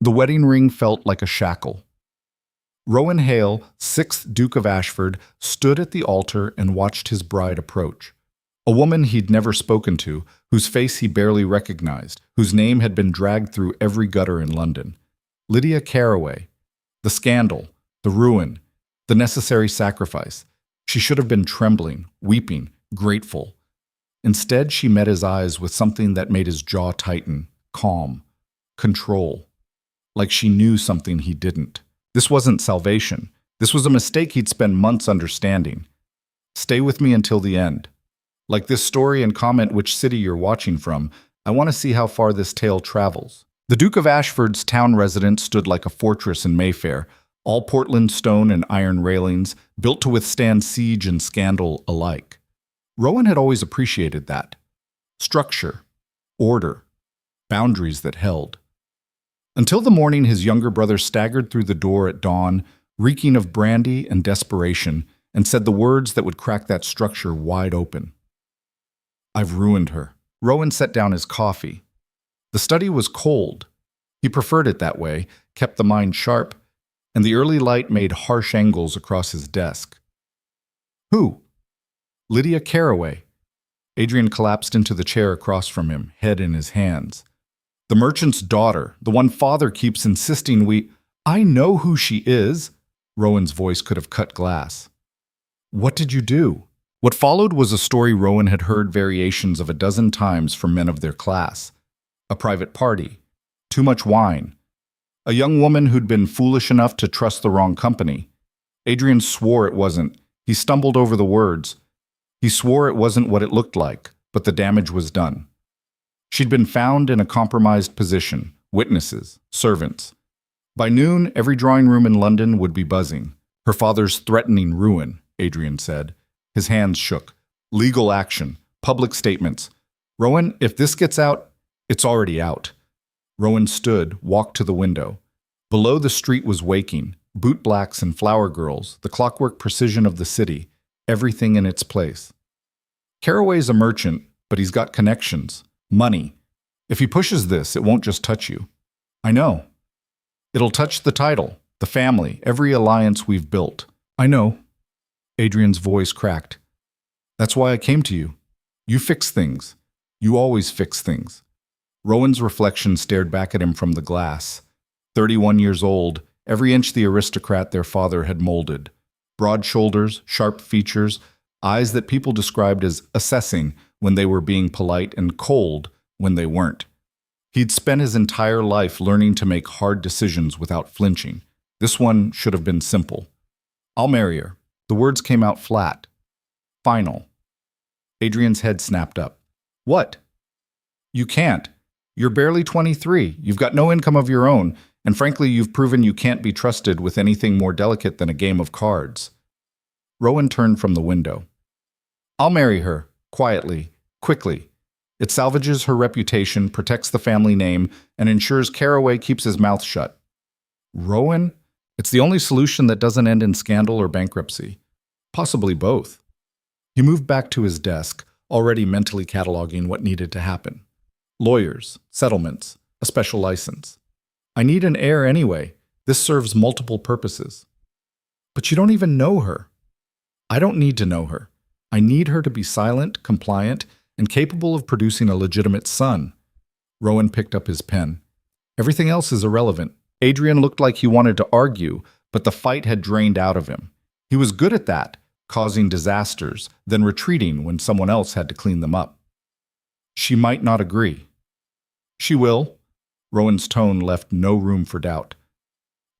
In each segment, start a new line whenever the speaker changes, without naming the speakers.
The wedding ring felt like a shackle. Rowan Hale, 6th Duke of Ashford, stood at the altar and watched his bride approach. A woman he'd never spoken to, whose face he barely recognized, whose name had been dragged through every gutter in London. Lydia Caraway. The scandal, the ruin, the necessary sacrifice. She should have been trembling, weeping, grateful. Instead, she met his eyes with something that made his jaw tighten, calm, control. Like she knew something he didn't. This wasn't salvation. This was a mistake he'd spend months understanding. Stay with me until the end. Like this story, and comment which city you're watching from. I want to see how far this tale travels. The Duke of Ashford's town residence stood like a fortress in Mayfair, all Portland stone and iron railings, built to withstand siege and scandal alike. Rowan had always appreciated that. Structure, order, boundaries that held. Until the morning his younger brother staggered through the door at dawn, reeking of brandy and desperation, and said the words that would crack that structure wide open. "I've ruined her." Rowan set down his coffee. The study was cold. He preferred it that way, kept the mind sharp, and the early light made harsh angles across his desk. "Who?" "Lydia Caraway." Adrian collapsed into the chair across from him, head in his hands. "The merchant's daughter, the one father keeps insisting we—" "I know who she is." Rowan's voice could have cut glass. "What did you do?" What followed was a story Rowan had heard variations of a dozen times from men of their class. A private party. Too much wine. A young woman who'd been foolish enough to trust the wrong company. Adrian swore it wasn't. He stumbled over the words. He swore it wasn't what it looked like, but the damage was done. She'd been found in a compromised position. Witnesses. Servants. By noon, every drawing room in London would be buzzing. Her father's threatening ruin, Adrian said. His hands shook. Legal action. Public statements. "Rowan, if this gets out, it's already out." Rowan stood, walked to the window. Below, the street was waking. Bootblacks and flower girls, the clockwork precision of the city, everything in its place. "Caraway's a merchant, but he's got connections. Money. If he pushes this, it won't just touch you." "I know." "It'll touch the title, the family, every alliance we've built." "I know." Adrian's voice cracked. "That's why I came to you. You fix things. You always fix things." Rowan's reflection stared back at him from the glass. 31 years old, every inch the aristocrat their father had molded. Broad shoulders, sharp features, eyes that people described as assessing when they were being polite and cold when they weren't. He'd spent his entire life learning to make hard decisions without flinching. This one should have been simple. "I'll marry her." The words came out flat. Final. Adrian's head snapped up. "What?" "You can't. You're barely 23. You've got no income of your own, and frankly, you've proven you can't be trusted with anything more delicate than a game of cards." Rowan turned from the window. "I'll marry her. Quietly. Quickly. It salvages her reputation, protects the family name, and ensures Caraway keeps his mouth shut." "Rowan? It's the only solution that doesn't end in scandal or bankruptcy. Possibly both." He moved back to his desk, already mentally cataloging what needed to happen. Lawyers, settlements, a special license. "I need an heir anyway. This serves multiple purposes." "But you don't even know her." "I don't need to know her. I need her to be silent, compliant, and capable of producing a legitimate son." Rowan picked up his pen. "Everything else is irrelevant." Adrian looked like he wanted to argue, but the fight had drained out of him. He was good at that, causing disasters, then retreating when someone else had to clean them up. "She might not agree." "She will." Rowan's tone left no room for doubt.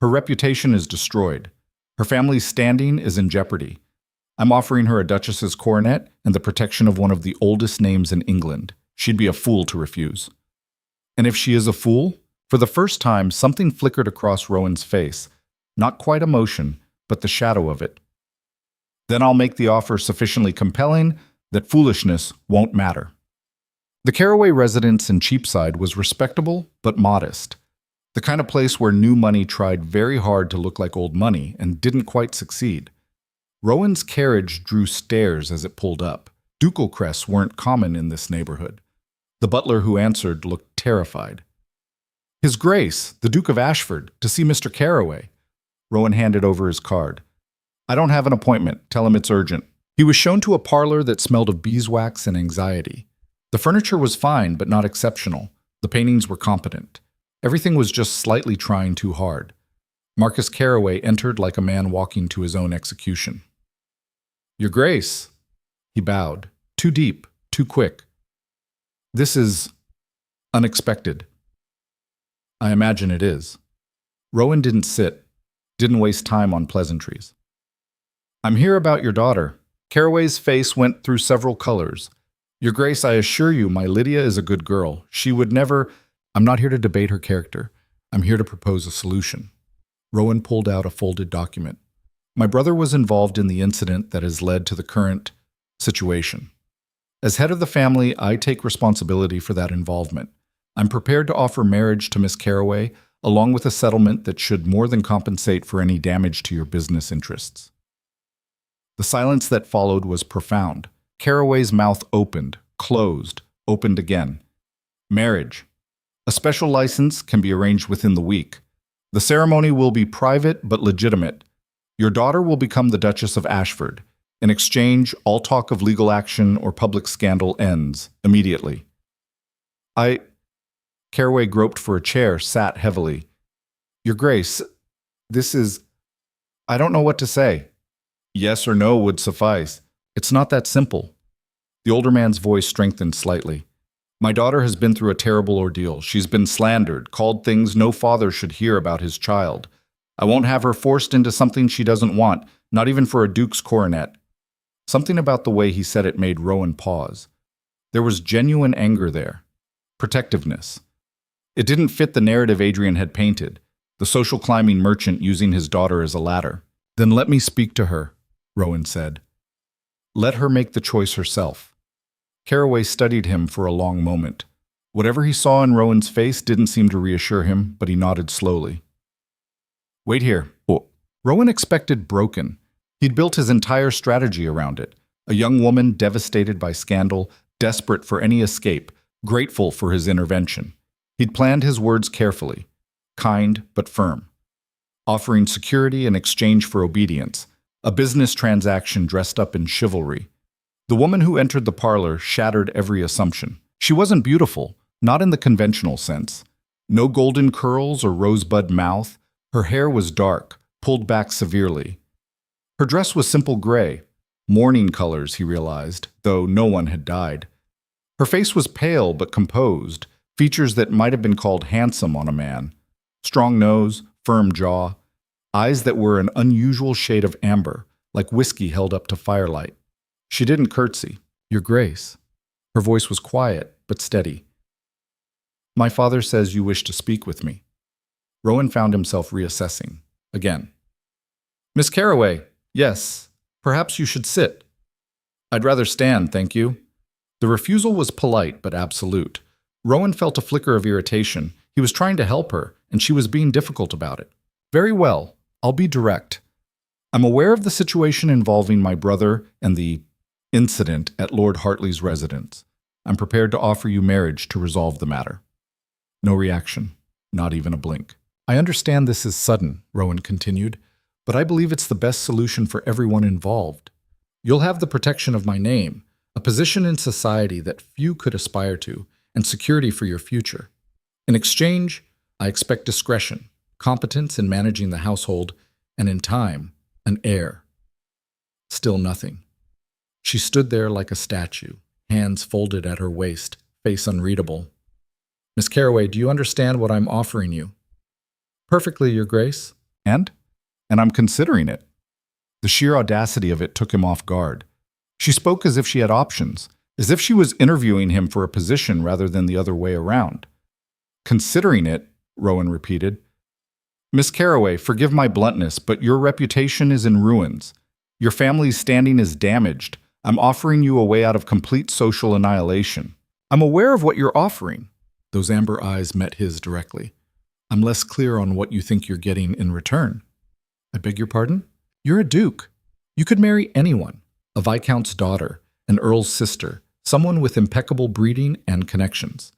"Her reputation is destroyed. Her family's standing is in jeopardy. I'm offering her a duchess's coronet and the protection of one of the oldest names in England. She'd be a fool to refuse." "And if she is a fool?" For the first time, something flickered across Rowan's face. Not quite emotion, but the shadow of it. "Then I'll make the offer sufficiently compelling that foolishness won't matter." The Caraway residence in Cheapside was respectable but modest. The kind of place where new money tried very hard to look like old money and didn't quite succeed. Rowan's carriage drew stares as it pulled up. Ducal crests weren't common in this neighborhood. The butler who answered looked terrified. His Grace, the Duke of Ashford, to see Mr. Carroway. Rowan handed over his card. I don't have an appointment. Tell him it's urgent. He was shown to a parlor that smelled of beeswax and anxiety. The furniture was fine, but not exceptional. The paintings were competent. Everything was just slightly trying too hard. Marcus Carroway entered like a man walking to his own execution. Your Grace. He bowed. Too deep, too quick. This is unexpected. I imagine it is. Rowan didn't sit, didn't waste time on pleasantries. I'm here about your daughter. Carroway's face went through several colors. Your Grace, I assure you, my Lydia is a good girl. She would never... I'm not here to debate her character. I'm here to propose a solution. Rowan pulled out a folded document. My brother was involved in the incident that has led to the current situation. As head of the family, I take responsibility for that involvement. I'm prepared to offer marriage to Miss Carroway, along with a settlement that should more than compensate for any damage to your business interests. The silence that followed was profound. Carroway's mouth opened, closed, opened again. Marriage. A special license can be arranged within the week. The ceremony will be private but legitimate. Your daughter will become the Duchess of Ashford. In exchange, all talk of legal action or public scandal ends immediately. Carroway groped for a chair, sat heavily. Your Grace, this is... I don't know what to say. Yes or no would suffice. It's not that simple. The older man's voice strengthened slightly. My daughter has been through a terrible ordeal. She's been slandered, called things no father should hear about his child. I won't have her forced into something she doesn't want, not even for a duke's coronet. Something about the way he said it made Rowan pause. There was genuine anger there. Protectiveness. It didn't fit the narrative Adrian had painted, the social climbing merchant using his daughter as a ladder. Then let me speak to her, Rowan said. Let her make the choice herself. Carroway studied him for a long moment. Whatever he saw in Rowan's face didn't seem to reassure him, but he nodded slowly. Wait here. Oh. Rowan expected broken. He'd built his entire strategy around it. A young woman devastated by scandal, desperate for any escape, grateful for his intervention. He'd planned his words carefully, kind but firm, offering security in exchange for obedience, a business transaction dressed up in chivalry. The woman who entered the parlor shattered every assumption. She wasn't beautiful, not in the conventional sense. No golden curls or rosebud mouth. Her hair was dark, pulled back severely. Her dress was simple gray, mourning colors, he realized, though no one had died. Her face was pale but composed, features that might have been called handsome on a man. Strong nose, firm jaw, eyes that were an unusual shade of amber, like whiskey held up to firelight. She didn't curtsy. Your Grace. Her voice was quiet but steady. My father says you wish to speak with me. Rowan found himself reassessing. Again. Miss Carroway, yes, perhaps you should sit. I'd rather stand, thank you. The refusal was polite but absolute. Rowan felt a flicker of irritation. He was trying to help her, and she was being difficult about it. Very well, I'll be direct. I'm aware of the situation involving my brother and the incident at Lord Hartley's residence. I'm prepared to offer you marriage to resolve the matter. No reaction, not even a blink. I understand this is sudden, Rowan continued, but I believe it's the best solution for everyone involved. You'll have the protection of my name, a position in society that few could aspire to, and security for your future. In exchange, I expect discretion, competence in managing the household, and in time, an heir. Still nothing. She stood there like a statue, hands folded at her waist, face unreadable. Miss Carroway, do you understand what I'm offering you? Perfectly, Your Grace. And I'm considering it. The sheer audacity of it took him off guard. She spoke as if she had options, as if she was interviewing him for a position rather than the other way around. Considering it, Rowan repeated. Miss Carroway, forgive my bluntness, but your reputation is in ruins. Your family's standing is damaged. I'm offering you a way out of complete social annihilation. I'm aware of what you're offering. Those amber eyes met his directly. I'm less clear on what you think you're getting in return. I beg your pardon? You're a duke. You could marry anyone. A viscount's daughter, an earl's sister, someone with impeccable breeding and connections.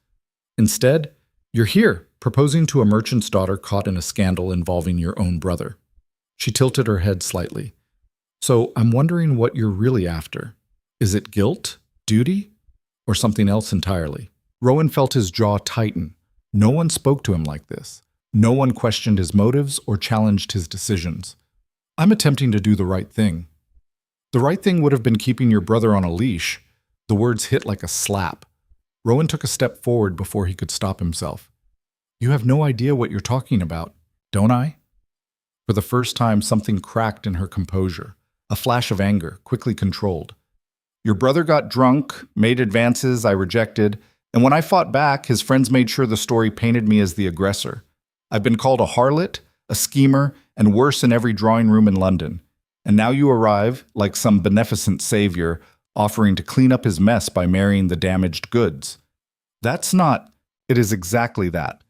Instead, You're here, proposing to a merchant's daughter caught in a scandal involving your own brother. She tilted her head slightly. So I'm wondering what you're really after. Is it guilt, duty, or something else entirely? Rowan felt his jaw tighten. No one spoke to him like this. No one questioned his motives or challenged his decisions. I'm attempting to do the right thing. The right thing would have been keeping your brother on a leash. The words hit like a slap. Rowan took a step forward before he could stop himself. You have no idea what you're talking about, don't I? For the first time, something cracked in her composure. A flash of anger, quickly controlled. Your brother got drunk, made advances I rejected, and when I fought back, his friends made sure the story painted me as the aggressor. I've been called a harlot, a schemer, and worse in every drawing room in London. And now you arrive, like some beneficent savior, offering to clean up his mess by marrying the damaged goods. That's not, it is exactly that.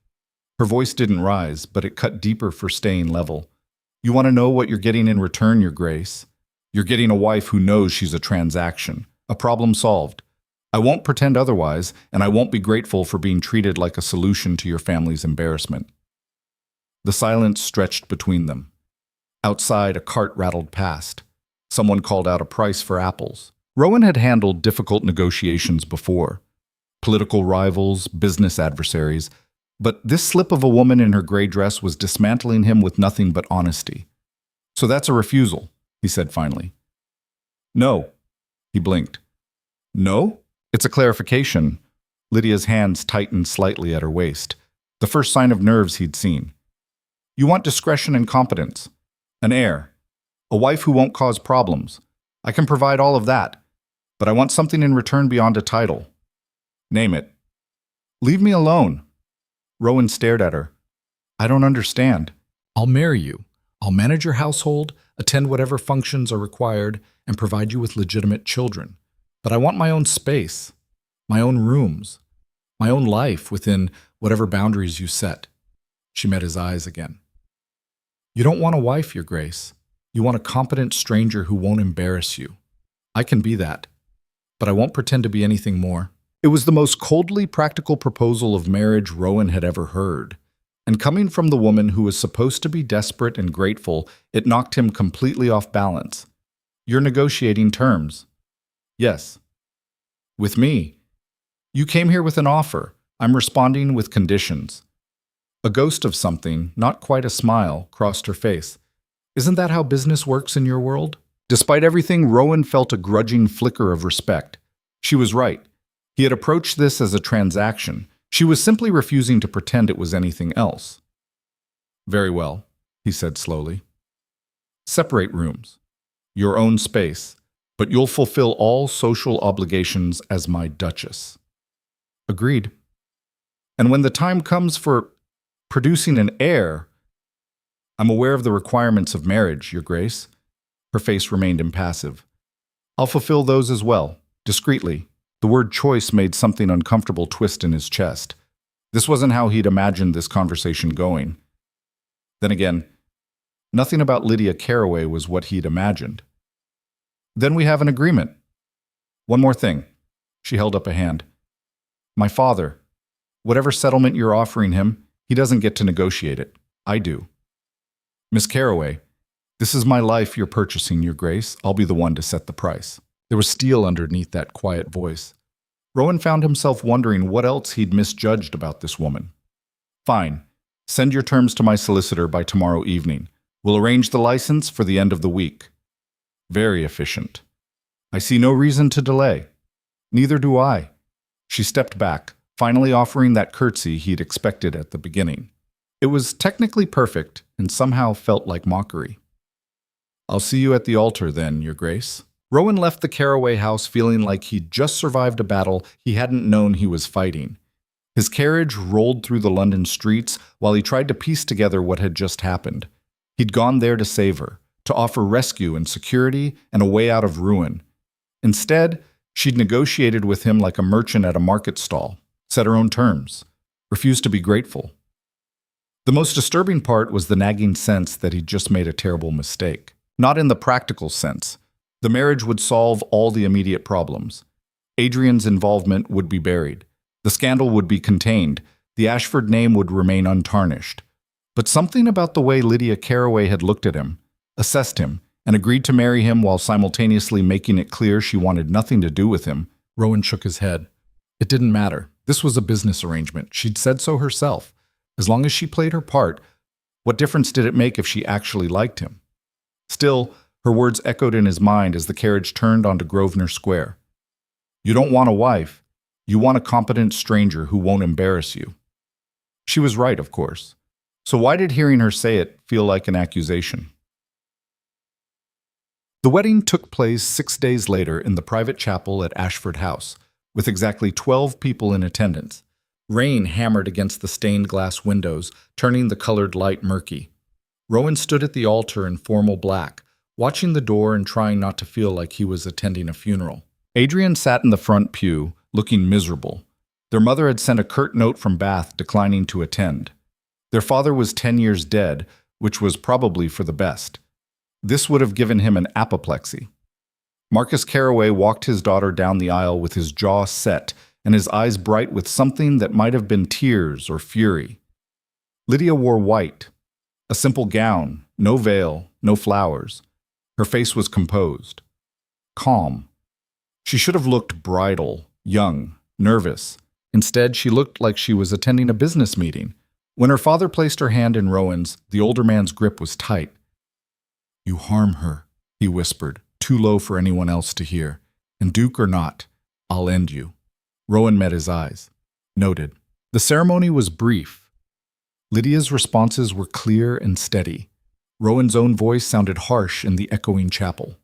Her voice didn't rise, but it cut deeper for staying level. You want to know what you're getting in return, Your Grace? You're getting a wife who knows she's a transaction, a problem solved. I won't pretend otherwise, and I won't be grateful for being treated like a solution to your family's embarrassment. The silence stretched between them. Outside, a cart rattled past. Someone called out a price for apples. Rowan had handled difficult negotiations before. Political rivals, business adversaries. But this slip of a woman in her gray dress was dismantling him with nothing but honesty. So that's a refusal, he said finally. No, he blinked. No? It's a clarification. Lydia's hands tightened slightly at her waist, the first sign of nerves he'd seen. You want discretion and competence. An heir. A wife who won't cause problems. I can provide all of that. But I want something in return beyond a title. Name it. Leave me alone. Rowan stared at her. I don't understand. I'll marry you. I'll manage your household, attend whatever functions are required, and provide you with legitimate children. But I want my own space, my own rooms, my own life within whatever boundaries you set. She met his eyes again. You don't want a wife, Your Grace. You want a competent stranger who won't embarrass you. I can be that, but I won't pretend to be anything more. It was the most coldly practical proposal of marriage Rowan had ever heard. And coming from the woman who was supposed to be desperate and grateful, it knocked him completely off balance. You're negotiating terms. Yes. With me. You came here with an offer. I'm responding with conditions. A ghost of something, not quite a smile, crossed her face. Isn't that how business works in your world? Despite everything, Rowan felt a grudging flicker of respect. She was right. He had approached this as a transaction. She was simply refusing to pretend it was anything else. Very well, he said slowly. Separate rooms. Your own space. But you'll fulfill all social obligations as my duchess. Agreed. And when the time comes for producing an heir, I'm aware of the requirements of marriage, Your Grace. Her face remained impassive. I'll fulfill those as well, discreetly. The word choice made something uncomfortable twist in his chest. This wasn't how he'd imagined this conversation going. Then again, nothing about Lydia Carraway was what he'd imagined. Then we have an agreement. One more thing. She held up a hand. My father. Whatever settlement you're offering him, he doesn't get to negotiate it. I do. Miss Carraway, this is my life you're purchasing, Your Grace. I'll be the one to set the price. There was steel underneath that quiet voice. Rowan found himself wondering what else he'd misjudged about this woman. Fine. Send your terms to my solicitor by tomorrow evening. We'll arrange the license for the end of the week. Very efficient. I see no reason to delay. Neither do I. She stepped back, finally offering that curtsy he'd expected at the beginning. It was technically perfect and somehow felt like mockery. I'll see you at the altar then, Your Grace. Rowan left the Carraway house feeling like he'd just survived a battle he hadn't known he was fighting. His carriage rolled through the London streets while he tried to piece together what had just happened. He'd gone there to save her, to offer rescue and security and a way out of ruin. Instead, she'd negotiated with him like a merchant at a market stall, set her own terms, refused to be grateful. The most disturbing part was the nagging sense that he'd just made a terrible mistake. Not in the practical sense. The marriage would solve all the immediate problems. Adrian's involvement would be buried. The scandal would be contained, The Ashford name would remain untarnished. But something about the way Lydia Caraway had looked at him, assessed him, and agreed to marry him while simultaneously making it clear she wanted nothing to do with him. Rowan shook his head. It didn't matter. This was a business arrangement. She'd said so herself. As long as she played her part, what difference did it make if she actually liked him? Still, her words echoed in his mind as the carriage turned onto Grosvenor Square. You don't want a wife. You want a competent stranger who won't embarrass you. She was right, of course. So why did hearing her say it feel like an accusation? The wedding took place 6 days later in the private chapel at Ashford House, with exactly 12 people in attendance. Rain hammered against the stained glass windows, turning the colored light murky. Rowan stood at the altar in formal black, watching the door and trying not to feel like he was attending a funeral. Adrian sat in the front pew, looking miserable. Their mother had sent a curt note from Bath declining to attend. Their father was 10 years dead, which was probably for the best. This would have given him an apoplexy. Marcus Caraway walked his daughter down the aisle with his jaw set and his eyes bright with something that might have been tears or fury. Lydia wore white, a simple gown, no veil, no flowers. Her face was composed, calm. She should have looked bridal, young, nervous. Instead, she looked like she was attending a business meeting. When her father placed her hand in Rowan's, the older man's grip was tight. You harm her, he whispered, too low for anyone else to hear. And Duke or not, I'll end you. Rowan met his eyes. Noted. The ceremony was brief. Lydia's responses were clear and steady. Rowan's own voice sounded harsh in the echoing chapel.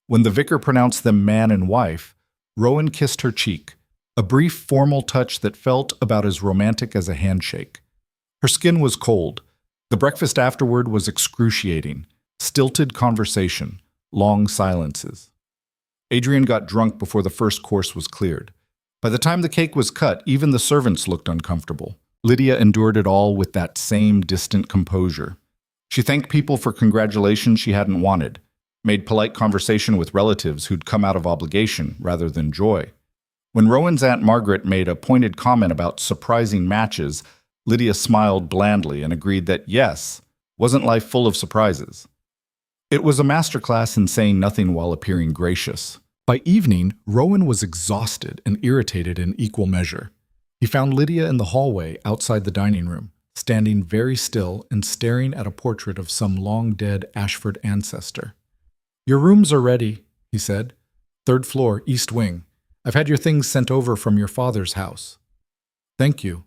When the vicar pronounced them man and wife, Rowan kissed her cheek, a brief formal touch that felt about as romantic as a handshake. Her skin was cold. The breakfast afterward was excruciating. Stilted conversation, long silences. Adrian got drunk before the first course was cleared. By the time the cake was cut, even the servants looked uncomfortable. Lydia endured it all with that same distant composure. She thanked people for congratulations she hadn't wanted, made polite conversation with relatives who'd come out of obligation rather than joy. When Rowan's Aunt Margaret made a pointed comment about surprising matches, Lydia smiled blandly and agreed that yes, wasn't life full of surprises? It was a masterclass in saying nothing while appearing gracious. By evening, Rowan was exhausted and irritated in equal measure. He found Lydia in the hallway outside the dining room, standing very still and staring at a portrait of some long-dead Ashford ancestor. Your rooms are ready, he said. 3rd floor, east wing. I've had your things sent over from your father's house. Thank you.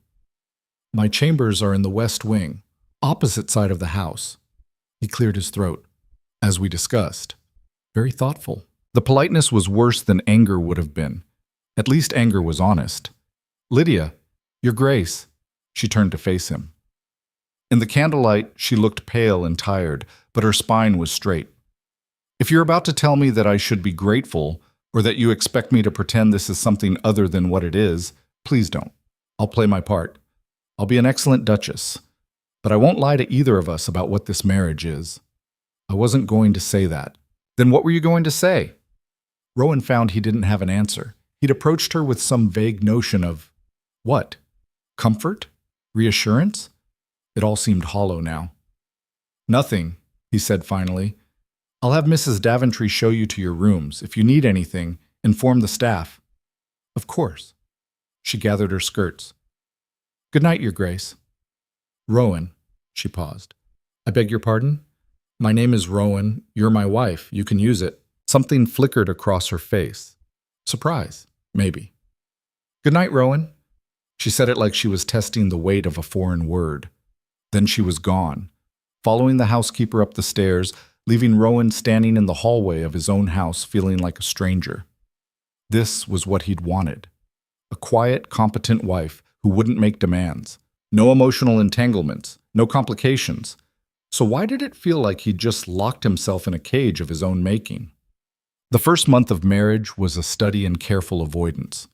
My chambers are in the west wing, opposite side of the house. He cleared his throat. As we discussed. Very thoughtful. The politeness was worse than anger would have been. At least anger was honest. Lydia, your grace. She turned to face him. In the candlelight, she looked pale and tired, but her spine was straight. If you're about to tell me that I should be grateful, or that you expect me to pretend this is something other than what it is, please don't. I'll play my part. I'll be an excellent duchess. But I won't lie to either of us about what this marriage is. I wasn't going to say that. Then what were you going to say? Rowan found he didn't have an answer. He'd approached her with some vague notion of what? Comfort? Reassurance? It all seemed hollow now. Nothing, he said finally. I'll have Mrs. Daventry show you to your rooms. If you need anything, inform the staff. Of course. She gathered her skirts. Good night, Your Grace. Rowan, she paused. I beg your pardon? My name is Rowan. You're my wife. You can use it. Something flickered across her face. Surprise, maybe. Good night, Rowan. She said it like she was testing the weight of a foreign word. Then she was gone, following the housekeeper up the stairs, leaving Rowan standing in the hallway of his own house feeling like a stranger. This was what he'd wanted. A quiet, competent wife who wouldn't make demands. No emotional entanglements, no complications. So why did it feel like he'd just locked himself in a cage of his own making? The first month of marriage was a study in careful avoidance.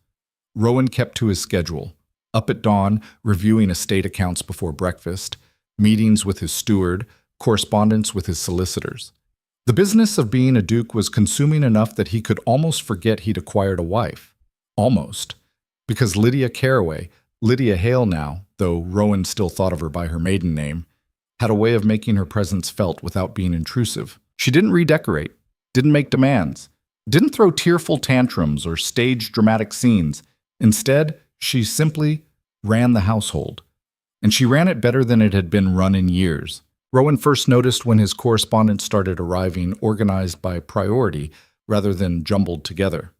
Rowan kept to his schedule, up at dawn, reviewing estate accounts before breakfast, meetings with his steward, correspondence with his solicitors. The business of being a duke was consuming enough that he could almost forget he'd acquired a wife. Almost. Because Lydia Caraway, Lydia Hale now, though Rowan still thought of her by her maiden name, had a way of making her presence felt without being intrusive. She didn't redecorate, didn't make demands, didn't throw tearful tantrums or stage dramatic scenes. Instead, she simply ran the household. And she ran it better than it had been run in years. Rowan first noticed when his correspondence started arriving organized by priority rather than jumbled together.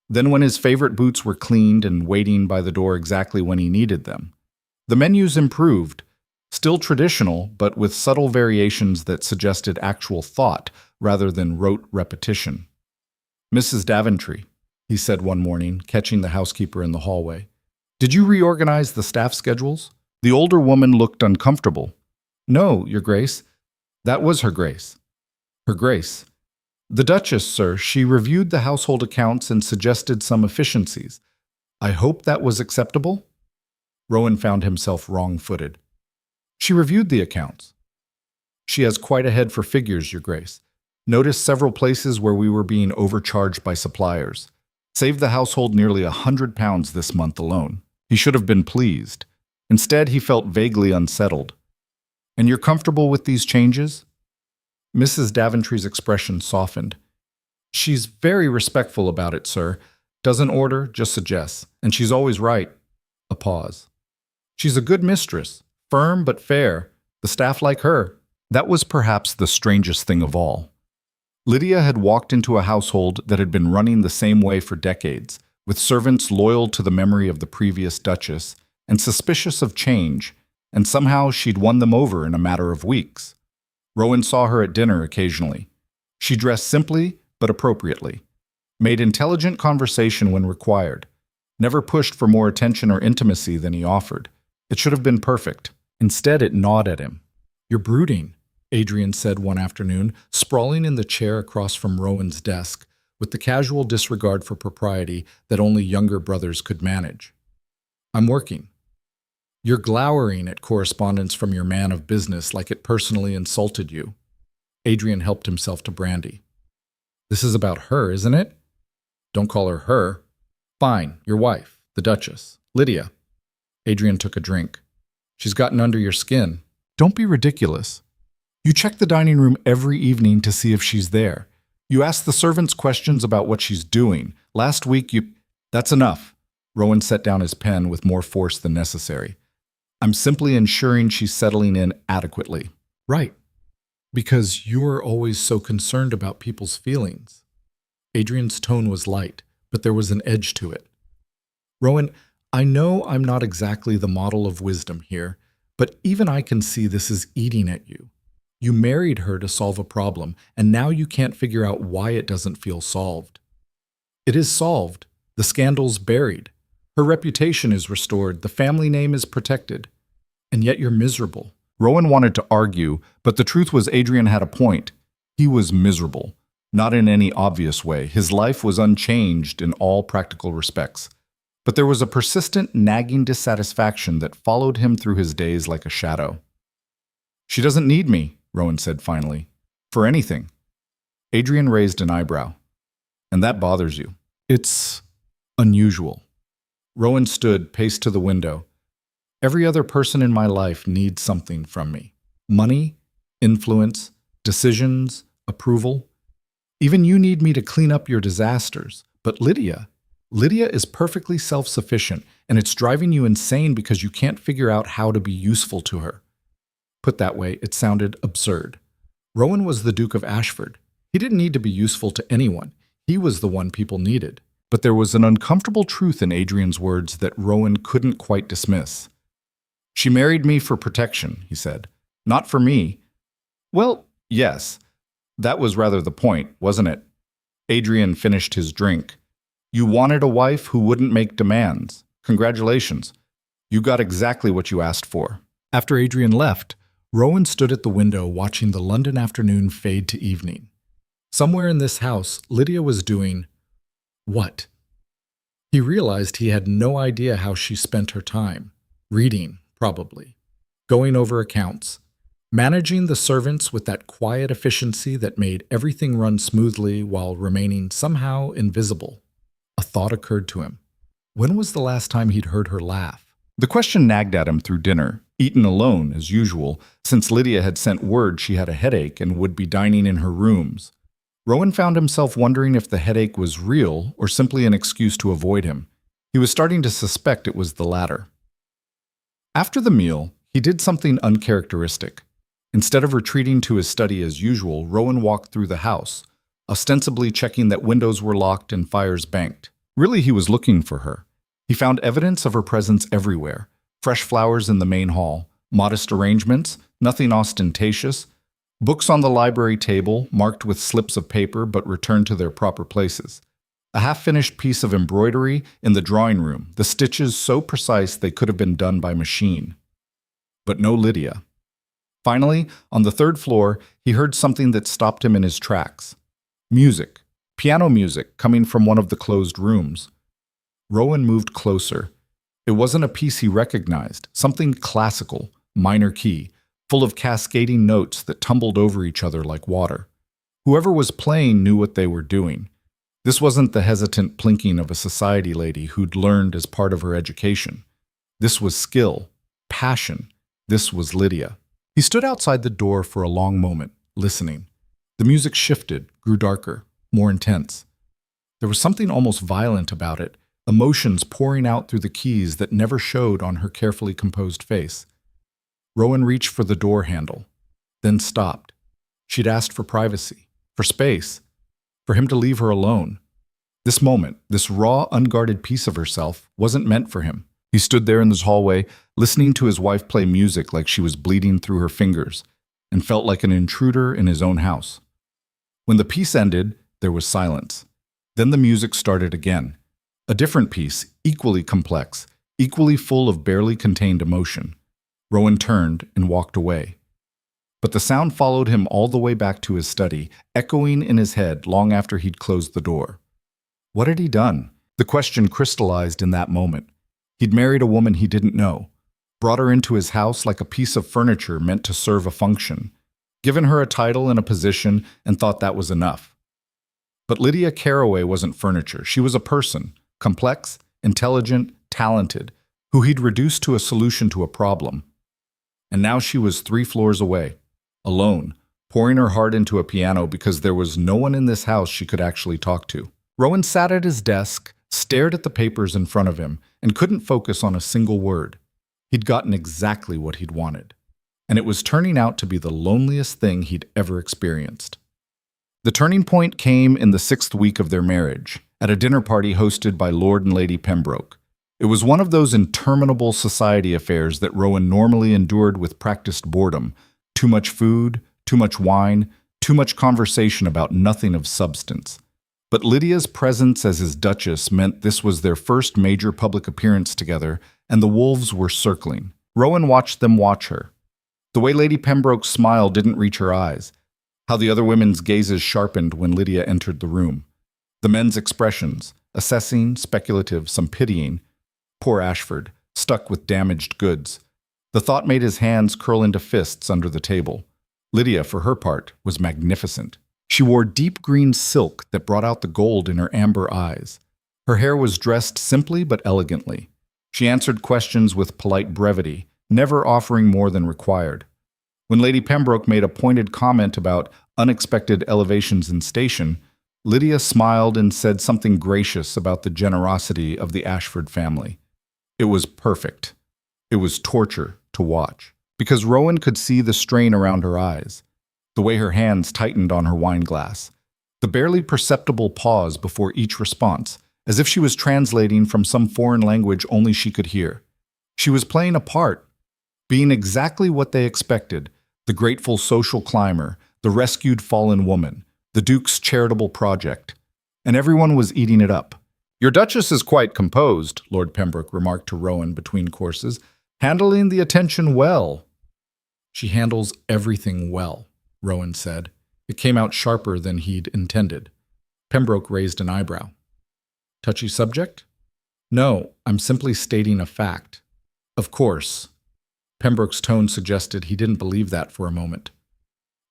Then when his favorite boots were cleaned and waiting by the door exactly when he needed them. The menus improved, still traditional, but with subtle variations that suggested actual thought rather than rote repetition. "Mrs. Daventry," he said one morning, catching the housekeeper in the hallway, "did you reorganize the staff schedules?" The older woman looked uncomfortable. "No, Your Grace. That was Her Grace." "Her Grace." "The Duchess, sir. She reviewed the household accounts and suggested some efficiencies. I hope that was acceptable?" Rowan found himself wrong-footed. "She reviewed the accounts." "She has quite a head for figures, Your Grace. Noticed several places where we were being overcharged by suppliers. Saved the household nearly £100 this month alone." He should have been pleased. Instead, he felt vaguely unsettled. "And you're comfortable with these changes?" Mrs. Daventry's expression softened. "She's very respectful about it, sir. Doesn't order, just suggests. And she's always right." A pause. "She's a good mistress, firm but fair. The staff like her." That was perhaps the strangest thing of all. Lydia had walked into a household that had been running the same way for decades, with servants loyal to the memory of the previous Duchess and suspicious of change, and somehow she'd won them over in a matter of weeks. Rowan saw her at dinner occasionally. She dressed simply but appropriately, made intelligent conversation when required, never pushed for more attention or intimacy than he offered. It should have been perfect. Instead, it gnawed at him. "You're brooding," Adrian said one afternoon, sprawling in the chair across from Rowan's desk, with the casual disregard for propriety that only younger brothers could manage. "I'm working." "You're glowering at correspondence from your man of business like it personally insulted you." Adrian helped himself to brandy. "This is about her, isn't it?" "Don't call her her." "Fine, your wife, the Duchess, Lydia." Adrian took a drink. "She's gotten under your skin." "Don't be ridiculous. You check the dining room every evening to see if she's there. You ask the servants questions about what she's doing. Last week you—" "That's enough." Rowan set down his pen with more force than necessary. "I'm simply ensuring she's settling in adequately." "Right. Because you're always so concerned about people's feelings." Adrian's tone was light, but there was an edge to it. "Rowan, I know I'm not exactly the model of wisdom here, but even I can see this is eating at you. You married her to solve a problem, and now you can't figure out why it doesn't feel solved." "It is solved. The scandal's buried. Her reputation is restored. The family name is protected. And yet you're miserable." Rowan wanted to argue, but the truth was Adrian had a point. He was miserable. Not in any obvious way. His life was unchanged in all practical respects. But there was a persistent, nagging dissatisfaction that followed him through his days like a shadow. "She doesn't need me," Rowan said finally. "For anything." Adrian raised an eyebrow. "And that bothers you?" "It's unusual." Rowan stood, paced to the window. "Every other person in my life needs something from me. Money, influence, decisions, approval. Even you need me to clean up your disasters. But Lydia is perfectly self-sufficient, and it's driving you insane because you can't figure out how to be useful to her." Put that way, it sounded absurd. Rowan was the Duke of Ashford. He didn't need to be useful to anyone. He was the one people needed. But there was an uncomfortable truth in Adrian's words that Rowan couldn't quite dismiss. "She married me for protection," he said. "Not for me." "Well, yes. That was rather the point, wasn't it?" Adrian finished his drink. "You wanted a wife who wouldn't make demands. Congratulations. You got exactly what you asked for." After Adrian left, Rowan stood at the window watching the London afternoon fade to evening. Somewhere in this house, Lydia was doing what? He realized he had no idea how she spent her time. Reading, probably. Going over accounts. Managing the servants with that quiet efficiency that made everything run smoothly while remaining somehow invisible. A thought occurred to him. When was the last time he'd heard her laugh? The question nagged at him through dinner, eaten alone as usual, since Lydia had sent word she had a headache and would be dining in her rooms. Rowan found himself wondering if the headache was real or simply an excuse to avoid him. He was starting to suspect it was the latter. After the meal, he did something uncharacteristic. Instead of retreating to his study as usual, Rowan walked through the house, ostensibly checking that windows were locked and fires banked. Really, he was looking for her. He found evidence of her presence everywhere. Fresh flowers in the main hall, modest arrangements, nothing ostentatious, books on the library table, marked with slips of paper but returned to their proper places. A half-finished piece of embroidery in the drawing room, the stitches so precise they could have been done by machine. But no Lydia. Finally, on the third floor, he heard something that stopped him in his tracks. Music. Piano music coming from one of the closed rooms. Rowan moved closer. It wasn't a piece he recognized, something classical, minor key, full of cascading notes that tumbled over each other like water. Whoever was playing knew what they were doing. This wasn't the hesitant plinking of a society lady who'd learned as part of her education. This was skill, passion. This was Lydia. He stood outside the door for a long moment, listening. The music shifted, grew darker, more intense. There was something almost violent about it, emotions pouring out through the keys that never showed on her carefully composed face. Rowan reached for the door handle, then stopped. She'd asked for privacy, for space, for him to leave her alone. This moment, this raw, unguarded piece of herself, wasn't meant for him. He stood there in his hallway, listening to his wife play music like she was bleeding through her fingers, and felt like an intruder in his own house. When the piece ended, there was silence. Then the music started again. A different piece, equally complex, equally full of barely contained emotion. Rowan turned and walked away. But the sound followed him all the way back to his study, echoing in his head long after he'd closed the door. What had he done? The question crystallized in that moment. He'd married a woman he didn't know, brought her into his house like a piece of furniture meant to serve a function, given her a title and a position, and thought that was enough. But Lydia Caraway wasn't furniture. She was a person, complex, intelligent, talented, who he'd reduced to a solution to a problem. And now she was 3 floors away, alone, pouring her heart into a piano because there was no one in this house she could actually talk to. Rowan sat at his desk, stared at the papers in front of him, and couldn't focus on a single word. He'd gotten exactly what he'd wanted, and it was turning out to be the loneliest thing he'd ever experienced. The turning point came in the 6th week of their marriage, at a dinner party hosted by Lord and Lady Pembroke. It was one of those interminable society affairs that Rowan normally endured with practiced boredom. Too much food, too much wine, too much conversation about nothing of substance. But Lydia's presence as his duchess meant this was their first major public appearance together, and the wolves were circling. Rowan watched them watch her. The way Lady Pembroke's smile didn't reach her eyes, how the other women's gazes sharpened when Lydia entered the room. The men's expressions, assessing, speculative, some pitying. Poor Ashford, stuck with damaged goods. The thought made his hands curl into fists under the table. Lydia, for her part, was magnificent. She wore deep green silk that brought out the gold in her amber eyes. Her hair was dressed simply but elegantly. She answered questions with polite brevity, never offering more than required. When Lady Pembroke made a pointed comment about unexpected elevations in station, Lydia smiled and said something gracious about the generosity of the Ashford family. It was perfect. It was torture to watch, because Rowan could see the strain around her eyes, the way her hands tightened on her wine glass, the barely perceptible pause before each response, as if she was translating from some foreign language only she could hear. She was playing a part, being exactly what they expected, the grateful social climber, the rescued fallen woman, the Duke's charitable project. And everyone was eating it up. "Your Duchess is quite composed," Lord Pembroke remarked to Rowan between courses, "handling the attention well." "She handles everything well," Rowan said. It came out sharper than he'd intended. Pembroke raised an eyebrow. "Touchy subject?" "No, I'm simply stating a fact." "Of course." Pembroke's tone suggested he didn't believe that for a moment.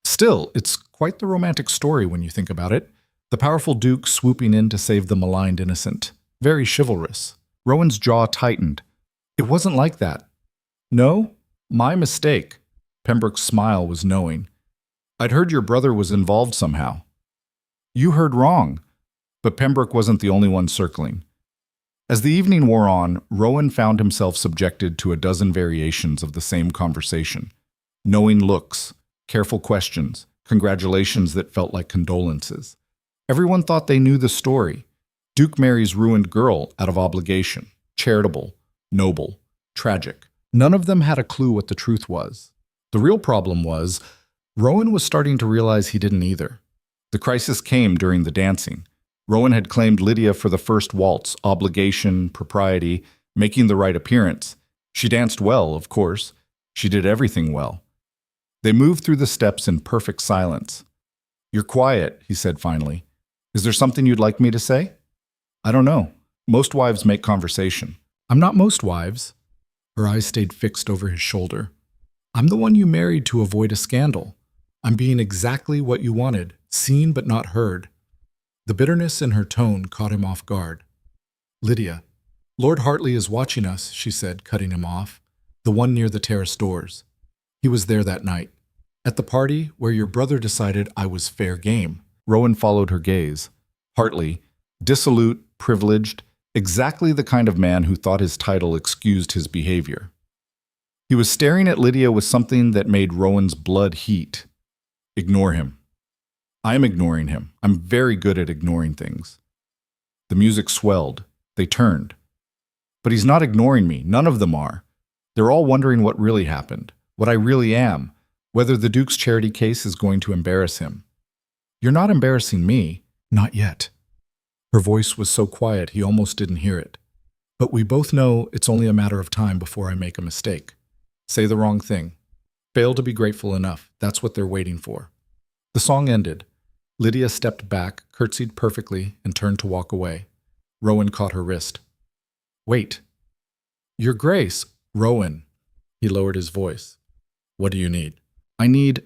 "Still, it's quite the romantic story when you think about it. The powerful Duke swooping in to save the maligned innocent. Very chivalrous." Rowan's jaw tightened. It wasn't like that. No, my mistake. Pembroke's smile was knowing. I'd heard your brother was involved somehow. You heard wrong. But Pembroke wasn't the only one circling. As the evening wore on, Rowan found himself subjected to a dozen variations of the same conversation. Knowing looks, careful questions, congratulations that felt like condolences. Everyone thought they knew the story. Duke marries ruined girl out of obligation. Charitable, noble, tragic. None of them had a clue what the truth was. The real problem was, Rowan was starting to realize he didn't either. The crisis came during the dancing. Rowan had claimed Lydia for the first waltz, obligation, propriety, making the right appearance. She danced well, of course. She did everything well. They moved through the steps in perfect silence. You're quiet, he said finally. Is there something you'd like me to say? I don't know. Most wives make conversation. I'm not most wives. Her eyes stayed fixed over his shoulder. I'm the one you married to avoid a scandal. I'm being exactly what you wanted, seen but not heard. The bitterness in her tone caught him off guard. Lydia, Lord Hartley is watching us, she said, cutting him off. The one near the terrace doors. He was there that night. At the party where your brother decided I was fair game. Rowan followed her gaze. Hartley, dissolute, privileged, exactly the kind of man who thought his title excused his behavior. He was staring at Lydia with something that made Rowan's blood heat. Ignore him. I'm ignoring him. I'm very good at ignoring things. The music swelled. They turned. But he's not ignoring me. None of them are. They're all wondering what really happened, what I really am, whether the Duke's charity case is going to embarrass him. You're not embarrassing me. Not yet. Her voice was so quiet he almost didn't hear it. But we both know it's only a matter of time before I make a mistake. Say the wrong thing. Fail to be grateful enough. That's what they're waiting for. The song ended. Lydia stepped back, curtsied perfectly, and turned to walk away. Rowan caught her wrist. Wait. Your Grace. Rowan. He lowered his voice. What do you need? I need...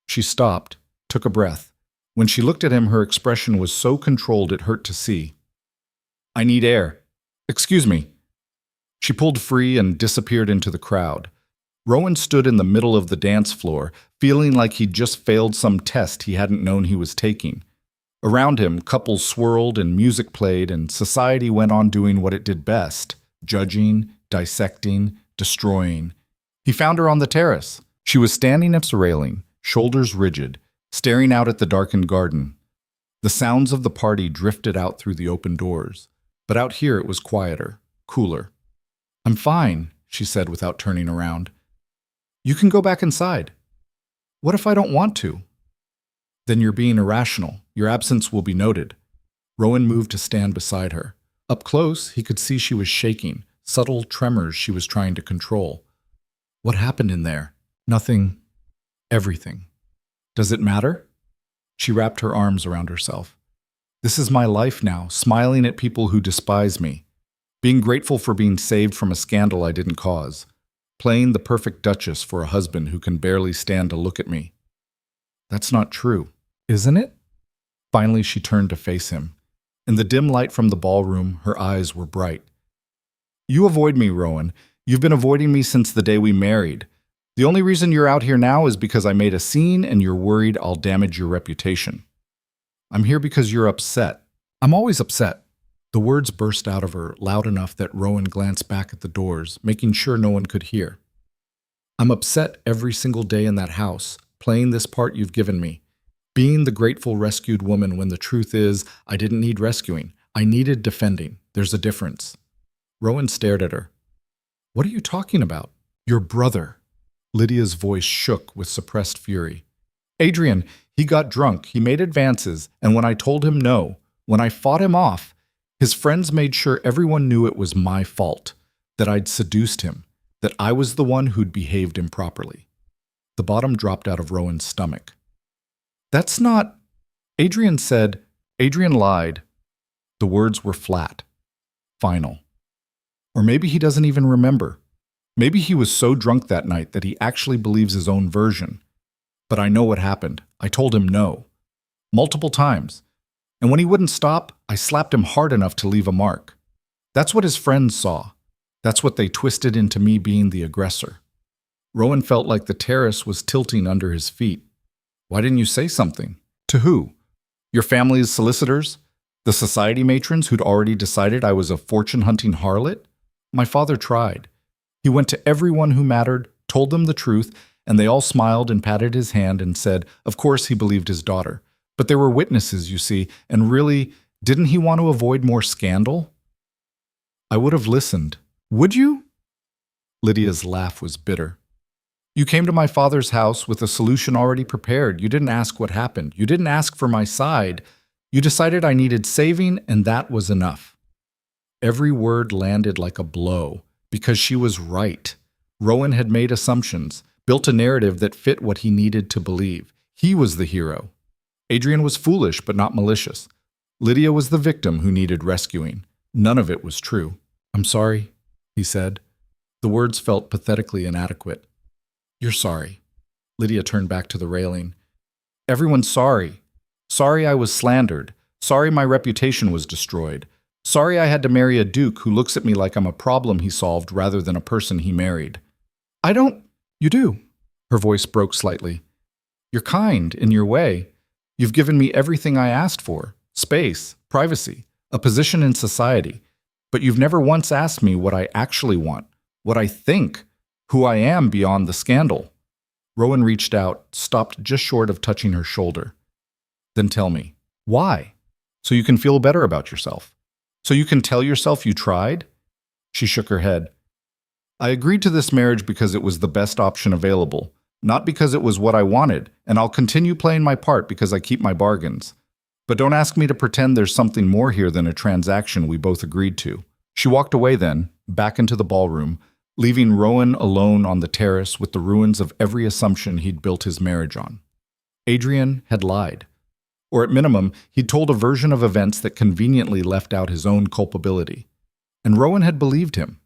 She stopped, took a breath. When she looked at him, her expression was so controlled it hurt to see. I need air. Excuse me. She pulled free and disappeared into the crowd. Rowan stood in the middle of the dance floor, feeling like he'd just failed some test he hadn't known he was taking. Around him, couples swirled and music played, and society went on doing what it did best, judging, dissecting, destroying. He found her on the terrace. She was standing at the railing, shoulders rigid, staring out at the darkened garden. The sounds of the party drifted out through the open doors, but out here it was quieter, cooler. I'm fine, she said without turning around. You can go back inside. What if I don't want to? Then you're being irrational. Your absence will be noted. Rowan moved to stand beside her. Up close, he could see she was shaking, subtle tremors she was trying to control. What happened in there? Nothing. Everything. Does it matter? She wrapped her arms around herself. This is my life now, smiling at people who despise me. Being grateful for being saved from a scandal I didn't cause. Playing the perfect duchess for a husband who can barely stand to look at me. That's not true, isn't it? Finally, she turned to face him. In the dim light from the ballroom, her eyes were bright. You avoid me, Rowan. You've been avoiding me since the day we married. The only reason you're out here now is because I made a scene and you're worried I'll damage your reputation. I'm here because you're upset. I'm always upset. The words burst out of her, loud enough that Rowan glanced back at the doors, making sure no one could hear. I'm upset every single day in that house, playing this part you've given me. Being the grateful rescued woman when the truth is, I didn't need rescuing. I needed defending. There's a difference. Rowan stared at her. What are you talking about? Your brother. Lydia's voice shook with suppressed fury. Adrian, he got drunk, he made advances, and when I told him no, when I fought him off, his friends made sure everyone knew it was my fault, that I'd seduced him, that I was the one who'd behaved improperly. The bottom dropped out of Rowan's stomach. That's not... Adrian said... Adrian lied. The words were flat. Final. Or maybe he doesn't even remember. Maybe he was so drunk that night that he actually believes his own version. But I know what happened. I told him no. Multiple times. And when he wouldn't stop, I slapped him hard enough to leave a mark. That's what his friends saw. That's what they twisted into me being the aggressor. Rowan felt like the terrace was tilting under his feet. Why didn't you say something? To who? Your family's solicitors? The society matrons who'd already decided I was a fortune-hunting harlot? My father tried. He went to everyone who mattered, told them the truth, and they all smiled and patted his hand and said, of course he believed his daughter. But there were witnesses, you see, and really, didn't he want to avoid more scandal? I would have listened. Would you? Lydia's laugh was bitter. You came to my father's house with a solution already prepared. You didn't ask what happened. You didn't ask for my side. You decided I needed saving, and that was enough. Every word landed like a blow, because she was right. Rowan had made assumptions, built a narrative that fit what he needed to believe. He was the hero. Adrian was foolish but not malicious. Lydia was the victim who needed rescuing. None of it was true. I'm sorry, he said. The words felt pathetically inadequate. You're sorry. Lydia turned back to the railing. Everyone's sorry. Sorry I was slandered. Sorry my reputation was destroyed. Sorry I had to marry a duke who looks at me like I'm a problem he solved rather than a person he married. I don't. You do. Her voice broke slightly. You're kind in your way. You've given me everything I asked for. Space, privacy, a position in society. But you've never once asked me what I actually want, what I think, who I am beyond the scandal. Rowan reached out, stopped just short of touching her shoulder. Then tell me, why? So you can feel better about yourself. So you can tell yourself you tried? She shook her head. I agreed to this marriage because it was the best option available, not because it was what I wanted, and I'll continue playing my part because I keep my bargains. But don't ask me to pretend there's something more here than a transaction we both agreed to. She walked away then, back into the ballroom, leaving Rowan alone on the terrace with the ruins of every assumption he'd built his marriage on. Adrian had lied. Or at minimum, he'd told a version of events that conveniently left out his own culpability. And Rowan had believed him,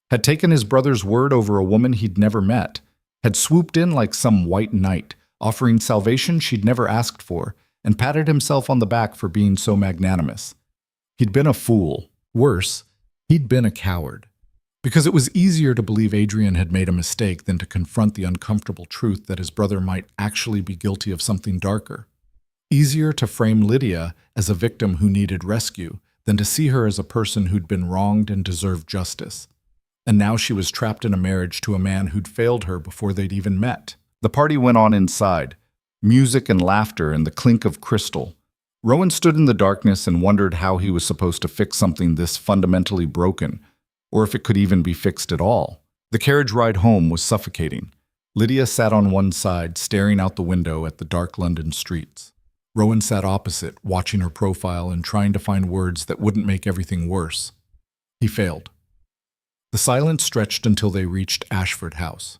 had taken his brother's word over a woman he'd never met, had swooped in like some white knight, offering salvation she'd never asked for, and patted himself on the back for being so magnanimous. He'd been a fool. Worse, he'd been a coward. Because it was easier to believe Adrian had made a mistake than to confront the uncomfortable truth that his brother might actually be guilty of something darker. Easier to frame Lydia as a victim who needed rescue than to see her as a person who'd been wronged and deserved justice. And now she was trapped in a marriage to a man who'd failed her before they'd even met. The party went on inside. Music and laughter and the clink of crystal. Rowan stood in the darkness and wondered how he was supposed to fix something this fundamentally broken, or if it could even be fixed at all. The carriage ride home was suffocating. Lydia sat on one side, staring out the window at the dark London streets. Rowan sat opposite, watching her profile and trying to find words that wouldn't make everything worse. He failed. The silence stretched until they reached Ashford House.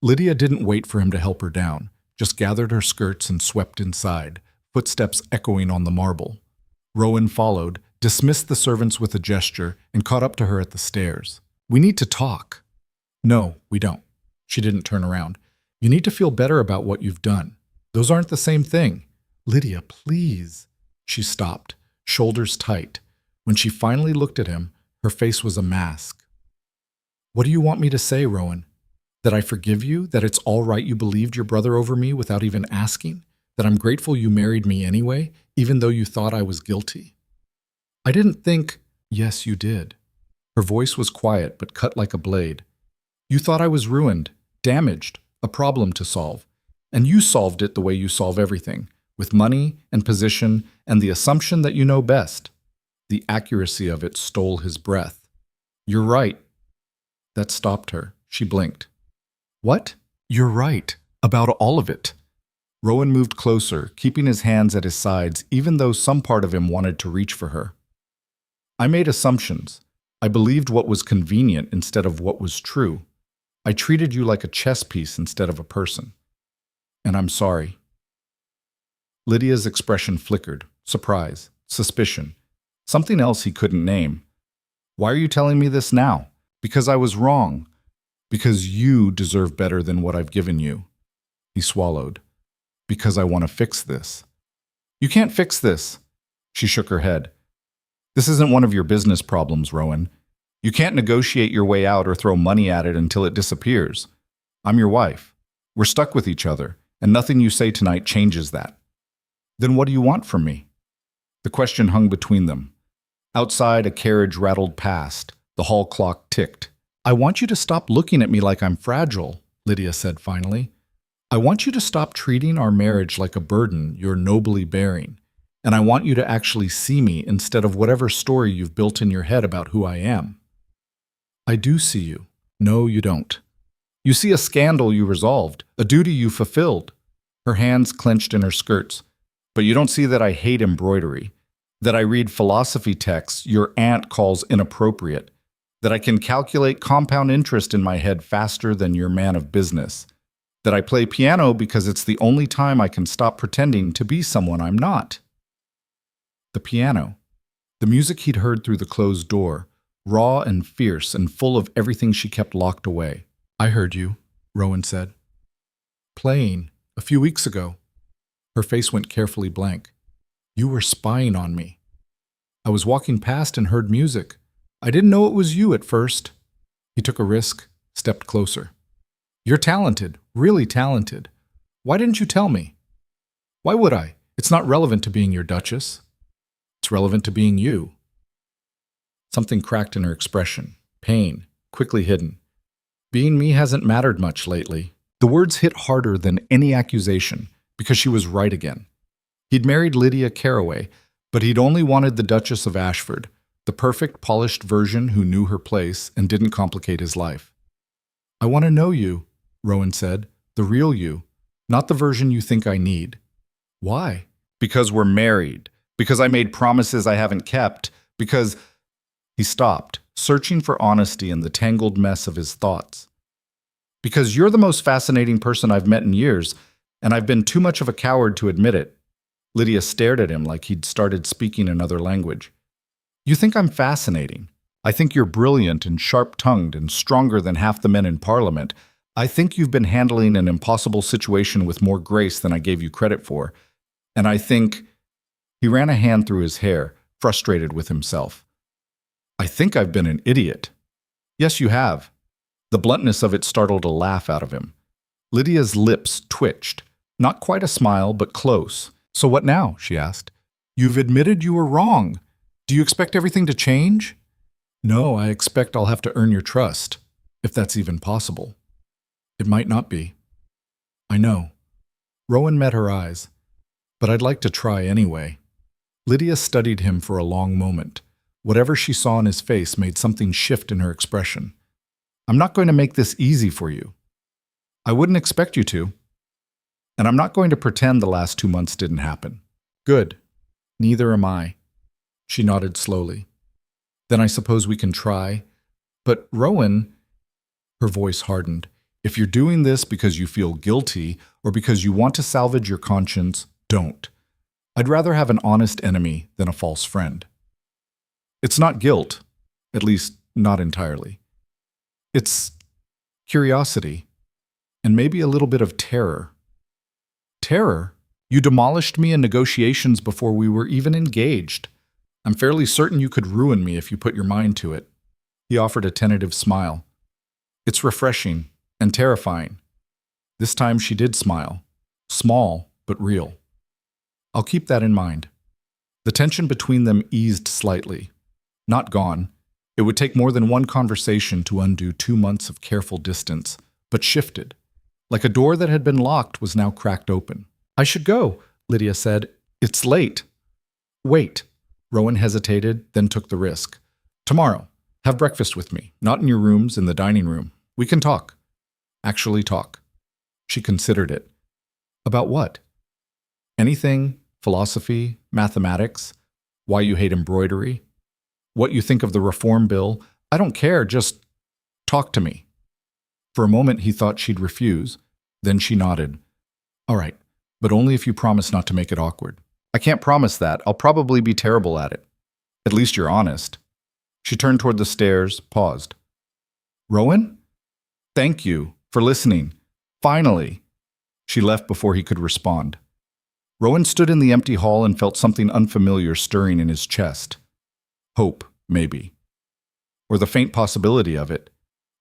Lydia didn't wait for him to help her down, just gathered her skirts and swept inside, footsteps echoing on the marble. Rowan followed, dismissed the servants with a gesture, and caught up to her at the stairs. We need to talk. No, we don't. She didn't turn around. You need to feel better about what you've done. Those aren't the same thing. Lydia, please. She stopped, shoulders tight. When she finally looked at him, her face was a mask. What do you want me to say, Rowan? That I forgive you? That it's all right you believed your brother over me without even asking? That I'm grateful you married me anyway, even though you thought I was guilty? I didn't think. Yes, you did. Her voice was quiet but cut like a blade. You thought I was ruined, damaged, a problem to solve. And you solved it the way you solve everything, with money and position and the assumption that you know best. The accuracy of it stole his breath. You're right. That stopped her. She blinked. What? You're right. About all of it. Rowan moved closer, keeping his hands at his sides, even though some part of him wanted to reach for her. I made assumptions. I believed what was convenient instead of what was true. I treated you like a chess piece instead of a person. And I'm sorry. Lydia's expression flickered. Surprise, suspicion, something else he couldn't name. Why are you telling me this now? Because I was wrong. Because you deserve better than what I've given you. He swallowed. Because I want to fix this. You can't fix this. She shook her head. This isn't one of your business problems, Rowan. You can't negotiate your way out or throw money at it until it disappears. I'm your wife. We're stuck with each other, and nothing you say tonight changes that. Then what do you want from me? The question hung between them. Outside, a carriage rattled past. The hall clock ticked. I want you to stop looking at me like I'm fragile, Lydia said finally. I want you to stop treating our marriage like a burden you're nobly bearing. And I want you to actually see me instead of whatever story you've built in your head about who I am. I do see you. No, you don't. You see a scandal you resolved, a duty you fulfilled. Her hands clenched in her skirts. But you don't see that I hate embroidery, that I read philosophy texts your aunt calls inappropriate, that I can calculate compound interest in my head faster than your man of business, that I play piano because it's the only time I can stop pretending to be someone I'm not. The piano. The music he'd heard through the closed door, raw and fierce and full of everything she kept locked away. I heard you, Rowan said. Playing, a few weeks ago. Her face went carefully blank. You were spying on me. I was walking past and heard music. I didn't know it was you at first. He took a risk, stepped closer. You're talented, really talented. Why didn't you tell me? Why would I? It's not relevant to being your Duchess. It's relevant to being you. Something cracked in her expression. Pain, quickly hidden. Being me hasn't mattered much lately. The words hit harder than any accusation, because she was right again. He'd married Lydia Caraway, but he'd only wanted the Duchess of Ashford, the perfect, polished version who knew her place and didn't complicate his life. I want to know you, Rowan said, the real you, not the version you think I need. Why? Because we're married, because I made promises I haven't kept, because... He stopped, searching for honesty in the tangled mess of his thoughts. Because you're the most fascinating person I've met in years, and I've been too much of a coward to admit it. Lydia stared at him like he'd started speaking another language. You think I'm fascinating. I think you're brilliant and sharp-tongued and stronger than half the men in Parliament. I think you've been handling an impossible situation with more grace than I gave you credit for. And I think... He ran a hand through his hair, frustrated with himself. I think I've been an idiot. Yes, you have. The bluntness of it startled a laugh out of him. Lydia's lips twitched. Not quite a smile, but close. So what now? She asked. You've admitted you were wrong. Do you expect everything to change? No, I expect I'll have to earn your trust, if that's even possible. It might not be. I know. Rowan met her eyes. But I'd like to try anyway. Lydia studied him for a long moment. Whatever she saw in his face made something shift in her expression. I'm not going to make this easy for you. I wouldn't expect you to. And I'm not going to pretend the last 2 months didn't happen. Good. Neither am I. She nodded slowly. Then I suppose we can try. But Rowan, her voice hardened. If you're doing this because you feel guilty or because you want to salvage your conscience, don't. I'd rather have an honest enemy than a false friend. It's not guilt, at least not entirely. It's curiosity, and maybe a little bit of terror. Terror? You demolished me in negotiations before we were even engaged. I'm fairly certain you could ruin me if you put your mind to it. He offered a tentative smile. It's refreshing and terrifying. This time she did smile. Small, but real. I'll keep that in mind. The tension between them eased slightly. Not gone. It would take more than one conversation to undo 2 months of careful distance, but shifted. Like a door that had been locked was now cracked open. I should go, Lydia said. It's late. Wait. Rowan hesitated, then took the risk. Tomorrow. Have breakfast with me. Not in your rooms, in the dining room. We can talk. Actually talk. She considered it. About what? Anything. Philosophy, mathematics, why you hate embroidery, what you think of the reform bill. I don't care, just talk to me. For a moment he thought she'd refuse. Then she nodded. All right, but only if you promise not to make it awkward. I can't promise that. I'll probably be terrible at it. At least you're honest. She turned toward the stairs, paused. Rowan? Thank you for listening. Finally. She left before he could respond. Rowan stood in the empty hall and felt something unfamiliar stirring in his chest. Hope, maybe. or the faint possibility of it.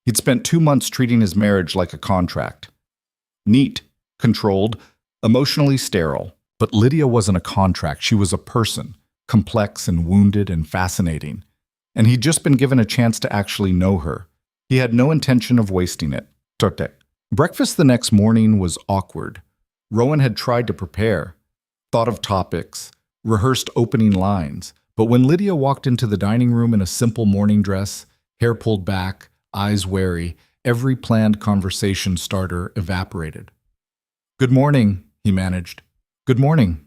He'd spent 2 months treating his marriage like a contract. Neat, controlled, emotionally sterile. But Lydia wasn't a contract, she was a person, complex and wounded and fascinating. And he'd just been given a chance to actually know her. He had no intention of wasting it. Torte. Breakfast the next morning was awkward. Rowan had tried to prepare, thought of topics, rehearsed opening lines, but when Lydia walked into the dining room in a simple morning dress, hair pulled back, eyes wary, every planned conversation starter evaporated. "Good morning," he managed. "Good morning."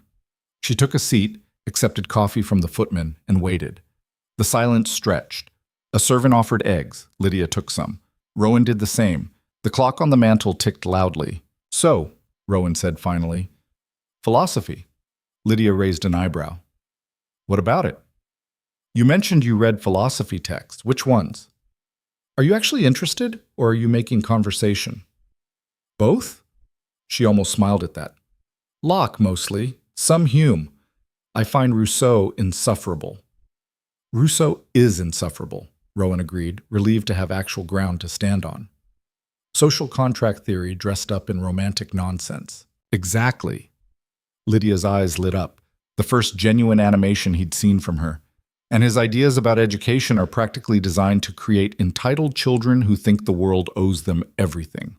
She took a seat, accepted coffee from the footman, and waited. The silence stretched. A servant offered eggs. Lydia took some. Rowan did the same. The clock on the mantel ticked loudly. "So," Rowan said finally. "Philosophy." Lydia raised an eyebrow. "What about it?" "You mentioned you read philosophy texts. Which ones? Are you actually interested, or are you making conversation?" "Both?" She almost smiled at that. "Locke, mostly. Some Hume. I find Rousseau insufferable." "Rousseau is insufferable," Rowan agreed, relieved to have actual ground to stand on. Social contract theory dressed up in romantic nonsense. Exactly. Lydia's eyes lit up, the first genuine animation he'd seen from her. And his ideas about education are practically designed to create entitled children who think the world owes them everything.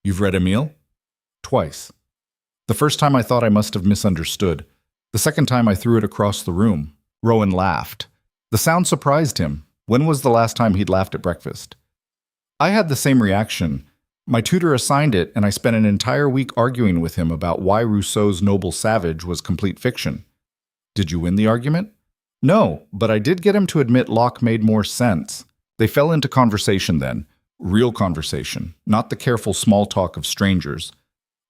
"You've read Emile?" "Twice. The first time I thought I must have misunderstood. The second time I threw it across the room." Rowan laughed. The sound surprised him. When was the last time he'd laughed at breakfast? "I had the same reaction. My tutor assigned it, and I spent an entire week arguing with him about why Rousseau's Noble Savage was complete fiction." "Did you win the argument?" "No, but I did get him to admit Locke made more sense." They fell into conversation then. Real conversation, not the careful small talk of strangers.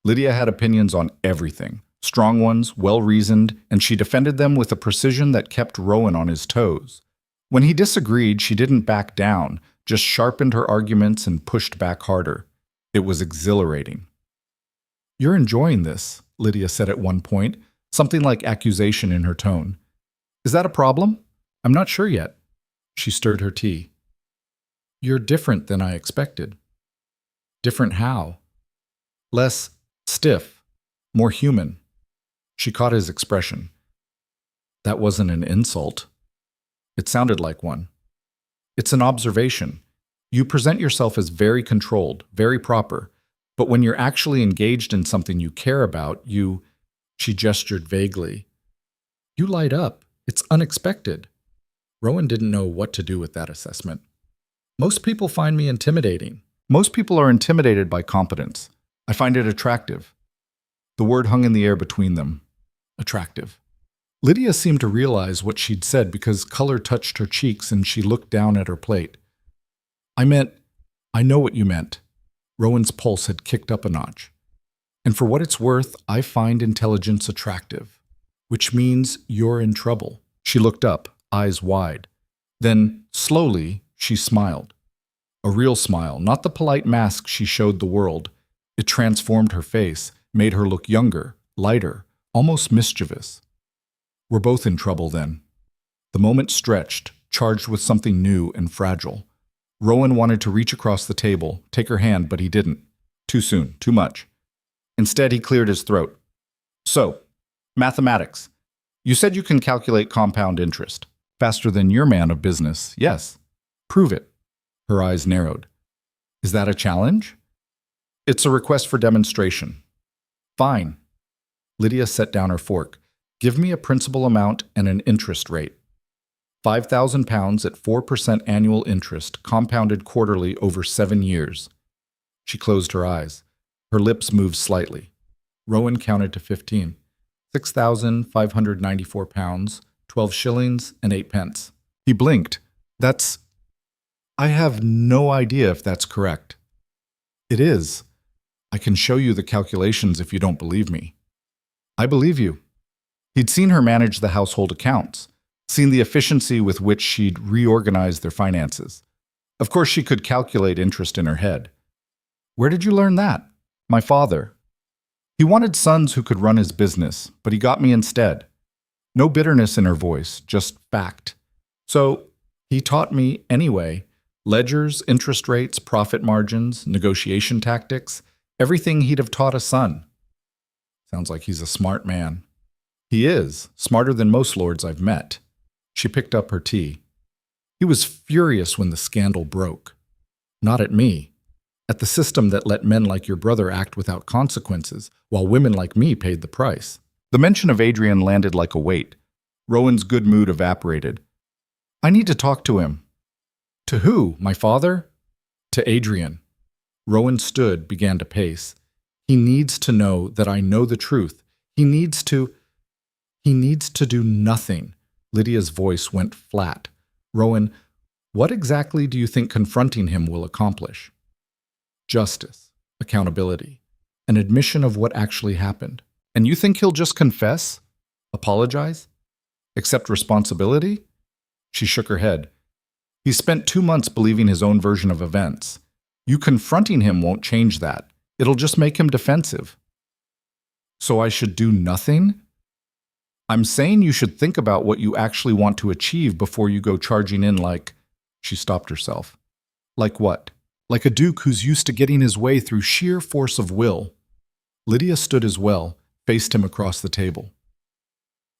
Lydia had opinions on everything. Strong ones, well-reasoned, and she defended them with a precision that kept Rowan on his toes. When he disagreed, she didn't back down, just sharpened her arguments and pushed back harder. It was exhilarating. "You're enjoying this," Lydia said at one point, something like accusation in her tone. "Is that a problem? I'm not sure yet." She stirred her tea. "You're different than I expected." "Different how?" "Less stiff, more human." She caught his expression. That wasn't an insult. It sounded like one. "It's an observation. You present yourself as very controlled, very proper, but when you're actually engaged in something you care about, you—" She gestured vaguely. "You light up. It's unexpected." Rowan didn't know what to do with that assessment. "Most people find me intimidating." "Most people are intimidated by competence. I find it attractive." The word hung in the air between them. Attractive. Lydia seemed to realize what she'd said because color touched her cheeks and she looked down at her plate. I know what you meant." Rowan's pulse had kicked up a notch. "And for what it's worth, I find intelligence attractive. Which means you're in trouble." She looked up, eyes wide. Then, slowly, she smiled. A real smile, not the polite mask she showed the world. It transformed her face, made her look younger, lighter, almost mischievous. "We're both in trouble then." The moment stretched, charged with something new and fragile. Rowan wanted to reach across the table, take her hand, but he didn't. Too soon, too much. Instead, he cleared his throat. "So, mathematics. You said you can calculate compound interest. Faster than your man of business, yes. Prove it." Her eyes narrowed. "Is that a challenge?" "It's a request for demonstration." "Fine." Lydia set down her fork. "Give me a principal amount and an interest rate." £5,000 at 4% annual interest, compounded quarterly over 7 years. She closed her eyes. Her lips moved slightly. Rowan counted to 15. £6,594, 12 shillings and 8 pence. He blinked. I have no idea if that's correct." "It is. I can show you the calculations if you don't believe me." "I believe you." He'd seen her manage the household accounts, seen the efficiency with which she'd reorganized their finances. Of course, she could calculate interest in her head. "Where did you learn that?" "My father. He wanted sons who could run his business, but he got me instead." No bitterness in her voice, just fact. "So, He taught me anyway. Ledgers, interest rates, profit margins, negotiation tactics, everything he'd have taught a son. Sounds like he's a smart man. He is, smarter than most lords I've met. She picked up her tea. He was furious when the scandal broke. Not at me. At the system that let men like your brother act without consequences, while women like me paid the price. The mention of Adrian landed like a weight. Rowan's good mood evaporated. I need to talk to him. To who? My father? To Adrian. Rowan stood, began to pace. He needs to know that I know the truth. He needs to do nothing. Lydia's voice went flat. Rowan, what exactly do you think confronting him will accomplish? Justice, accountability, an admission of what actually happened. And you think he'll just confess? Apologize? Accept responsibility? She shook her head. He spent 2 months believing his own version of events. You confronting him won't change that. It'll just make him defensive. So I should do nothing? I'm saying you should think about what you actually want to achieve before you go charging in like… She stopped herself. Like what? Like a duke who's used to getting his way through sheer force of will. Lydia stood as well, faced him across the table.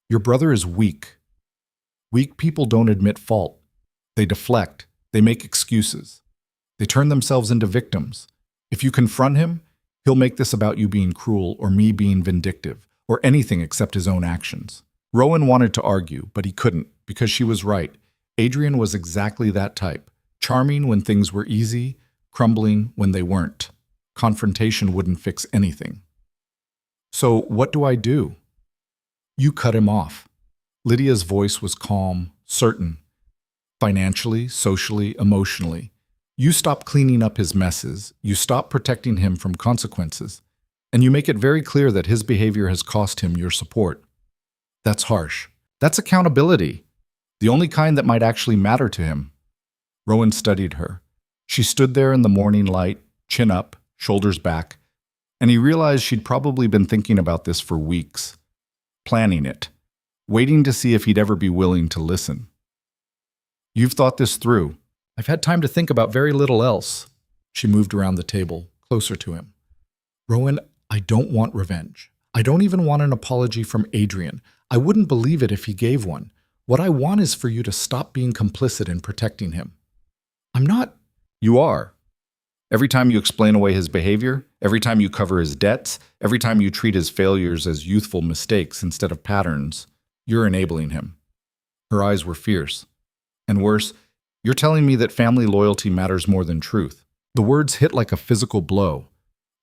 Your brother is weak. Weak people don't admit fault. They deflect. They make excuses. They turn themselves into victims. If you confront him, he'll make this about you being cruel or me being vindictive or anything except his own actions. Rowan wanted to argue, but he couldn't because she was right. Adrian was exactly that type. Charming when things were easy, crumbling when they weren't. Confrontation wouldn't fix anything. So what do I do? You cut him off. Lydia's voice was calm, certain. Financially, socially, emotionally. You stop cleaning up his messes. You stop protecting him from consequences. And you make it very clear that his behavior has cost him your support. That's harsh. That's accountability. The only kind that might actually matter to him. Rowan studied her. She stood there in the morning light, chin up, shoulders back, and he realized she'd probably been thinking about this for weeks, planning it, waiting to see if he'd ever be willing to listen. You've thought this through. I've had time to think about very little else. She moved around the table, closer to him. Rowan, I don't want revenge. I don't even want an apology from Adrian. I wouldn't believe it if he gave one. What I want is for you to stop being complicit in protecting him. I'm not. You are. Every time you explain away his behavior, every time you cover his debts, every time you treat his failures as youthful mistakes instead of patterns, you're enabling him. Her eyes were fierce. And worse, you're telling me that family loyalty matters more than truth. The words hit like a physical blow.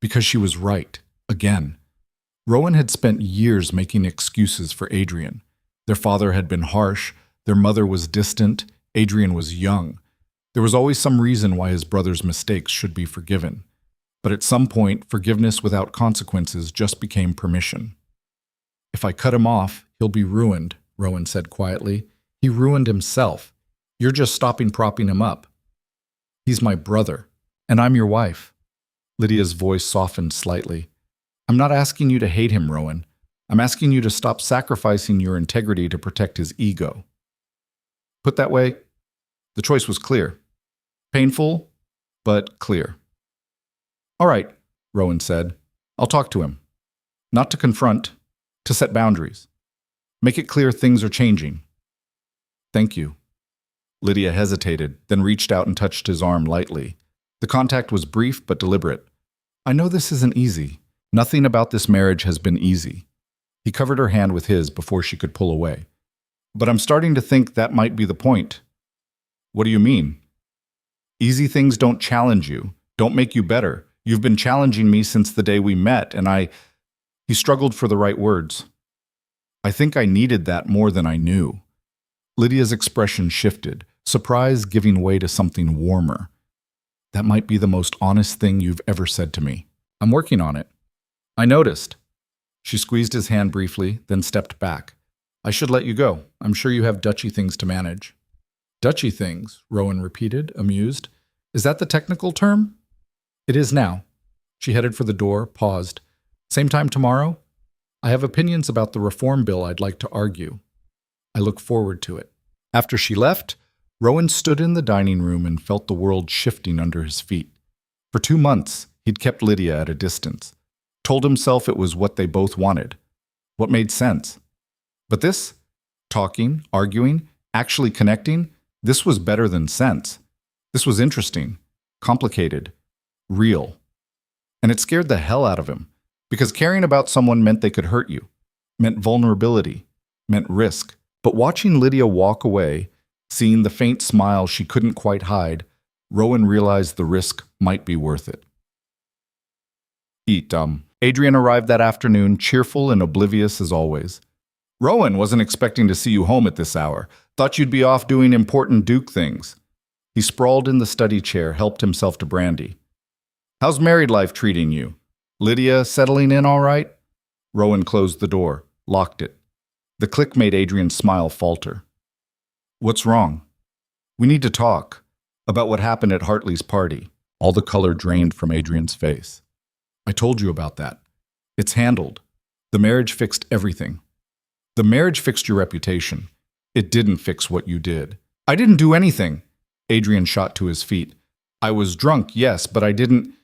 Because she was right. Again. Rowan had spent years making excuses for Adrian. Their father had been harsh. Their mother was distant. Adrian was young. There was always some reason why his brother's mistakes should be forgiven. But at some point, forgiveness without consequences just became permission. If I cut him off, he'll be ruined, Rowan said quietly. He ruined himself. You're just propping him up. He's my brother, and I'm your wife. Lydia's voice softened slightly. I'm not asking you to hate him, Rowan. I'm asking you to stop sacrificing your integrity to protect his ego. Put that way, the choice was clear. Painful, but clear. All right, Rowan said. I'll talk to him. Not to confront, to set boundaries. Make it clear things are changing. Thank you. Lydia hesitated, then reached out and touched his arm lightly. The contact was brief but deliberate. I know this isn't easy. Nothing about this marriage has been easy. He covered her hand with his before she could pull away. But I'm starting to think that might be the point. What do you mean? Easy things don't challenge you, don't make you better. You've been challenging me since the day we met, and He struggled for the right words. I think I needed that more than I knew. Lydia's expression shifted, surprise giving way to something warmer. That might be the most honest thing you've ever said to me. I'm working on it. I noticed. She squeezed his hand briefly, then stepped back. I should let you go. I'm sure you have Dutchy things to manage. Dutchy things, Rowan repeated, amused. Is that the technical term? It is now. She headed for the door, paused. Same time tomorrow? I have opinions about the reform bill I'd like to argue. I look forward to it. After she left, Rowan stood in the dining room and felt the world shifting under his feet. For 2 months, he'd kept Lydia at a distance, told himself it was what they both wanted, what made sense. But this, talking, arguing, actually connecting, this was better than sense. This was interesting, complicated, real. And it scared the hell out of him, because caring about someone meant they could hurt you, meant vulnerability, meant risk. But watching Lydia walk away, seeing the faint smile she couldn't quite hide, Rowan realized the risk might be worth it. Adrian arrived that afternoon, cheerful and oblivious as always. Rowan, wasn't expecting to see you home at this hour. Thought you'd be off doing important Duke things. He sprawled in the study chair, helped himself to brandy. How's married life treating you? Lydia settling in all right? Rowan closed the door, locked it. The click made Adrian's smile falter. What's wrong? We need to talk about what happened at Hartley's party. All the color drained from Adrian's face. I told you about that. It's handled. The marriage fixed everything. The marriage fixed your reputation. It didn't fix what you did. I didn't do anything. Adrian shot to his feet. I was drunk, yes, but I didn't.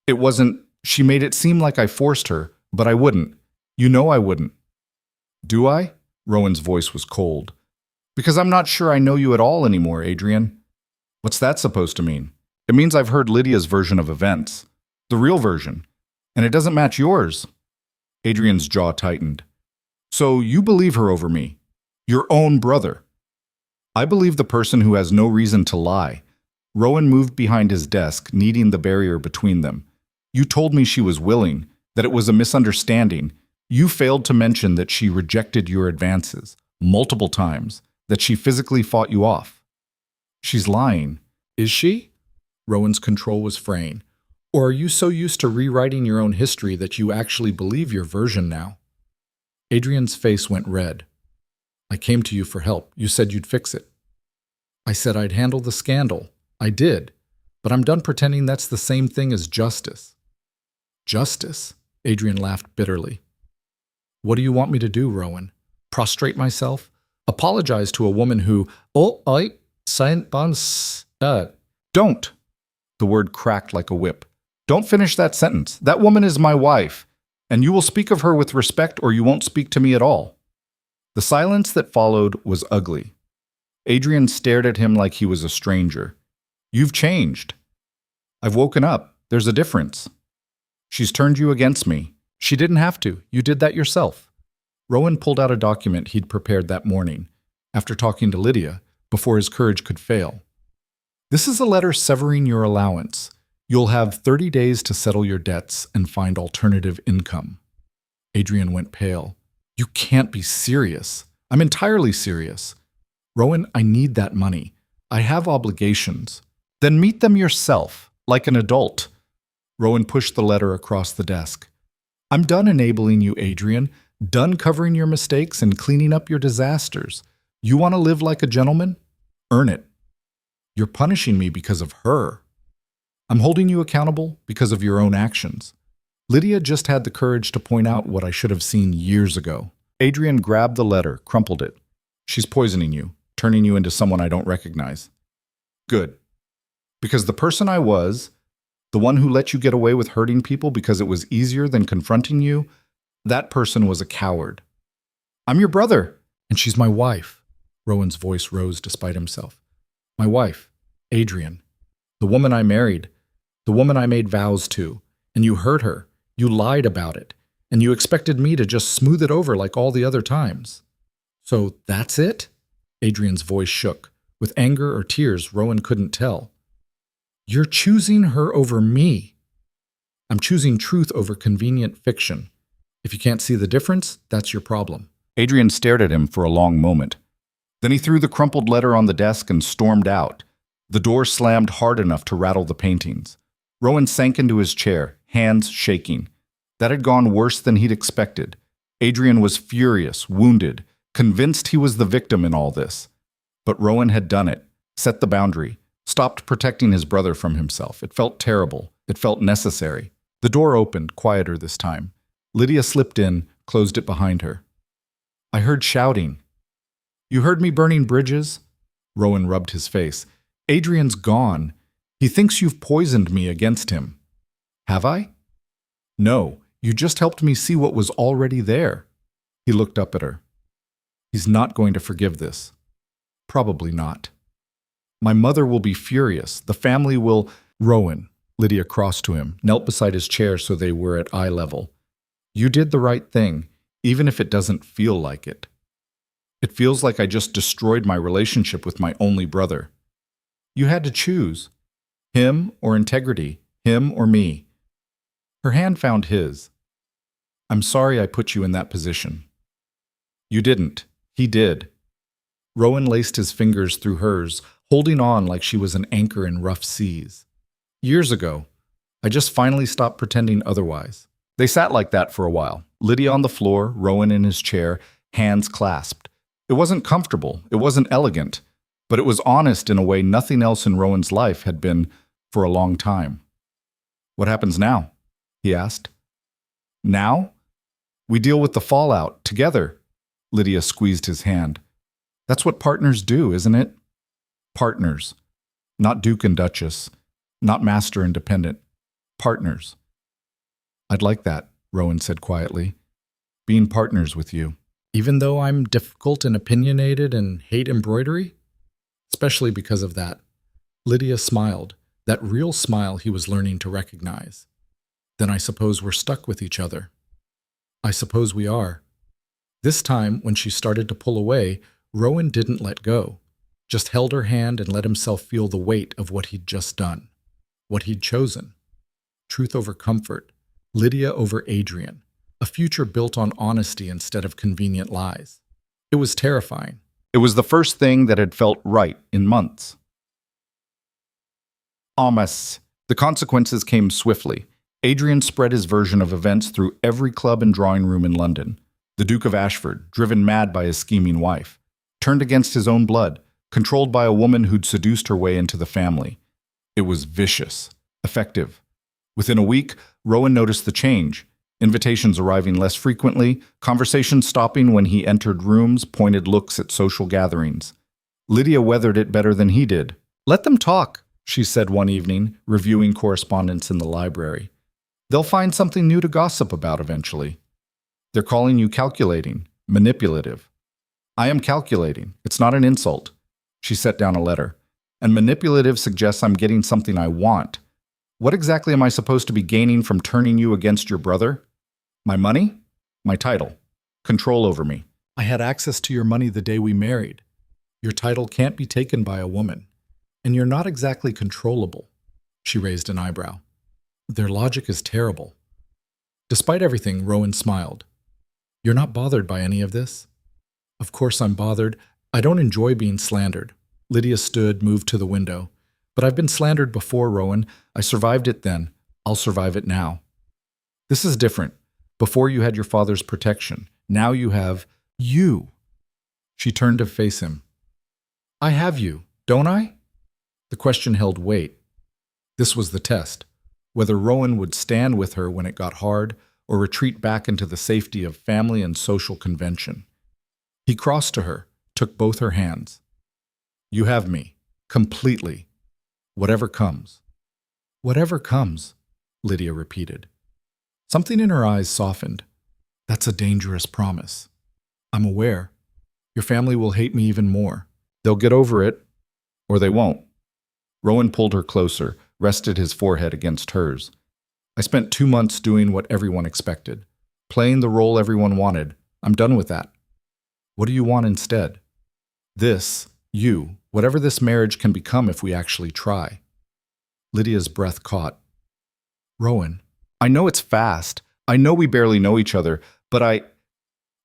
It wasn't. She made it seem like I forced her, but I wouldn't. You know I wouldn't. Do I? Rowan's voice was cold. Because I'm not sure I know you at all anymore, Adrian. What's that supposed to mean? It means I've heard Lydia's version of events. The real version. And it doesn't match yours. Adrian's jaw tightened. So you believe her over me. Your own brother. I believe the person who has no reason to lie. Rowan moved behind his desk, kneading the barrier between them. You told me she was willing, that it was a misunderstanding. You failed to mention that she rejected your advances, multiple times, that she physically fought you off. She's lying. Is she? Rowan's control was fraying. Or are you so used to rewriting your own history that you actually believe your version now? Adrian's face went red. I came to you for help. You said you'd fix it. I said I'd handle the scandal. I did. But I'm done pretending that's the same thing as justice. Justice? Adrian laughed bitterly. What do you want me to do, Rowan? Prostrate myself? Apologize to a woman who, Don't. The word cracked like a whip. Don't finish that sentence. That woman is my wife, and you will speak of her with respect or you won't speak to me at all. The silence that followed was ugly. Adrian stared at him like he was a stranger. You've changed. I've woken up. There's a difference. She's turned you against me. She didn't have to. You did that yourself. Rowan pulled out a document he'd prepared that morning, after talking to Lydia, before his courage could fail. This is a letter severing your allowance. You'll have 30 days to settle your debts and find alternative income. Adrian went pale. You can't be serious. I'm entirely serious. Rowan, I need that money. I have obligations. Then meet them yourself, like an adult. Rowan pushed the letter across the desk. I'm done enabling you, Adrian. Done covering your mistakes and cleaning up your disasters. You want to live like a gentleman? Earn it. You're punishing me because of her. I'm holding you accountable because of your own actions. Lydia just had the courage to point out what I should have seen years ago. Adrian grabbed the letter, crumpled it. She's poisoning you, turning you into someone I don't recognize. Good. Because the person I was, the one who let you get away with hurting people because it was easier than confronting you, that person was a coward. I'm your brother, and she's my wife. Rowan's voice rose despite himself. My wife, Adrian. The woman I married. The woman I made vows to. And you hurt her. You lied about it. And you expected me to just smooth it over like all the other times. So that's it? Adrian's voice shook. With anger or tears, Rowan couldn't tell. You're choosing her over me. I'm choosing truth over convenient fiction. If you can't see the difference, that's your problem. Adrian stared at him for a long moment. Then he threw the crumpled letter on the desk and stormed out. The door slammed hard enough to rattle the paintings. Rowan sank into his chair, hands shaking. That had gone worse than he'd expected. Adrian was furious, wounded, convinced he was the victim in all this. But Rowan had done it, set the boundary, stopped protecting his brother from himself. It felt terrible. It felt necessary. The door opened, quieter this time. Lydia slipped in, closed it behind her. I heard shouting. You heard me burning bridges? Rowan rubbed his face. Adrian's gone. He thinks you've poisoned me against him. Have I? No, you just helped me see what was already there. He looked up at her. He's not going to forgive this. Probably not. My mother will be furious. The family will... Rowan, Lydia crossed to him, knelt beside his chair so they were at eye level. You did the right thing, even if it doesn't feel like it. It feels like I just destroyed my relationship with my only brother. You had to choose. Him or integrity, him or me. Her hand found his. I'm sorry I put you in that position. You didn't. He did. Rowan laced his fingers through hers, holding on like she was an anchor in rough seas. Years ago, I just finally stopped pretending otherwise. They sat like that for a while, Lydia on the floor, Rowan in his chair, hands clasped. It wasn't comfortable, it wasn't elegant, but it was honest in a way nothing else in Rowan's life had been for a long time. What happens now? He asked. Now? We deal with the fallout, together. Lydia squeezed his hand. That's what partners do, isn't it? Partners. Not Duke and Duchess. Not master and dependent. Partners. I'd like that, Rowan said quietly. Being partners with you. Even though I'm difficult and opinionated and hate embroidery? Especially because of that. Lydia smiled, that real smile he was learning to recognize. Then I suppose we're stuck with each other. I suppose we are. This time, when she started to pull away, Rowan didn't let go, just held her hand and let himself feel the weight of what he'd just done, what he'd chosen. Truth over comfort, Lydia over Adrian, a future built on honesty instead of convenient lies. It was terrifying. It was the first thing that had felt right in months. Almost. The consequences came swiftly. Adrian spread his version of events through every club and drawing room in London. The Duke of Ashford, driven mad by his scheming wife, turned against his own blood, controlled by a woman who'd seduced her way into the family. It was vicious, effective. Within a week, Rowan noticed the change. Invitations arriving less frequently, conversations stopping when he entered rooms, pointed looks at social gatherings. Lydia weathered it better than he did. Let them talk, she said one evening, reviewing correspondence in the library. They'll find something new to gossip about eventually. They're calling you calculating, manipulative. I am calculating. It's not an insult. She set down a letter. And manipulative suggests I'm getting something I want. What exactly am I supposed to be gaining from turning you against your brother? My money? My title. Control over me. I had access to your money the day we married. Your title can't be taken by a woman. And you're not exactly controllable. She raised an eyebrow. Their logic is terrible. Despite everything, Rowan smiled. You're not bothered by any of this? Of course I'm bothered. I don't enjoy being slandered. Lydia stood, moved to the window. But I've been slandered before, Rowan. I survived it then. I'll survive it now. This is different. Before you had your father's protection. Now you have you. She turned to face him. I have you, don't I? The question held weight. This was the test. Whether Rowan would stand with her when it got hard or retreat back into the safety of family and social convention. He crossed to her, took both her hands. You have me, completely. Whatever comes. Whatever comes, Lydia repeated. Something in her eyes softened. That's a dangerous promise. I'm aware. Your family will hate me even more. They'll get over it, or they won't. Rowan pulled her closer, rested his forehead against hers. I spent 2 months doing what everyone expected, playing the role everyone wanted. I'm done with that. What do you want instead? This, you, whatever this marriage can become if we actually try. Lydia's breath caught. Rowan, I know it's fast. I know we barely know each other, but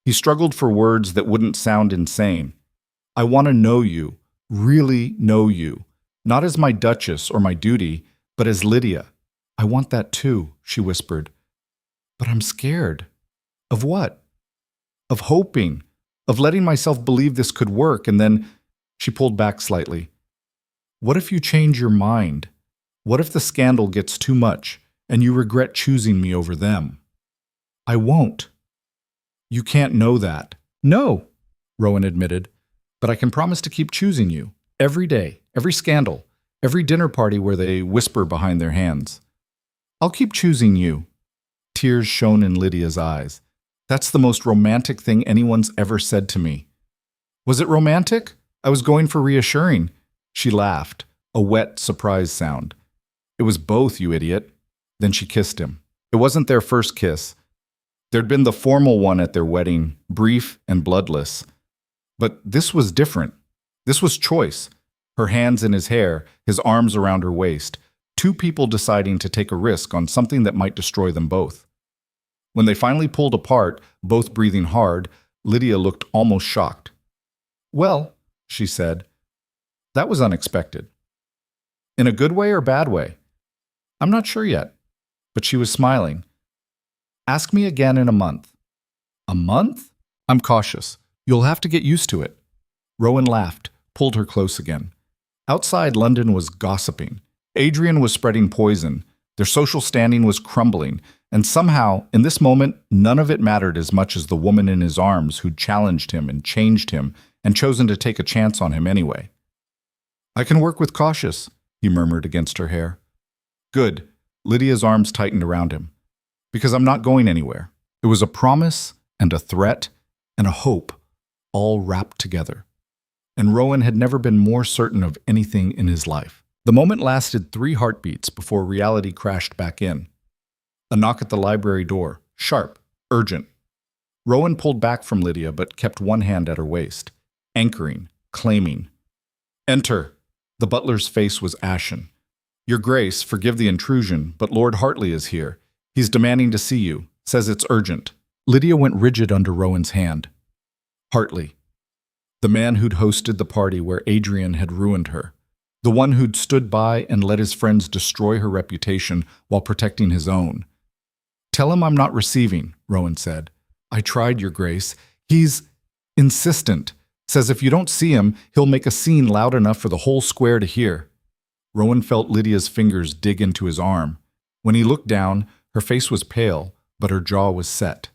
He struggled for words that wouldn't sound insane. I want to know you, really know you, not as my duchess or my duty, but as Lydia. I want that too, she whispered. But I'm scared. Of what? Of hoping, of letting myself believe this could work, and then she pulled back slightly. What if you change your mind? What if the scandal gets too much, and you regret choosing me over them? I won't. You can't know that. No, Rowan admitted, but I can promise to keep choosing you, Every day, every scandal, every dinner party where they whisper behind their hands. I'll keep choosing you. Tears shone in Lydia's eyes. That's the most romantic thing anyone's ever said to me. Was it romantic? I was going for reassuring. She laughed, a wet surprise sound. It was both, you idiot. Then she kissed him. It wasn't their first kiss. There'd been the formal one at their wedding, brief and bloodless. But this was different. This was choice. Her hands in his hair, his arms around her waist. Two people deciding to take a risk on something that might destroy them both. When they finally pulled apart, both breathing hard, Lydia looked almost shocked. Well, she said, that was unexpected. In a good way or bad way? I'm not sure yet. But she was smiling. Ask me again in a month. A month? I'm cautious. You'll have to get used to it. Rowan laughed, pulled her close again. Outside, London was gossiping. Adrian was spreading poison. Their social standing was crumbling. And somehow, in this moment, none of it mattered as much as the woman in his arms who'd challenged him and changed him and chosen to take a chance on him anyway. I can work with cautious, he murmured against her hair. Good. Lydia's arms tightened around him. Because I'm not going anywhere. It was a promise and a threat and a hope, all wrapped together. And Rowan had never been more certain of anything in his life. The moment lasted 3 heartbeats before reality crashed back in. A knock at the library door, sharp, urgent. Rowan pulled back from Lydia but kept one hand at her waist, anchoring, claiming. Enter. The butler's face was ashen. Your Grace, forgive the intrusion, but Lord Hartley is here. He's demanding to see you, says it's urgent. Lydia went rigid under Rowan's hand. Hartley. The man who'd hosted the party where Adrian had ruined her. The one who'd stood by and let his friends destroy her reputation while protecting his own. Tell him I'm not receiving, Rowan said. I tried, Your Grace. He's insistent. Says if you don't see him, he'll make a scene loud enough for the whole square to hear. Rowan felt Lydia's fingers dig into his arm. When he looked down, her face was pale, but her jaw was set.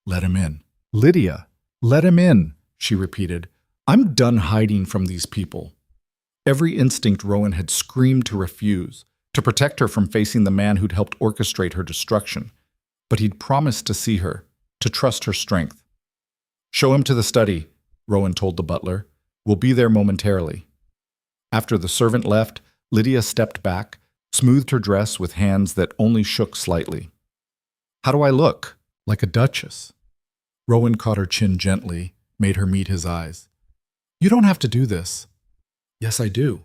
Let him in. Lydia, let him in, she repeated. I'm done hiding from these people. Every instinct Rowan had screamed to refuse, to protect her from facing the man who'd helped orchestrate her destruction. But he'd promised to see her, to trust her strength. Show him to the study, Rowan told the butler. We'll be there momentarily. After the servant left, Lydia stepped back, smoothed her dress with hands that only shook slightly. How do I look? Like a duchess. Rowan caught her chin gently, made her meet his eyes. You don't have to do this. Yes, I do.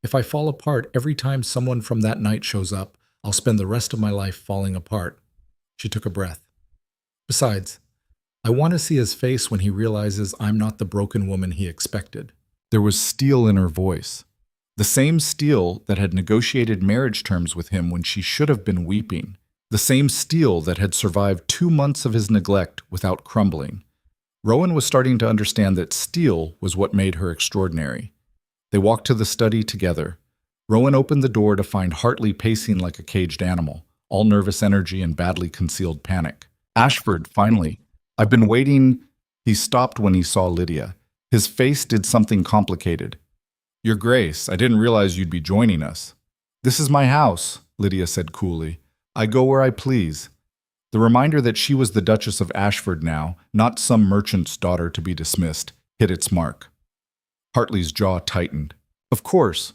If I fall apart every time someone from that night shows up, I'll spend the rest of my life falling apart. She took a breath. Besides, I want to see his face when he realizes I'm not the broken woman he expected. There was steel in her voice. The same steel that had negotiated marriage terms with him when she should have been weeping. The same steel that had survived 2 months of his neglect without crumbling. Rowan was starting to understand that steel was what made her extraordinary. They walked to the study together. Rowan opened the door to find Hartley pacing like a caged animal, all nervous energy and badly concealed panic. Ashford, finally. I've been waiting. He stopped when he saw Lydia. His face did something complicated. Your Grace, I didn't realize you'd be joining us. This is my house, Lydia said coolly. I go where I please. The reminder that she was the Duchess of Ashford now, not some merchant's daughter to be dismissed, hit its mark. Hartley's jaw tightened. Of course.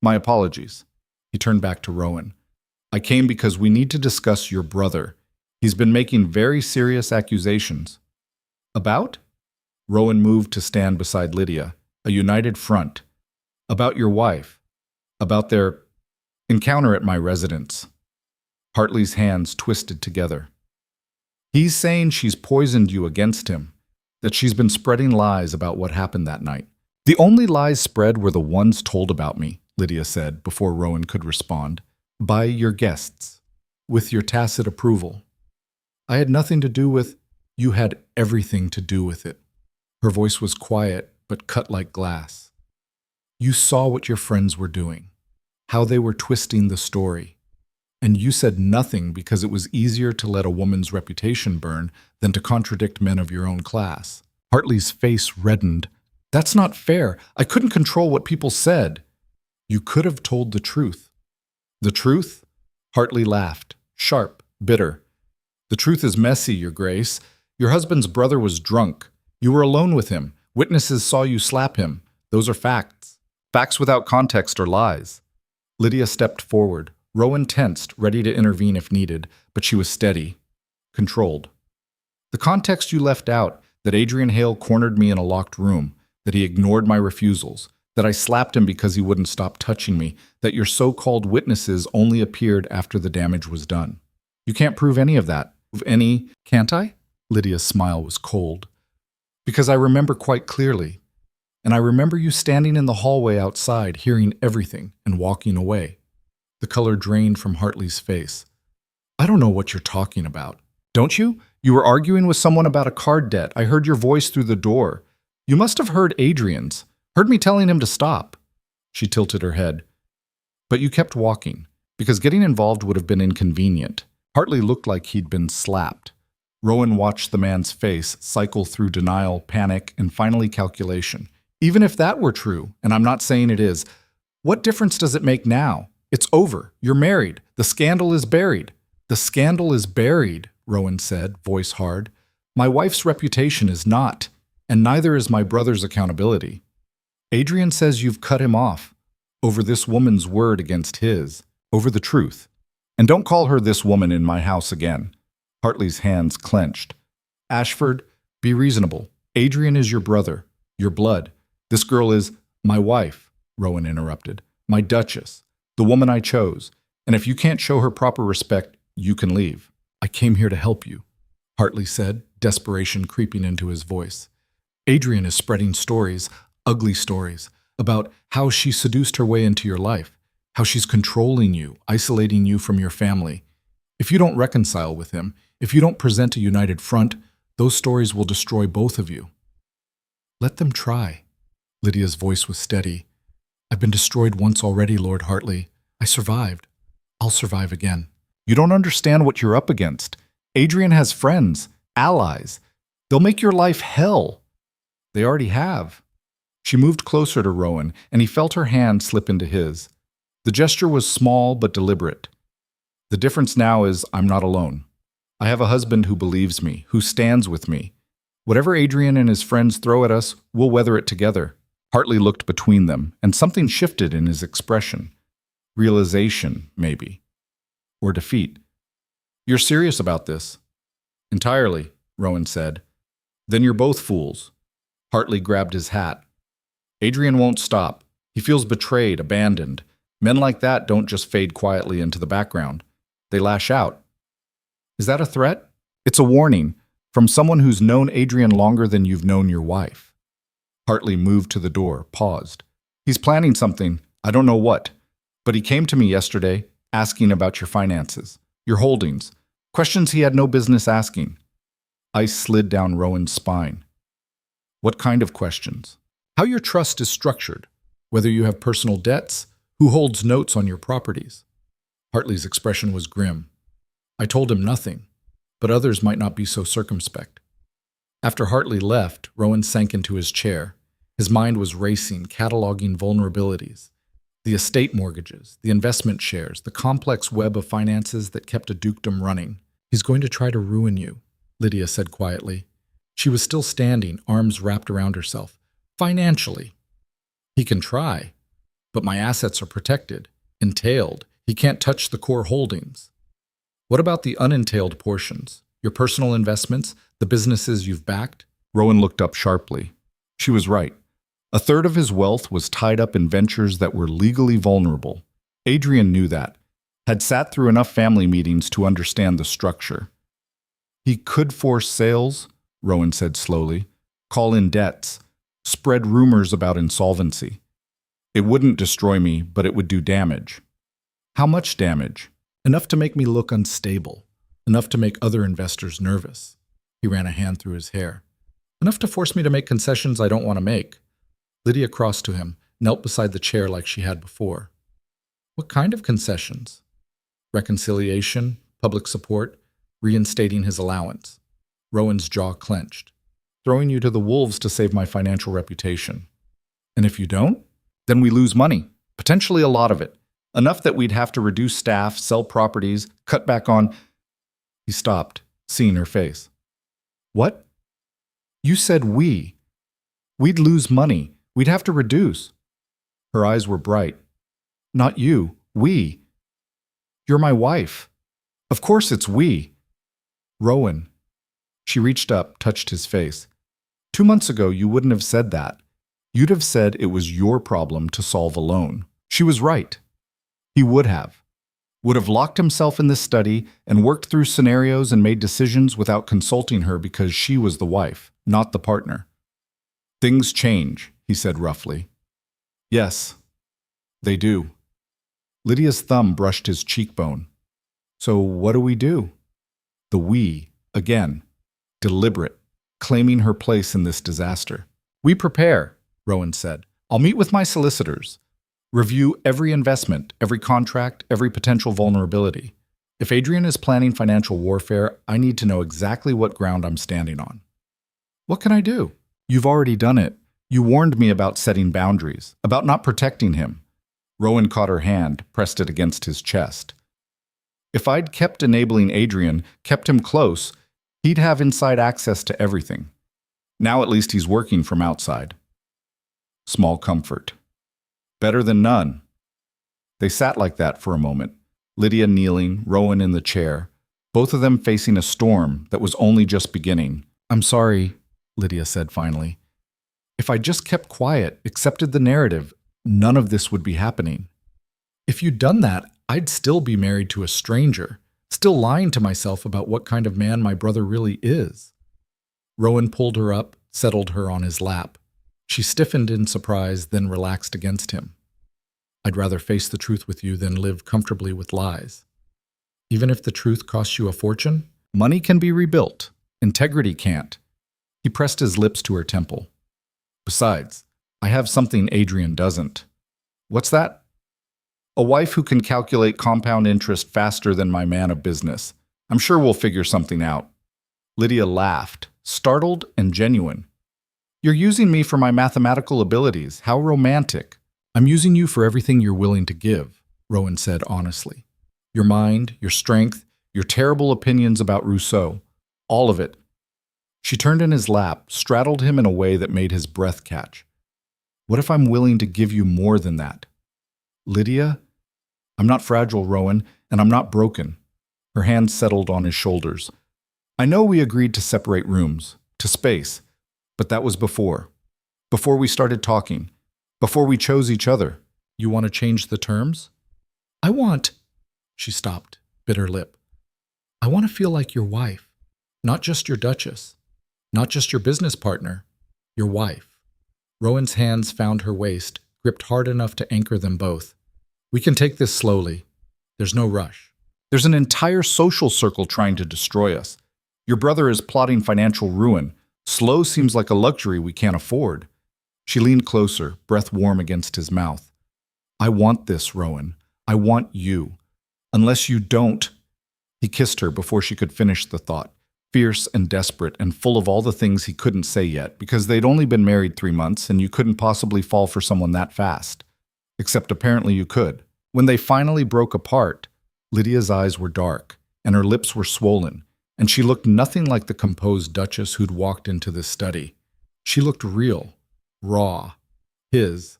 My apologies. He turned back to Rowan. I came because we need to discuss your brother. He's been making very serious accusations. About? Rowan moved to stand beside Lydia, a united front. About your wife. About their encounter at my residence. Hartley's hands twisted together. He's saying she's poisoned you against him, that she's been spreading lies about what happened that night. The only lies spread were the ones told about me, Lydia said before Rowan could respond. By your guests, with your tacit approval. I had nothing to do with. You had everything to do with it. Her voice was quiet, but cut like glass. You saw what your friends were doing, how they were twisting the story. And you said nothing because it was easier to let a woman's reputation burn than to contradict men of your own class. Hartley's face reddened, That's not fair. I couldn't control what people said. You could have told the truth. The truth? Hartley laughed, sharp, bitter. The truth is messy, Your Grace. Your husband's brother was drunk. You were alone with him. Witnesses saw you slap him. Those are facts. Facts without context are lies. Lydia stepped forward. Rowan tensed, ready to intervene if needed, but she was steady, controlled. The context you left out, that Adrian Hale cornered me in a locked room, that he ignored my refusals, that I slapped him because he wouldn't stop touching me, that your so-called witnesses only appeared after the damage was done. You can't prove any of that. Can't I? Lydia's smile was cold. Because I remember quite clearly. And I remember you standing in the hallway outside, hearing everything, and walking away. The color drained from Hartley's face. I don't know what you're talking about. Don't you? You were arguing with someone about a card debt. I heard your voice through the door. You must have heard Adrian's. Heard me telling him to stop. She tilted her head. But you kept walking, because getting involved would have been inconvenient. Hartley looked like he'd been slapped. Rowan watched the man's face cycle through denial, panic, and finally calculation. Even if that were true, and I'm not saying it is, what difference does it make now? It's over. You're married. The scandal is buried. The scandal is buried, Rowan said, voice hard. My wife's reputation is not, and neither is my brother's accountability. Adrian says you've cut him off over this woman's word against his, over the truth. And don't call her this woman in my house again. Hartley's hands clenched. Ashford, be reasonable. Adrian is your brother, your blood. This girl is my wife, Rowan interrupted. My duchess, the woman I chose. And if you can't show her proper respect, you can leave. I came here to help you, Hartley said, desperation creeping into his voice. Adrian is spreading stories, ugly stories, about how she seduced her way into your life, how she's controlling you, isolating you from your family. If you don't reconcile with him, if you don't present a united front, those stories will destroy both of you. Let them try. Lydia's voice was steady. I've been destroyed once already, Lord Hartley. I survived. I'll survive again. You don't understand what you're up against. Adrian has friends, allies. They'll make your life hell. They already have. She moved closer to Rowan, and he felt her hand slip into his. The gesture was small but deliberate. The difference now is I'm not alone. I have a husband who believes me, who stands with me. Whatever Adrian and his friends throw at us, we'll weather it together. Hartley looked between them, and something shifted in his expression. Realization, maybe. Or defeat. You're serious about this? Entirely, Rowan said. Then you're both fools. Hartley grabbed his hat. Adrian won't stop. He feels betrayed, abandoned. Men like that don't just fade quietly into the background. They lash out. Is that a threat? It's a warning from someone who's known Adrian longer than you've known your wife. Hartley moved to the door, paused. He's planning something, I don't know what, but he came to me yesterday asking about your finances, your holdings, questions he had no business asking. Ice slid down Rowan's spine. What kind of questions? How your trust is structured, whether you have personal debts, who holds notes on your properties. Hartley's expression was grim. I told him nothing, but others might not be so circumspect. After Hartley left, Rowan sank into his chair. His mind was racing, cataloging vulnerabilities. The estate mortgages, the investment shares, the complex web of finances that kept a dukedom running. He's going to try to ruin you, Lydia said quietly. She was still standing, arms wrapped around herself. Financially. He can try, but my assets are protected, entailed. He can't touch the core holdings. What about the unentailed portions? Your personal investments, the businesses you've backed? Rowan looked up sharply. She was right. A third of his wealth was tied up in ventures that were legally vulnerable. Adrian knew that, had sat through enough family meetings to understand the structure. He could force sales, Rowan said slowly, call in debts, spread rumors about insolvency. It wouldn't destroy me, but it would do damage. How much damage? Enough to make me look unstable. Enough to make other investors nervous. He ran a hand through his hair. Enough to force me to make concessions I don't want to make. Lydia crossed to him, knelt beside the chair like she had before. What kind of concessions? Reconciliation, public support, reinstating his allowance. Rowan's jaw clenched. throwing you to the wolves to save my financial reputation. And if you don't, then we lose money, potentially a lot of it. Enough that we'd have to reduce staff, sell properties, cut back on. He stopped, seeing her face. What? You said we. We'd lose money. We'd have to reduce. Her eyes were bright. Not you. We. You're my wife. Of course it's we. Rowan. She reached up, touched his face. 2 months ago, you wouldn't have said that. You'd have said it was your problem to solve alone. She was right. He would have locked himself in this study and worked through scenarios and made decisions without consulting her because she was the wife, not the partner. Things change, he said roughly. Yes, they do. Lydia's thumb brushed his cheekbone. So what do we do? The we, again, deliberate, claiming her place in this disaster. We prepare, Rowan said. I'll meet with my solicitors. Review every investment, every contract, every potential vulnerability. If Adrian is planning financial warfare, I need to know exactly what ground I'm standing on. What can I do? You've already done it. You warned me about setting boundaries, about not protecting him. Rowan caught her hand, pressed it against his chest. If I'd kept enabling Adrian, kept him close, he'd have inside access to everything. Now at least he's working from outside. Small comfort. Better than none. They sat like that for a moment, Lydia kneeling, Rowan in the chair, both of them facing a storm that was only just beginning. I'm sorry, Lydia said finally. If I just kept quiet, accepted the narrative, none of this would be happening. If you'd done that, I'd still be married to a stranger, still lying to myself about what kind of man my brother really is. Rowan pulled her up, settled her on his lap. She stiffened in surprise, then relaxed against him. I'd rather face the truth with you than live comfortably with lies. Even if the truth costs you a fortune, money can be rebuilt. Integrity can't. He pressed his lips to her temple. Besides, I have something Adrian doesn't. What's that? A wife who can calculate compound interest faster than my man of business. I'm sure we'll figure something out. Lydia laughed, startled and genuine. You're using me for my mathematical abilities. How romantic. I'm using you for everything you're willing to give, Rowan said honestly. Your mind, your strength, your terrible opinions about Rousseau. All of it. She turned in his lap, straddled him in a way that made his breath catch. What if I'm willing to give you more than that? Lydia? I'm not fragile, Rowan, and I'm not broken. Her hand settled on his shoulders. I know we agreed to separate rooms, to space, but that was before we started talking, before we chose each other. You want to change the terms? I want, she stopped, bit her lip. I want to feel like your wife, not just your duchess, not just your business partner, your wife. Rowan's hands found her waist, gripped hard enough to anchor them both. We can take this slowly. There's no rush. There's an entire social circle trying to destroy us. Your brother is plotting financial ruin. Slow seems like a luxury we can't afford. She leaned closer, breath warm against his mouth. I want this, Rowan. I want you. Unless you don't. He kissed her before she could finish the thought, fierce and desperate and full of all the things he couldn't say yet, because they'd only been married 3 months and you couldn't possibly fall for someone that fast. Except apparently you could. When they finally broke apart, Lydia's eyes were dark, and her lips were swollen, and she looked nothing like the composed duchess who'd walked into this study. She looked real, raw, his.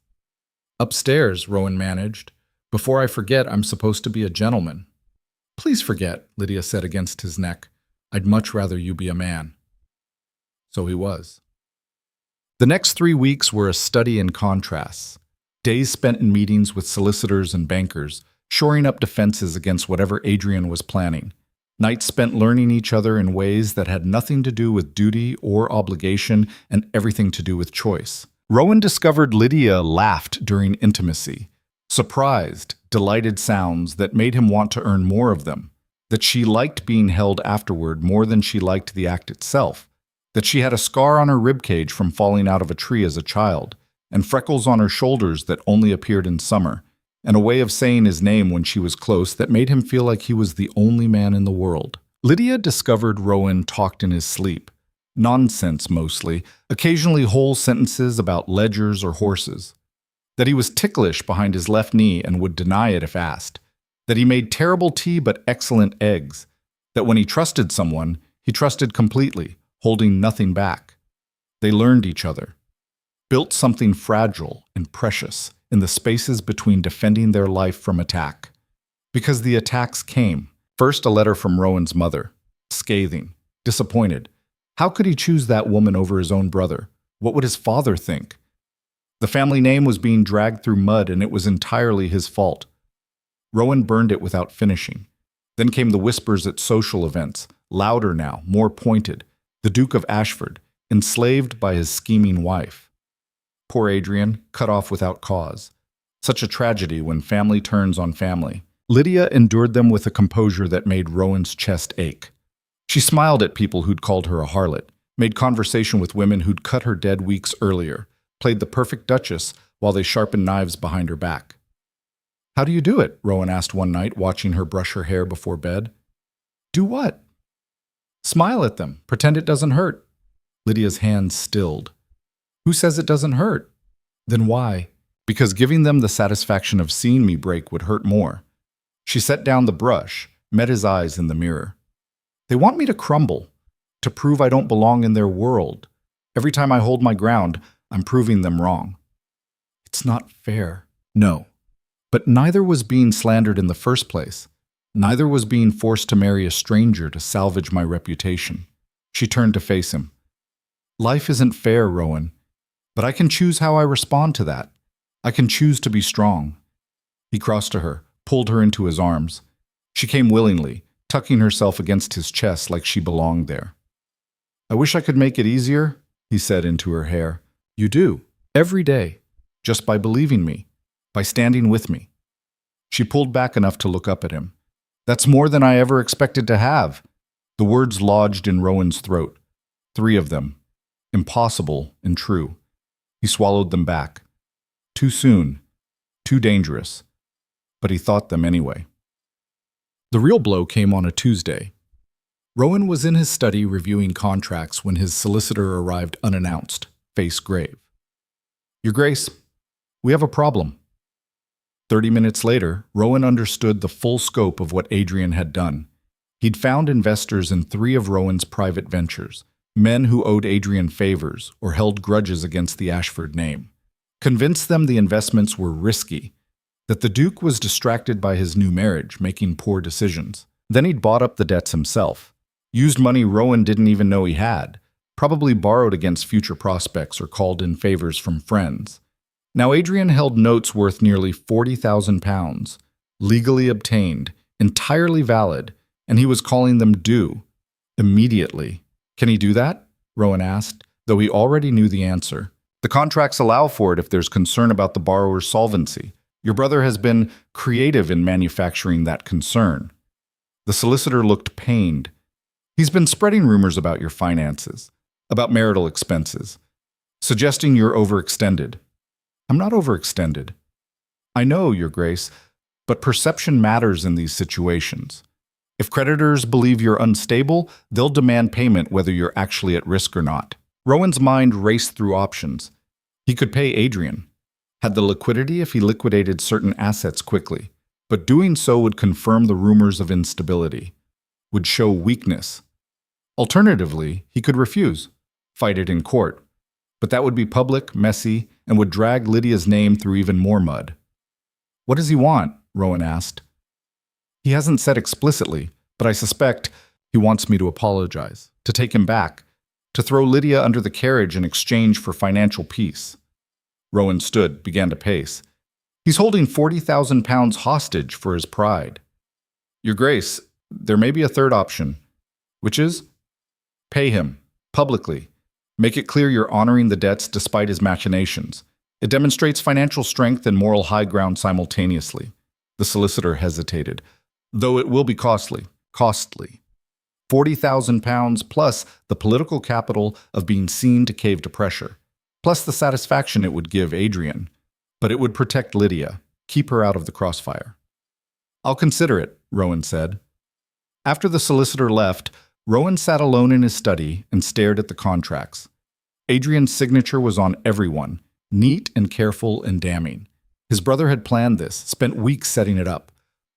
Upstairs, Rowan managed. Before I forget, I'm supposed to be a gentleman. Please forget, Lydia said against his neck. I'd much rather you be a man. So he was. The next 3 weeks were a study in contrasts. Days spent in meetings with solicitors and bankers, shoring up defenses against whatever Adrian was planning. Nights spent learning each other in ways that had nothing to do with duty or obligation and everything to do with choice. Rowan discovered Lydia laughed during intimacy, surprised, delighted sounds that made him want to earn more of them, that she liked being held afterward more than she liked the act itself, that she had a scar on her ribcage from falling out of a tree as a child, and freckles on her shoulders that only appeared in summer, and a way of saying his name when she was close that made him feel like he was the only man in the world. Lydia discovered Rowan talked in his sleep, Nonsense mostly, occasionally whole sentences about ledgers or horses. That he was ticklish behind his left knee and would deny it if asked. That he made terrible tea but excellent eggs. That when he trusted someone, he trusted completely, holding nothing back. They learned each other. Built something fragile and precious in the spaces between defending their life from attack. Because the attacks came. First, a letter from Rowan's mother. Scathing. Disappointed. How could he choose that woman over his own brother? What would his father think? The family name was being dragged through mud, and it was entirely his fault. Rowan burned it without finishing. Then came the whispers at social events, louder now, more pointed. The Duke of Ashford, enslaved by his scheming wife. Poor Adrian, cut off without cause. Such a tragedy when family turns on family. Lydia endured them with a composure that made Rowan's chest ache. She smiled at people who'd called her a harlot, made conversation with women who'd cut her dead weeks earlier, played the perfect duchess while they sharpened knives behind her back. "How do you do it?" Rowan asked one night, watching her brush her hair before bed. "Do what?" "Smile at them. Pretend it doesn't hurt." Lydia's hands stilled. "Who says it doesn't hurt?" "Then why?" "Because giving them the satisfaction of seeing me break would hurt more." She set down the brush, met his eyes in the mirror. "They want me to crumble, to prove I don't belong in their world. Every time I hold my ground, I'm proving them wrong." "It's not fair." "No. But neither was being slandered in the first place. Neither was being forced to marry a stranger to salvage my reputation." She turned to face him. "Life isn't fair, Rowan. But I can choose how I respond to that. I can choose to be strong." He crossed to her, pulled her into his arms. She came willingly, tucking herself against his chest like she belonged there. "I wish I could make it easier," he said into her hair. "You do, every day, just by believing me, by standing with me." She pulled back enough to look up at him. "That's more than I ever expected to have." The words lodged in Rowan's throat. 3 of them. Impossible and true. He swallowed them back. Too soon. Too dangerous. But he thought them anyway. The real blow came on a Tuesday. Rowan was in his study reviewing contracts when his solicitor arrived unannounced, face grave. "Your Grace, we have a problem." 30 minutes later, Rowan understood the full scope of what Adrian had done. He'd found investors in 3 of Rowan's private ventures, men who owed Adrian favors or held grudges against the Ashford name. Convinced them the investments were risky, that the Duke was distracted by his new marriage, making poor decisions. Then he'd bought up the debts himself. Used money Rowan didn't even know he had, probably borrowed against future prospects or called in favors from friends. Now Adrian held notes worth nearly £40,000, legally obtained, entirely valid, and he was calling them due, immediately. "Can he do that?" Rowan asked, though he already knew the answer. "The contracts allow for it if there's concern about the borrower's solvency. Your brother has been creative in manufacturing that concern." The solicitor looked pained. "He's been spreading rumors about your finances, about marital expenses, suggesting you're overextended." "I'm not overextended." "I know, Your Grace, but perception matters in these situations. If creditors believe you're unstable, they'll demand payment whether you're actually at risk or not." Rowan's mind raced through options. He could pay Adrian, had the liquidity if he liquidated certain assets quickly, but doing so would confirm the rumors of instability, would show weakness. Alternatively, he could refuse, fight it in court, but that would be public, messy, and would drag Lydia's name through even more mud. "What does he want?" Rowan asked. "He hasn't said explicitly, but I suspect he wants me to apologize, to take him back, to throw Lydia under the carriage in exchange for financial peace." Rowan stood, began to pace. "He's holding £40,000 hostage for his pride." "Your Grace, there may be a third option." "Which is?" "Pay him, publicly. Make it clear you're honoring the debts despite his machinations. It demonstrates financial strength and moral high ground simultaneously." The solicitor hesitated. "Though it will be costly. Costly. £40,000 plus the political capital of being seen to cave to pressure, plus the satisfaction it would give Adrian. But it would protect Lydia, keep her out of the crossfire." "I'll consider it," Rowan said. After the solicitor left, Rowan sat alone in his study and stared at the contracts. Adrian's signature was on everyone, neat and careful and damning. His brother had planned this, spent weeks setting it up,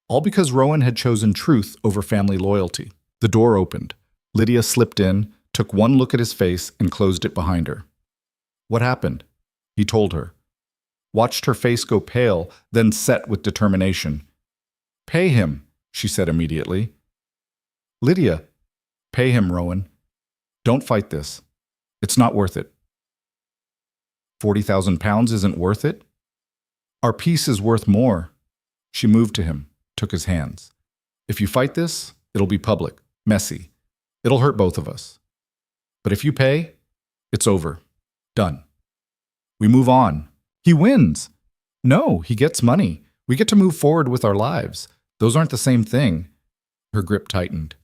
all because Rowan had chosen truth over family loyalty. The door opened. Lydia slipped in, took one look at his face, and closed it behind her. What happened? He told her. Watched her face go pale, then set with determination. Pay him, she said immediately. Lydia, pay him, Rowan. Don't fight this. It's not worth it. 40,000 pounds isn't worth it? Our peace is worth more. She moved to him, took his hands. If you fight this, it'll be public, messy. It'll hurt both of us. But if you pay, it's over. Done. We move on. He wins. No, he gets money. We get to move forward with our lives. Those aren't the same thing. Her grip tightened.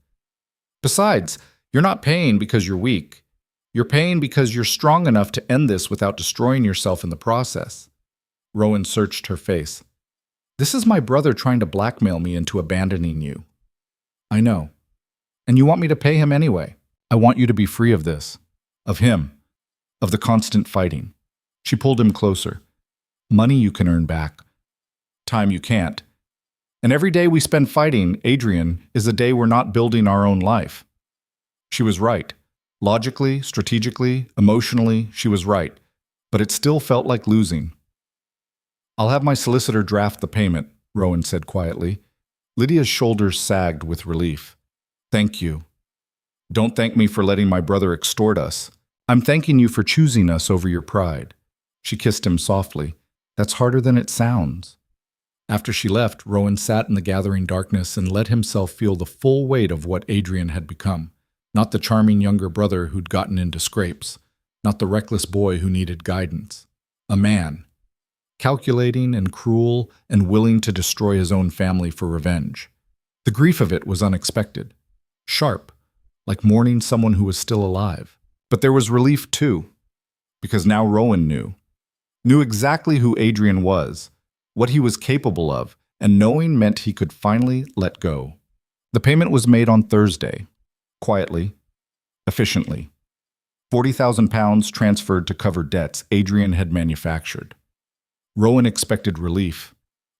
Besides, you're not paying because you're weak. You're paying because you're strong enough to end this without destroying yourself in the process. Rowan searched her face. This is my brother trying to blackmail me into abandoning you. I know. And you want me to pay him anyway. I want you to be free of this. Of him. Of the constant fighting. She pulled him closer. Money you can earn back. Time you can't. And every day we spend fighting, Adrian, is a day we're not building our own life. She was right. Logically, strategically, emotionally, she was right. But it still felt like losing. I'll have my solicitor draft the payment, Rowan said quietly. Lydia's shoulders sagged with relief. Thank you. Don't thank me for letting my brother extort us. I'm thanking you for choosing us over your pride. She kissed him softly. That's harder than it sounds. After she left, Rowan sat in the gathering darkness and let himself feel the full weight of what Adrian had become. Not the charming younger brother who'd gotten into scrapes. Not the reckless boy who needed guidance. A man. Calculating and cruel and willing to destroy his own family for revenge. The grief of it was unexpected. Sharp. Like mourning someone who was still alive. But there was relief too. Because now Rowan knew. Knew exactly who Adrian was. What he was capable of. And knowing meant he could finally let go. The payment was made on Thursday. Quietly. Efficiently. 40,000 pounds transferred to cover debts Adrian had manufactured. Rowan expected relief.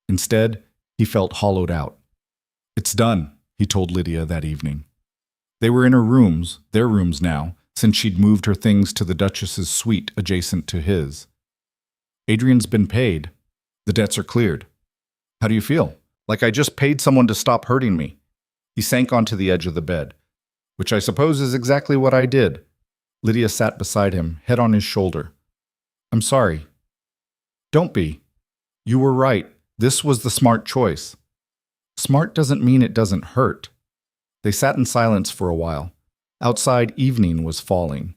Instead, he felt hollowed out. It's done, he told Lydia that evening. They were in her rooms, their rooms now, since she'd moved her things to the Duchess's suite adjacent to his. Adrian's been paid. The debts are cleared. How do you feel? Like I just paid someone to stop hurting me. He sank onto the edge of the bed. Which I suppose is exactly what I did. Lydia sat beside him, head on his shoulder. I'm sorry. Don't be. You were right. This was the smart choice. Smart doesn't mean it doesn't hurt. They sat in silence for a while. Outside, evening was falling.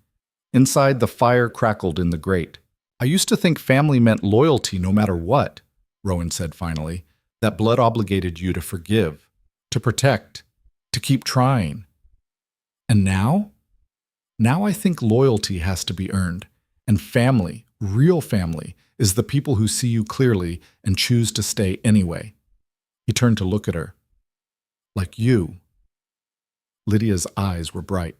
Inside, the fire crackled in the grate. I used to think family meant loyalty no matter what, Rowan said finally, that blood obligated you to forgive, to protect, to keep trying. And now? Now I think loyalty has to be earned, and family, real family, is the people who see you clearly and choose to stay anyway. He turned to look at her. Like you. Lydia's eyes were bright.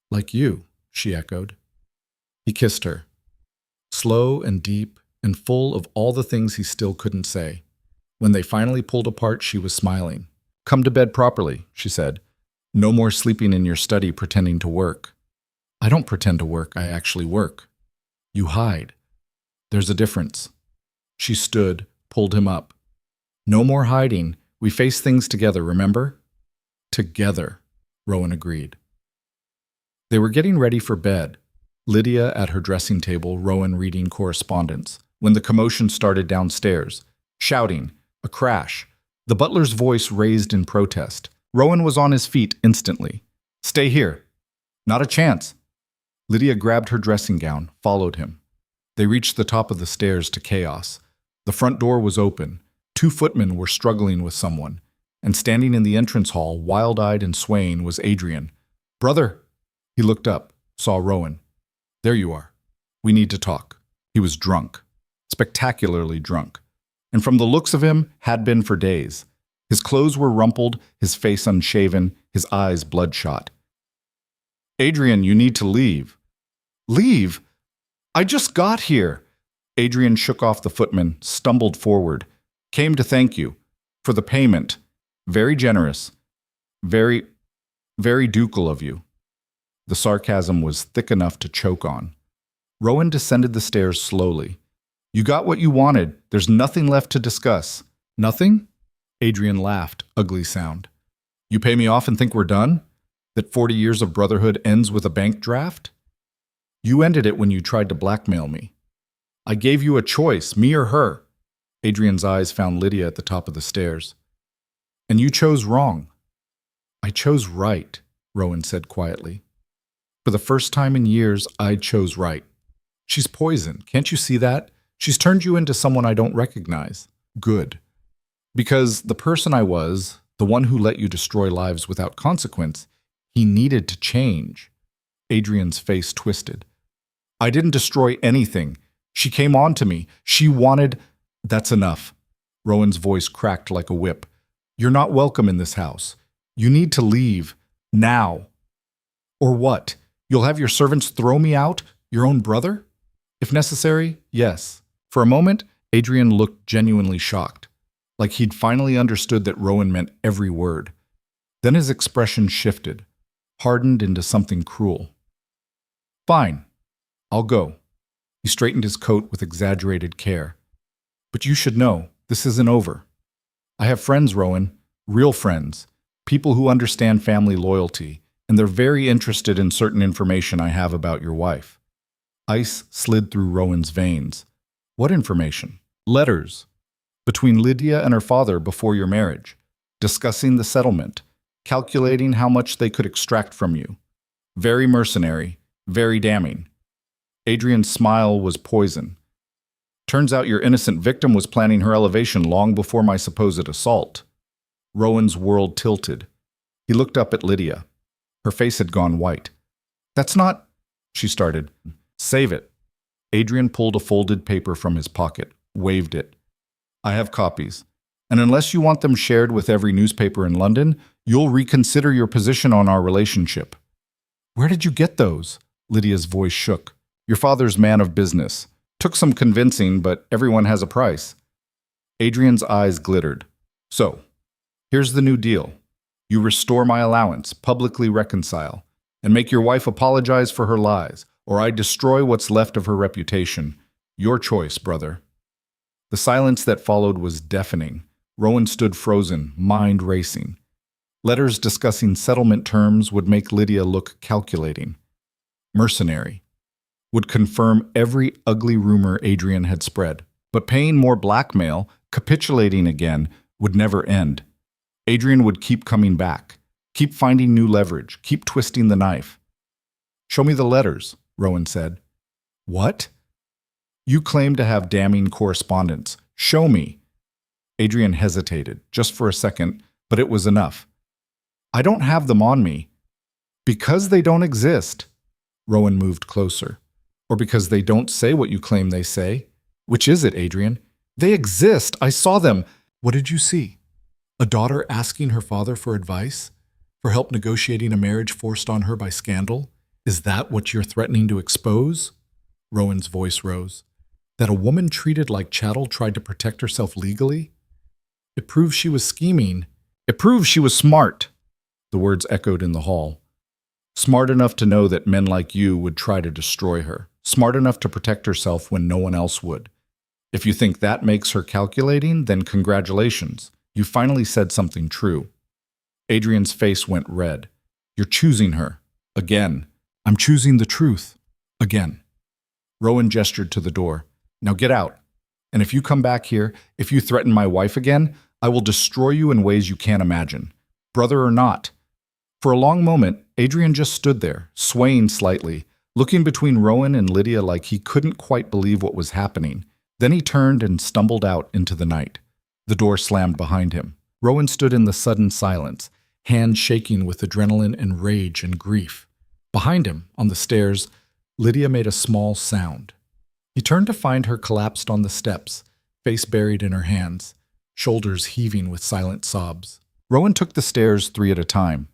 Like you, she echoed. He kissed her. Slow and deep and full of all the things he still couldn't say. When they finally pulled apart, she was smiling. Come to bed properly, she said. No more sleeping in your study pretending to work. I don't pretend to work, I actually work. You hide. There's a difference. She stood, pulled him up. No more hiding. We face things together, remember? Together, Rowan agreed. They were getting ready for bed. Lydia at her dressing table, Rowan reading correspondence, when the commotion started downstairs. Shouting, a crash. The butler's voice raised in protest. Rowan was on his feet instantly. Stay here. Not a chance. Lydia grabbed her dressing gown, followed him. They reached the top of the stairs to chaos. The front door was open. 2 footmen were struggling with someone. And standing in the entrance hall, wild-eyed and swaying, was Adrian. Brother! He looked up, saw Rowan. There you are. We need to talk. He was drunk. Spectacularly drunk. And from the looks of him, had been for days. His clothes were rumpled, his face unshaven, his eyes bloodshot. Adrian, you need to leave. Leave? I just got here. Adrian shook off the footman, stumbled forward. Came to thank you. For the payment. Very generous. Very, very ducal of you. The sarcasm was thick enough to choke on. Rowan descended the stairs slowly. You got what you wanted. There's nothing left to discuss. Nothing? Adrian laughed, ugly sound. You pay me off and think we're done? That 40 years of brotherhood ends with a bank draft? You ended it when you tried to blackmail me. I gave you a choice, me or her. Adrian's eyes found Lydia at the top of the stairs. And you chose wrong. I chose right, Rowan said quietly. For the first time in years, I chose right. She's poison, can't you see that? She's turned you into someone I don't recognize. Good. Because the person I was, the one who let you destroy lives without consequence, he needed to change. Adrian's face twisted. I didn't destroy anything. She came on to me. She wanted... That's enough. Rowan's voice cracked like a whip. You're not welcome in this house. You need to leave. Now. Or what? You'll have your servants throw me out? Your own brother? If necessary, yes. For a moment, Adrian looked genuinely shocked, like he'd finally understood that Rowan meant every word. Then his expression shifted, hardened into something cruel. Fine. I'll go. He straightened his coat with exaggerated care. But you should know, this isn't over. I have friends, Rowan, real friends, people who understand family loyalty, and they're very interested in certain information I have about your wife. Ice slid through Rowan's veins. What information? Letters. Between Lydia and her father before your marriage, discussing the settlement, calculating how much they could extract from you. Very mercenary, very damning. Adrian's smile was poison. Turns out your innocent victim was planning her elevation long before my supposed assault. Rowan's world tilted. He looked up at Lydia. Her face had gone white. That's not... She started. Save it. Adrian pulled a folded paper from his pocket, waved it. I have copies. And unless you want them shared with every newspaper in London, you'll reconsider your position on our relationship. Where did you get those? Lydia's voice shook. Your father's man of business. Took some convincing, but everyone has a price. Adrian's eyes glittered. So, here's the new deal. You restore my allowance, publicly reconcile, and make your wife apologize for her lies, or I destroy what's left of her reputation. Your choice, brother. The silence that followed was deafening. Rowan stood frozen, mind racing. Letters discussing settlement terms would make Lydia look calculating. Mercenary. Would confirm every ugly rumor Adrian had spread. But paying more blackmail, capitulating again, would never end. Adrian would keep coming back, keep finding new leverage, keep twisting the knife. Show me the letters, Rowan said. What? You claim to have damning correspondence. Show me. Adrian hesitated, just for a second, but it was enough. I don't have them on me. Because they don't exist. Rowan moved closer. Or because they don't say what you claim they say? Which is it, Adrian? They exist. I saw them. What did you see? A daughter asking her father for advice? For help negotiating a marriage forced on her by scandal? Is that what you're threatening to expose? Rowan's voice rose. That a woman treated like chattel tried to protect herself legally? It proves she was scheming. It proves she was smart. The words echoed in the hall. Smart enough to know that men like you would try to destroy her. Smart enough to protect herself when no one else would. If you think that makes her calculating, then congratulations. You finally said something true. Adrian's face went red. You're choosing her. Again. I'm choosing the truth. Again. Rowan gestured to the door. Now get out. And if you come back here, if you threaten my wife again, I will destroy you in ways you can't imagine. Brother or not. For a long moment, Adrian just stood there, swaying slightly, looking between Rowan and Lydia like he couldn't quite believe what was happening. Then he turned and stumbled out into the night. The door slammed behind him. Rowan stood in the sudden silence, hands shaking with adrenaline and rage and grief. Behind him, on the stairs, Lydia made a small sound. He turned to find her collapsed on the steps, face buried in her hands, shoulders heaving with silent sobs. Rowan took the stairs 3 at a time.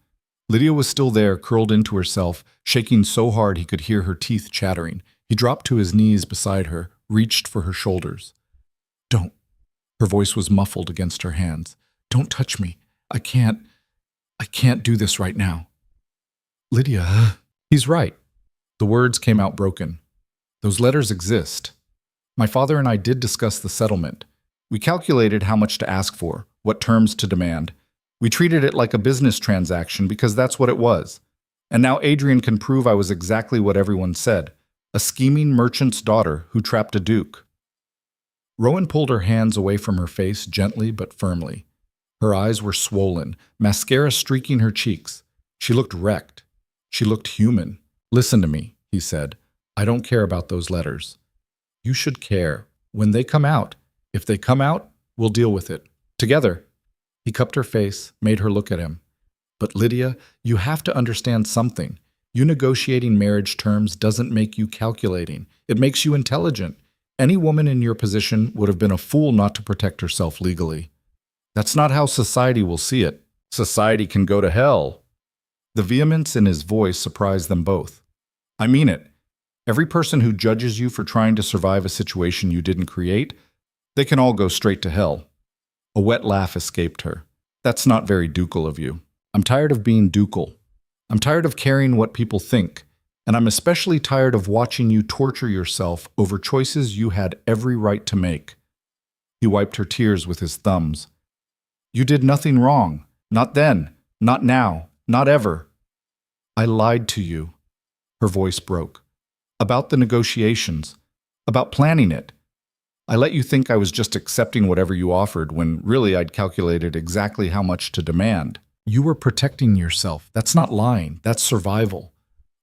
Lydia was still there, curled into herself, shaking so hard he could hear her teeth chattering. He dropped to his knees beside her, reached for her shoulders. Don't. Her voice was muffled against her hands. Don't touch me. I can't do this right now. Lydia, he's right. The words came out broken. Those letters exist. My father and I did discuss the settlement. We calculated how much to ask for, what terms to demand. We treated it like a business transaction because that's what it was. And now Adrian can prove I was exactly what everyone said, a scheming merchant's daughter who trapped a duke. Rowan pulled her hands away from her face gently but firmly. Her eyes were swollen, mascara streaking her cheeks. She looked wrecked. She looked human. Listen to me, he said. I don't care about those letters. You should care. When they come out, if they come out, we'll deal with it. Together. He cupped her face, made her look at him. But Lydia, you have to understand something. You negotiating marriage terms doesn't make you calculating. It makes you intelligent. Any woman in your position would have been a fool not to protect herself legally. That's not how society will see it. Society can go to hell. The vehemence in his voice surprised them both. I mean it. Every person who judges you for trying to survive a situation you didn't create, they can all go straight to hell. A wet laugh escaped her. That's not very ducal of you. I'm tired of being ducal. I'm tired of caring what people think. And I'm especially tired of watching you torture yourself over choices you had every right to make. He wiped her tears with his thumbs. You did nothing wrong. Not then. Not now. Not ever. I lied to you. Her voice broke. About the negotiations. About planning it. I let you think I was just accepting whatever you offered when really I'd calculated exactly how much to demand. You were protecting yourself. That's not lying. That's survival.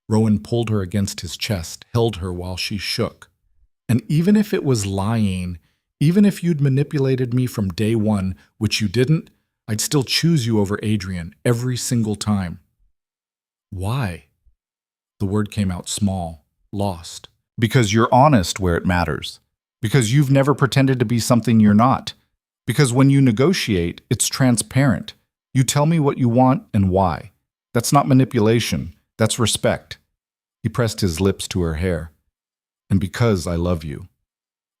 Rowan pulled her against his chest, held her while she shook. And even if it was lying, even if you'd manipulated me from day one, which you didn't, I'd still choose you over Adrian every single time. Why? The word came out small, lost. Because you're honest where it matters. Because you've never pretended to be something you're not. Because when you negotiate, it's transparent. You tell me what you want and why. That's not manipulation. That's respect. He pressed his lips to her hair. And because I love you.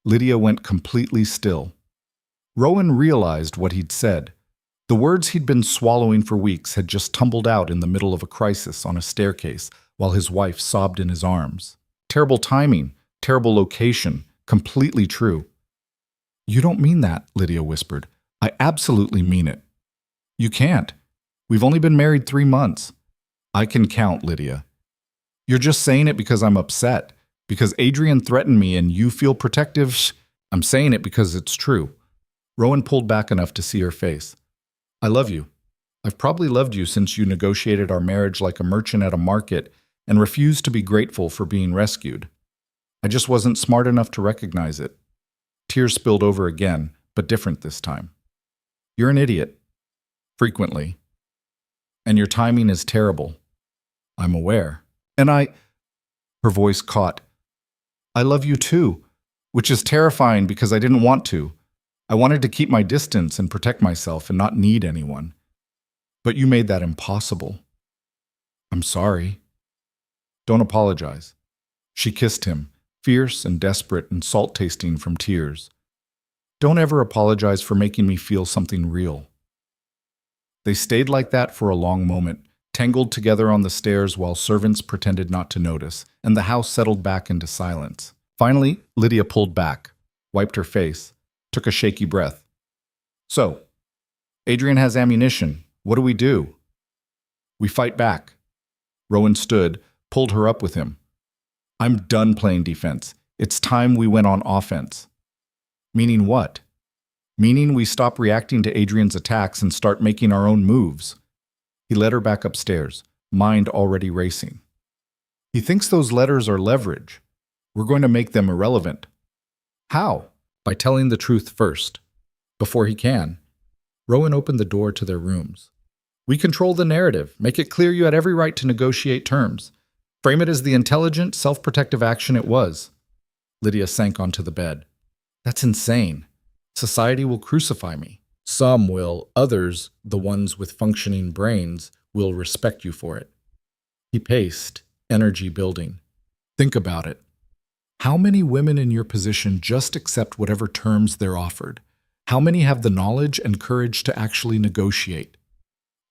Lydia went completely still. Rowan realized what he'd said. The words he'd been swallowing for weeks had just tumbled out in the middle of a crisis on a staircase while his wife sobbed in his arms. Terrible timing, terrible location, completely true. You don't mean that, Lydia whispered. I absolutely mean it. You can't. We've only been married 3 months. I can count, Lydia. You're just saying it because I'm upset, because Adrian threatened me and you feel protective. I'm saying it because it's true. Rowan pulled back enough to see her face. I love you. I've probably loved you since you negotiated our marriage like a merchant at a market and refused to be grateful for being rescued. I just wasn't smart enough to recognize it. Tears spilled over again, but different this time. You're an idiot. Frequently. And your timing is terrible. I'm aware. And her voice caught. I love you too, which is terrifying because I didn't want to. I wanted to keep my distance and protect myself and not need anyone. But you made that impossible. I'm sorry. Don't apologize. She kissed him, fierce and desperate and salt-tasting from tears. Don't ever apologize for making me feel something real. They stayed like that for a long moment, tangled together on the stairs while servants pretended not to notice, and the house settled back into silence. Finally, Lydia pulled back, wiped her face, took a shaky breath. So, Adrian has ammunition. What do we do? We fight back. Rowan stood, pulled her up with him. I'm done playing defense. It's time we went on offense. Meaning what? Meaning we stop reacting to Adrian's attacks and start making our own moves. He led her back upstairs, mind already racing. He thinks those letters are leverage. We're going to make them irrelevant. How? By telling the truth first. Before he can. Rowan opened the door to their rooms. We control the narrative. Make it clear you had every right to negotiate terms. Frame it as the intelligent, self-protective action it was. Lydia sank onto the bed. That's insane. Society will crucify me. Some will, others, the ones with functioning brains, will respect you for it. He paced, energy building. Think about it. How many women in your position just accept whatever terms they're offered? How many have the knowledge and courage to actually negotiate?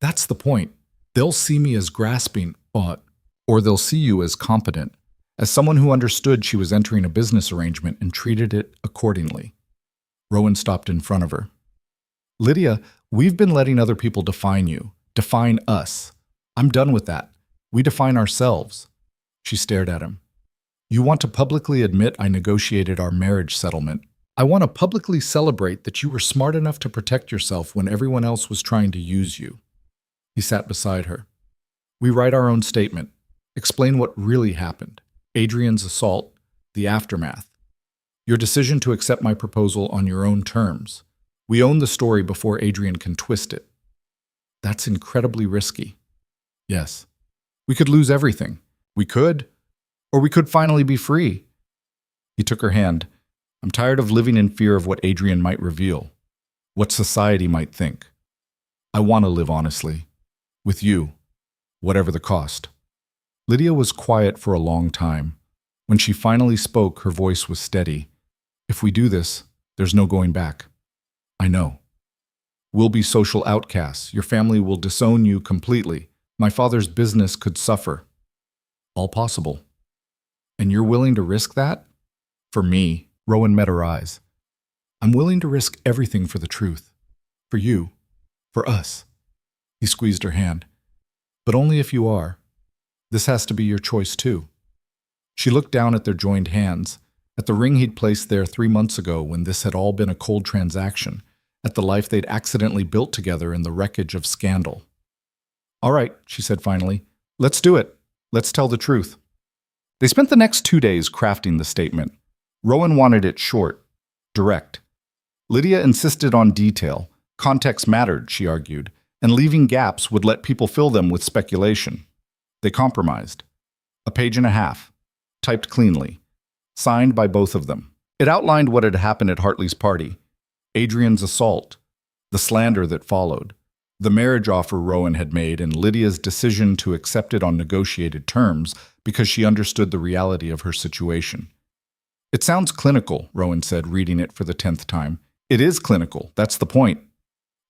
That's the point. They'll see me as grasping, or they'll see you as competent, as someone who understood she was entering a business arrangement and treated it accordingly. Rowan stopped in front of her. Lydia, we've been letting other people define you, define us. I'm done with that. We define ourselves. She stared at him. You want to publicly admit I negotiated our marriage settlement. I want to publicly celebrate that you were smart enough to protect yourself when everyone else was trying to use you. He sat beside her. We write our own statement. Explain what really happened. Adrian's assault, the aftermath. Your decision to accept my proposal on your own terms. We own the story before Adrian can twist it. That's incredibly risky. Yes. We could lose everything. We could. Or we could finally be free. He took her hand. I'm tired of living in fear of what Adrian might reveal, what society might think. I want to live honestly. With you, whatever the cost. Lydia was quiet for a long time. When she finally spoke, her voice was steady. If we do this, there's no going back. I know. We'll be social outcasts. Your family will disown you completely. My father's business could suffer. All possible. And you're willing to risk that? For me, Rowan met her eyes. I'm willing to risk everything for the truth. For you. For us. He squeezed her hand. But only if you are. This has to be your choice too. She looked down at their joined hands, at the ring he'd placed there 3 months ago when this had all been a cold transaction, at the life they'd accidentally built together in the wreckage of scandal. All right, she said finally. Let's do it. Let's tell the truth. They spent the next 2 days crafting the statement. Rowan wanted it short, direct. Lydia insisted on detail. Context mattered, she argued, and leaving gaps would let people fill them with speculation. They compromised. 1.5 pages, typed cleanly, signed by both of them. It outlined what had happened at Hartley's party, Adrian's assault, the slander that followed, the marriage offer Rowan had made, and Lydia's decision to accept it on negotiated terms because she understood the reality of her situation. It sounds clinical, Rowan said, reading it for the 10th time. It is clinical, that's the point.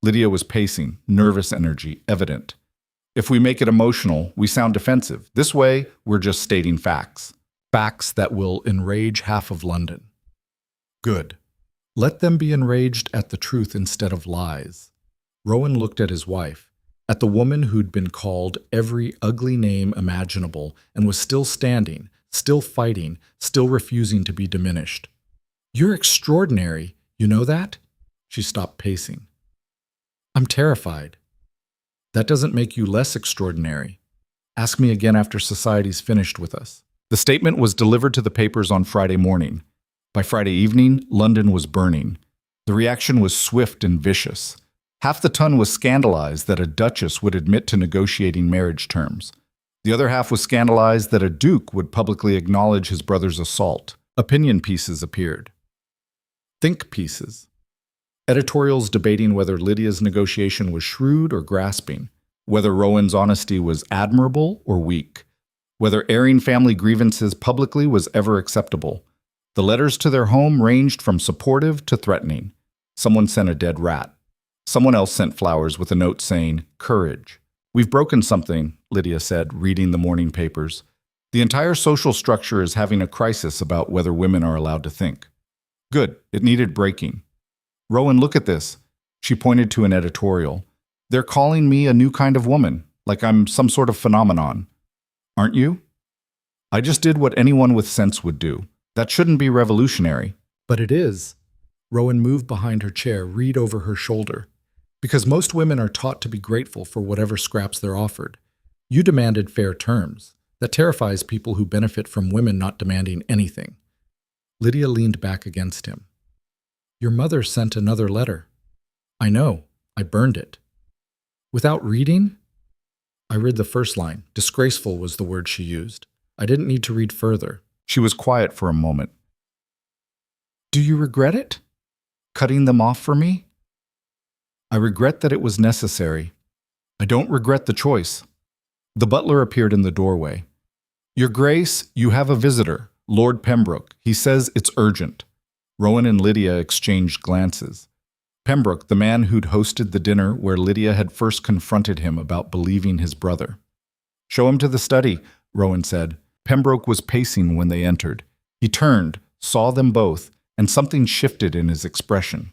Lydia was pacing, nervous energy evident. If we make it emotional, we sound defensive. This way, we're just stating facts. Facts that will enrage half of London. Good. Let them be enraged at the truth instead of lies. Rowan looked at his wife, at the woman who'd been called every ugly name imaginable and was still standing, still fighting, still refusing to be diminished. You're extraordinary, you know that? She stopped pacing. I'm terrified. That doesn't make you less extraordinary. Ask me again after society's finished with us. The statement was delivered to the papers on Friday morning. By Friday evening, London was burning. The reaction was swift and vicious. Half the ton was scandalized that a duchess would admit to negotiating marriage terms. The other half was scandalized that a duke would publicly acknowledge his brother's assault. Opinion pieces appeared. Think pieces. Editorials debating whether Lydia's negotiation was shrewd or grasping, whether Rowan's honesty was admirable or weak, whether airing family grievances publicly was ever acceptable. The letters to their home ranged from supportive to threatening. Someone sent a dead rat. Someone else sent flowers with a note saying, "Courage." We've broken something, Lydia said, reading the morning papers. The entire social structure is having a crisis about whether women are allowed to think. Good, it needed breaking. Rowan, look at this. She pointed to an editorial. They're calling me a new kind of woman, like I'm some sort of phenomenon. Aren't you? I just did what anyone with sense would do. That shouldn't be revolutionary. But it is. Rowan moved behind her chair, read over her shoulder. Because most women are taught to be grateful for whatever scraps they're offered. You demanded fair terms. That terrifies people who benefit from women not demanding anything. Lydia leaned back against him. Your mother sent another letter. I know. I burned it. Without reading? I read the first line. Disgraceful was the word she used. I didn't need to read further. She was quiet for a moment. Do you regret it? Cutting them off for me? I regret that it was necessary. I don't regret the choice. The butler appeared in the doorway. Your Grace, you have a visitor, Lord Pembroke. He says it's urgent. Rowan and Lydia exchanged glances. Pembroke, the man who'd hosted the dinner where Lydia had first confronted him about believing his brother. Show him to the study, Rowan said. Pembroke was pacing when they entered. He turned, saw them both, and something shifted in his expression.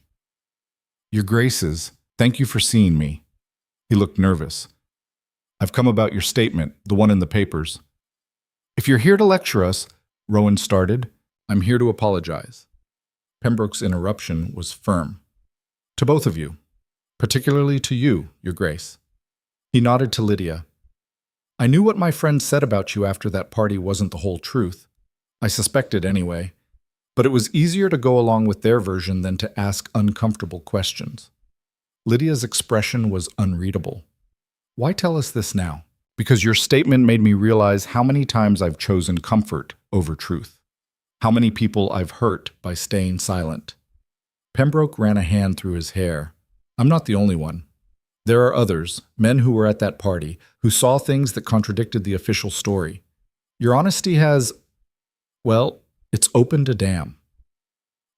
Your Graces, thank you for seeing me. He looked nervous. I've come about your statement, the one in the papers. If you're here to lecture us, Rowan started, I'm here to apologize. Pembroke's interruption was firm. To both of you, particularly to you, Your Grace. He nodded to Lydia. I knew what my friends said about you after that party wasn't the whole truth. I suspected anyway. But it was easier to go along with their version than to ask uncomfortable questions. Lydia's expression was unreadable. Why tell us this now? Because your statement made me realize how many times I've chosen comfort over truth. How many people I've hurt by staying silent. Pembroke ran a hand through his hair. I'm not the only one. There are others, men who were at that party, who saw things that contradicted the official story. Your honesty has, well, it's opened a dam.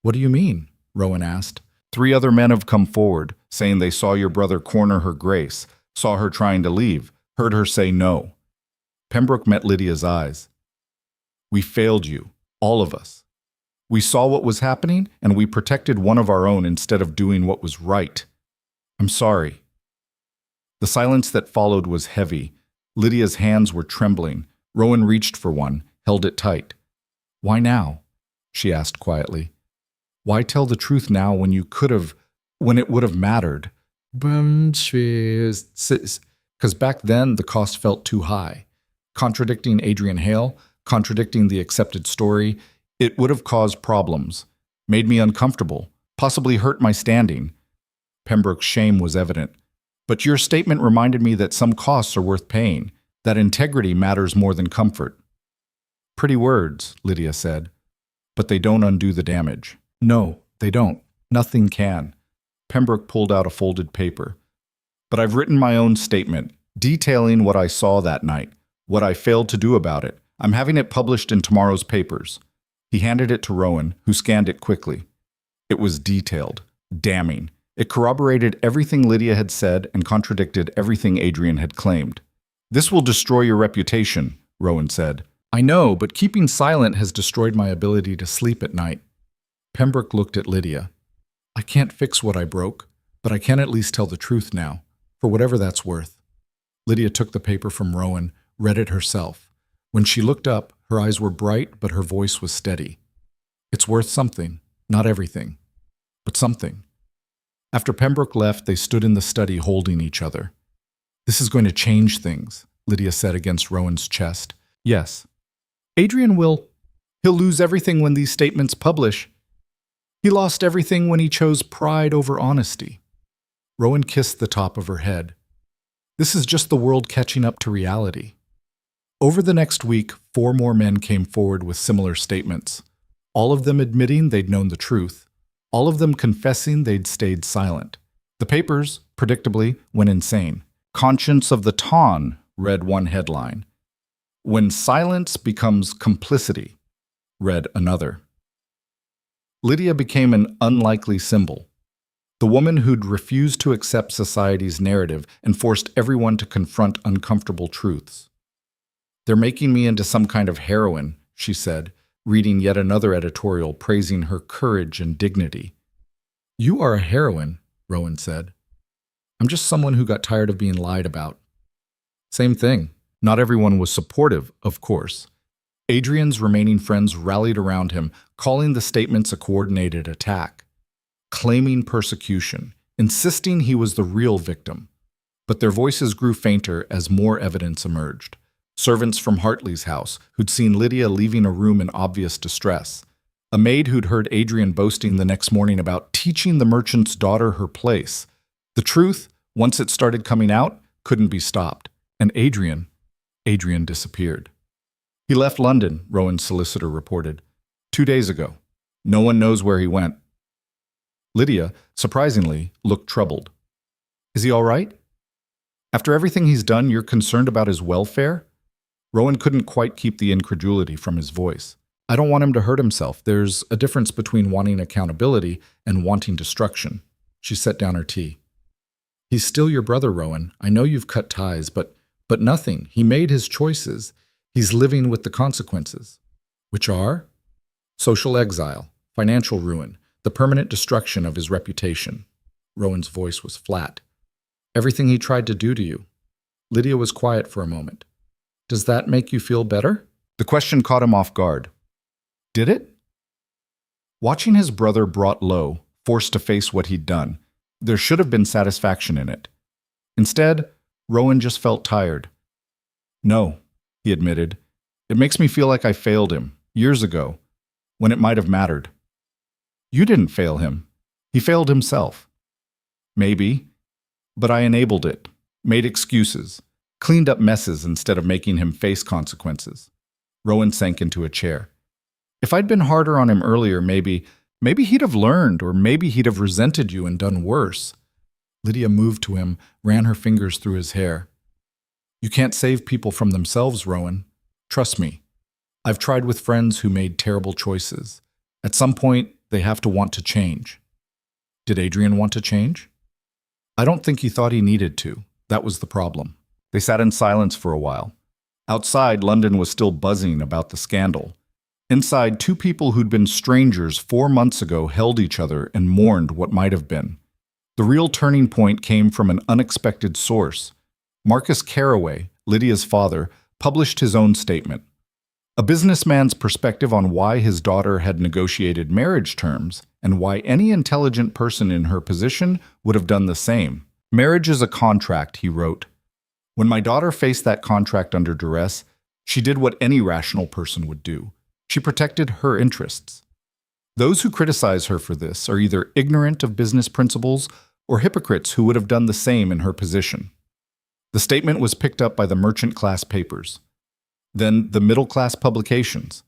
What do you mean? Rowan asked. 3 other men have come forward, saying they saw your brother corner her Grace, saw her trying to leave, heard her say no. Pembroke met Lydia's eyes. We failed you, all of us. We saw what was happening, and we protected one of our own instead of doing what was right. I'm sorry. The silence that followed was heavy. Lydia's hands were trembling. Rowan reached for one, held it tight. Why now? She asked quietly. Why tell the truth now when you could have, when it would have mattered? Because back then the cost felt too high. Contradicting Adrian Hale, contradicting the accepted story, it would have caused problems, made me uncomfortable, possibly hurt my standing. Pembroke's shame was evident. But your statement reminded me that some costs are worth paying, that integrity matters more than comfort. Pretty words, Lydia said, but they don't undo the damage. No, they don't. Nothing can. Pembroke pulled out a folded paper. But I've written my own statement, detailing what I saw that night, what I failed to do about it. I'm having it published in tomorrow's papers. He handed it to Rowan, who scanned it quickly. It was detailed, damning. It corroborated everything Lydia had said and contradicted everything Adrian had claimed. This will destroy your reputation, Rowan said. I know, but keeping silent has destroyed my ability to sleep at night. Pembroke looked at Lydia. I can't fix what I broke, but I can at least tell the truth now, for whatever that's worth. Lydia took the paper from Rowan, read it herself. When she looked up, her eyes were bright, but her voice was steady. It's worth something, not everything, but something. After Pembroke left, they stood in the study holding each other. This is going to change things, Lydia said against Rowan's chest. Yes. Adrian he'll lose everything when these statements publish. He lost everything when he chose pride over honesty. Rowan kissed the top of her head. This is just the world catching up to reality. Over the next week, 4 more men came forward with similar statements, all of them admitting they'd known the truth, all of them confessing they'd stayed silent. The papers, predictably, went insane. Conscience of the Ton, read one headline. When silence becomes complicity, read another. Lydia became an unlikely symbol. The woman who'd refused to accept society's narrative and forced everyone to confront uncomfortable truths. They're making me into some kind of heroine, she said, reading yet another editorial praising her courage and dignity. You are a heroine, Rowan said. I'm just someone who got tired of being lied about. Same thing. Not everyone was supportive, of course. Adrian's remaining friends rallied around him, calling the statements a coordinated attack, claiming persecution, insisting he was the real victim. But their voices grew fainter as more evidence emerged. Servants from Hartley's house who'd seen Lydia leaving a room in obvious distress. A maid who'd heard Adrian boasting the next morning about teaching the merchant's daughter her place. The truth, once it started coming out, couldn't be stopped. And Adrian disappeared. He left London, Rowan's solicitor reported, 2 days ago. No one knows where he went. Lydia, surprisingly, looked troubled. Is he all right? After everything he's done, you're concerned about his welfare? Rowan couldn't quite keep the incredulity from his voice. I don't want him to hurt himself. There's a difference between wanting accountability and wanting destruction. She set down her tea. He's still your brother, Rowan. I know you've cut ties, but nothing. He made his choices. He's living with the consequences. Which are? Social exile, financial ruin, the permanent destruction of his reputation. Rowan's voice was flat. Everything he tried to do to you. Lydia was quiet for a moment. Does that make you feel better? The question caught him off guard. Did it? Watching his brother brought low, forced to face what he'd done, there should have been satisfaction in it. Instead, Rowan just felt tired. No, he admitted. It makes me feel like I failed him, years ago, when it might have mattered. You didn't fail him. He failed himself. Maybe, but I enabled it, made excuses, cleaned up messes instead of making him face consequences. Rowan sank into a chair. If I'd been harder on him earlier, maybe he'd have learned, or maybe he'd have resented you and done worse. Lydia moved to him, ran her fingers through his hair. You can't save people from themselves, Rowan. Trust me. I've tried with friends who made terrible choices. At some point, they have to want to change. Did Adrian want to change? I don't think he thought he needed to. That was the problem. They sat in silence for a while. Outside, London was still buzzing about the scandal. Inside, two people who'd been strangers 4 months ago held each other and mourned what might have been. The real turning point came from an unexpected source. Marcus Carraway, Lydia's father, published his own statement. A businessman's perspective on why his daughter had negotiated marriage terms and why any intelligent person in her position would have done the same. Marriage is a contract, he wrote. When my daughter faced that contract under duress, she did what any rational person would do. She protected her interests. Those who criticize her for this are either ignorant of business principles or hypocrites who would have done the same in her position. The statement was picked up by the merchant class papers, then the middle class publications,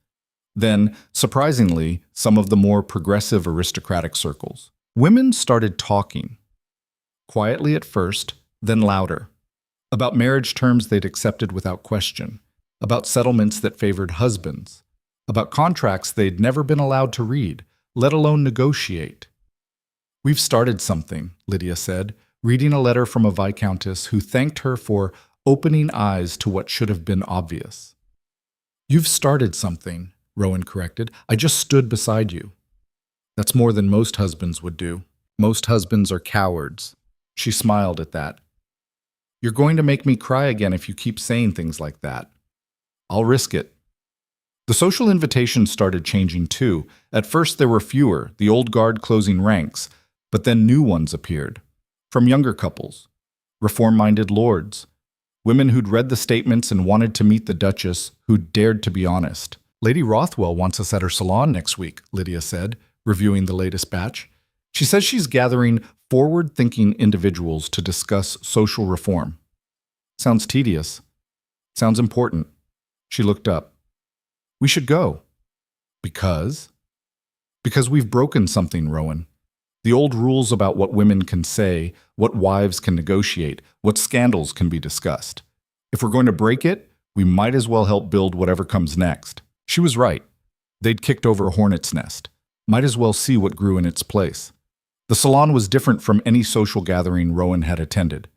then, surprisingly, some of the more progressive aristocratic circles. Women started talking, quietly at first, then louder, about marriage terms they'd accepted without question, about settlements that favored husbands, about contracts they'd never been allowed to read, let alone negotiate. We've started something, Lydia said, reading a letter from a viscountess who thanked her for opening eyes to what should have been obvious. You've started something, Rowan corrected. I just stood beside you. That's more than most husbands would do. Most husbands are cowards. She smiled at that. You're going to make me cry again if you keep saying things like that. I'll risk it. The social invitations started changing too. At first there were fewer, the old guard closing ranks, but then new ones appeared. From younger couples, reform-minded lords, women who'd read the statements and wanted to meet the Duchess, who'd dared to be honest. Lady Rothwell wants us at her salon next week, Lydia said, reviewing the latest batch. She says she's gathering forward-thinking individuals to discuss social reform. Sounds tedious. Sounds important. She looked up. We should go. Because? Because we've broken something, Rowan. The old rules about what women can say, what wives can negotiate, what scandals can be discussed. If we're going to break it, we might as well help build whatever comes next. She was right. They'd kicked over a hornet's nest. Might as well see what grew in its place. The salon was different from any social gathering Rowan had attended.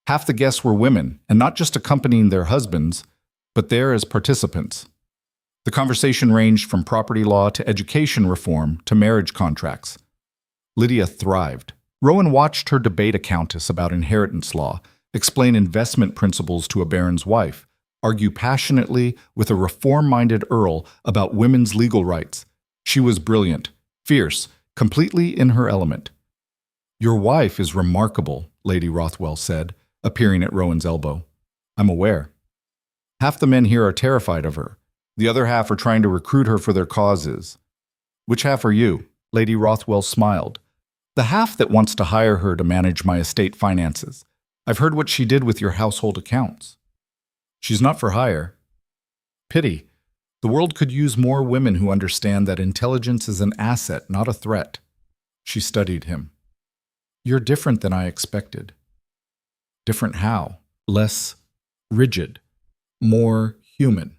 Half the guests were women, and not just accompanying their husbands, but there as participants. The conversation ranged from property law to education reform to marriage contracts. Lydia thrived. Rowan watched her debate a countess about inheritance law, explain investment principles to a baron's wife, argue passionately with a reform-minded earl about women's legal rights. She was brilliant, fierce, completely in her element. Your wife is remarkable, Lady Rothwell said, appearing at Rowan's elbow. I'm aware. Half the men here are terrified of her. The other half are trying to recruit her for their causes. Which half are you? Lady Rothwell smiled. The half that wants to hire her to manage my estate finances. I've heard what she did with your household accounts. She's not for hire. Pity. The world could use more women who understand that intelligence is an asset, not a threat. She studied him. You're different than I expected. Different how? less rigid, more human.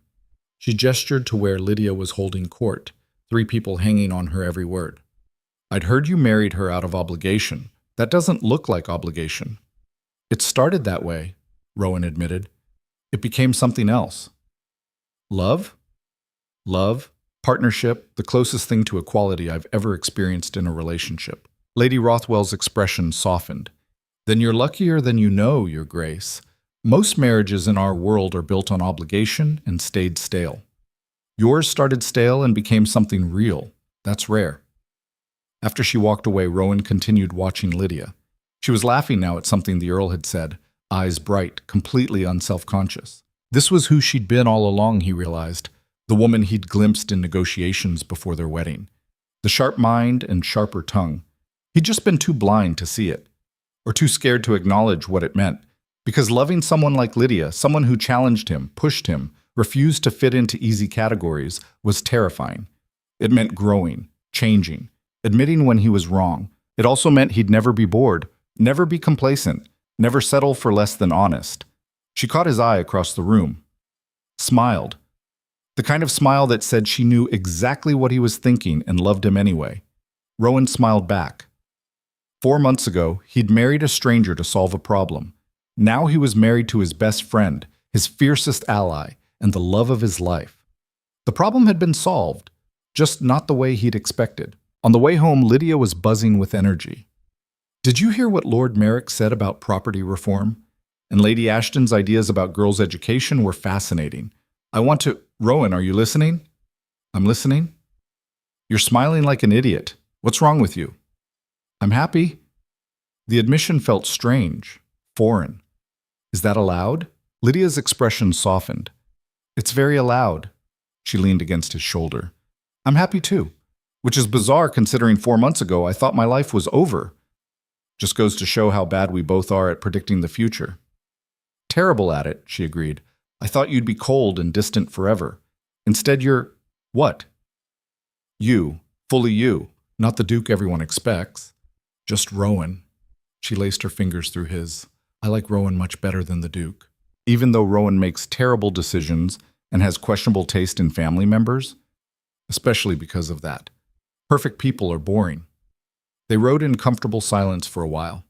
She gestured to where Lydia was holding court, 3 people hanging on her every word. I'd heard you married her out of obligation. That doesn't look like obligation. It started that way, Rowan admitted. It became something else. Love? Love, partnership, the closest thing to equality I've ever experienced in a relationship. Lady Rothwell's expression softened. Then you're luckier than you know, Your Grace. Most marriages in our world are built on obligation and stayed stale. Yours started stale and became something real. That's rare. After she walked away, Rowan continued watching Lydia. She was laughing now at something the Earl had said, eyes bright, completely unself-conscious. This was who she'd been all along, he realized, the woman he'd glimpsed in negotiations before their wedding. The sharp mind and sharper tongue. He'd just been too blind to see it, or too scared to acknowledge what it meant. Because loving someone like Lydia, someone who challenged him, pushed him, refused to fit into easy categories, was terrifying. It meant growing, changing, admitting when he was wrong. It also meant he'd never be bored, never be complacent, never settle for less than honest. She caught his eye across the room, smiled. The kind of smile that said she knew exactly what he was thinking and loved him anyway. Rowan smiled back. 4 months ago, he'd married a stranger to solve a problem. Now he was married to his best friend, his fiercest ally, and the love of his life. The problem had been solved, just not the way he'd expected. On the way home, Lydia was buzzing with energy. Did you hear what Lord Merrick said about property reform? And Lady Ashton's ideas about girls' education were fascinating. Rowan, are you listening? I'm listening. You're smiling like an idiot. What's wrong with you? I'm happy. The admission felt strange, foreign. Is that allowed? Lydia's expression softened. It's very allowed. She leaned against his shoulder. I'm happy too, which is bizarre considering 4 months ago I thought my life was over. Just goes to show how bad we both are at predicting the future. Terrible at it, she agreed. I thought you'd be cold and distant forever. Instead you're… what? You, fully you, not the Duke everyone expects. Just Rowan. She laced her fingers through his. I like Rowan much better than the Duke. Even though Rowan makes terrible decisions and has questionable taste in family members, especially because of that. Perfect people are boring. They rode in comfortable silence for a while.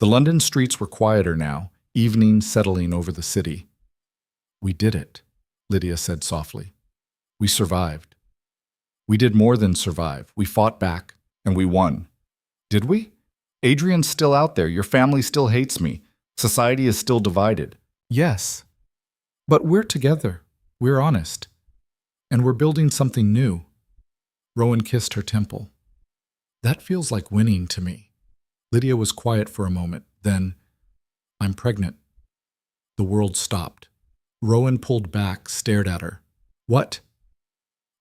The London streets were quieter now, evening settling over the city. We did it, Lydia said softly. We survived. We did more than survive. We fought back, and we won. Did we? Adrian's still out there. Your family still hates me. Society is still divided. Yes. But we're together. We're honest. And we're building something new. Rowan kissed her temple. That feels like winning to me. Lydia was quiet for a moment. Then, I'm pregnant. The world stopped. Rowan pulled back, stared at her. What?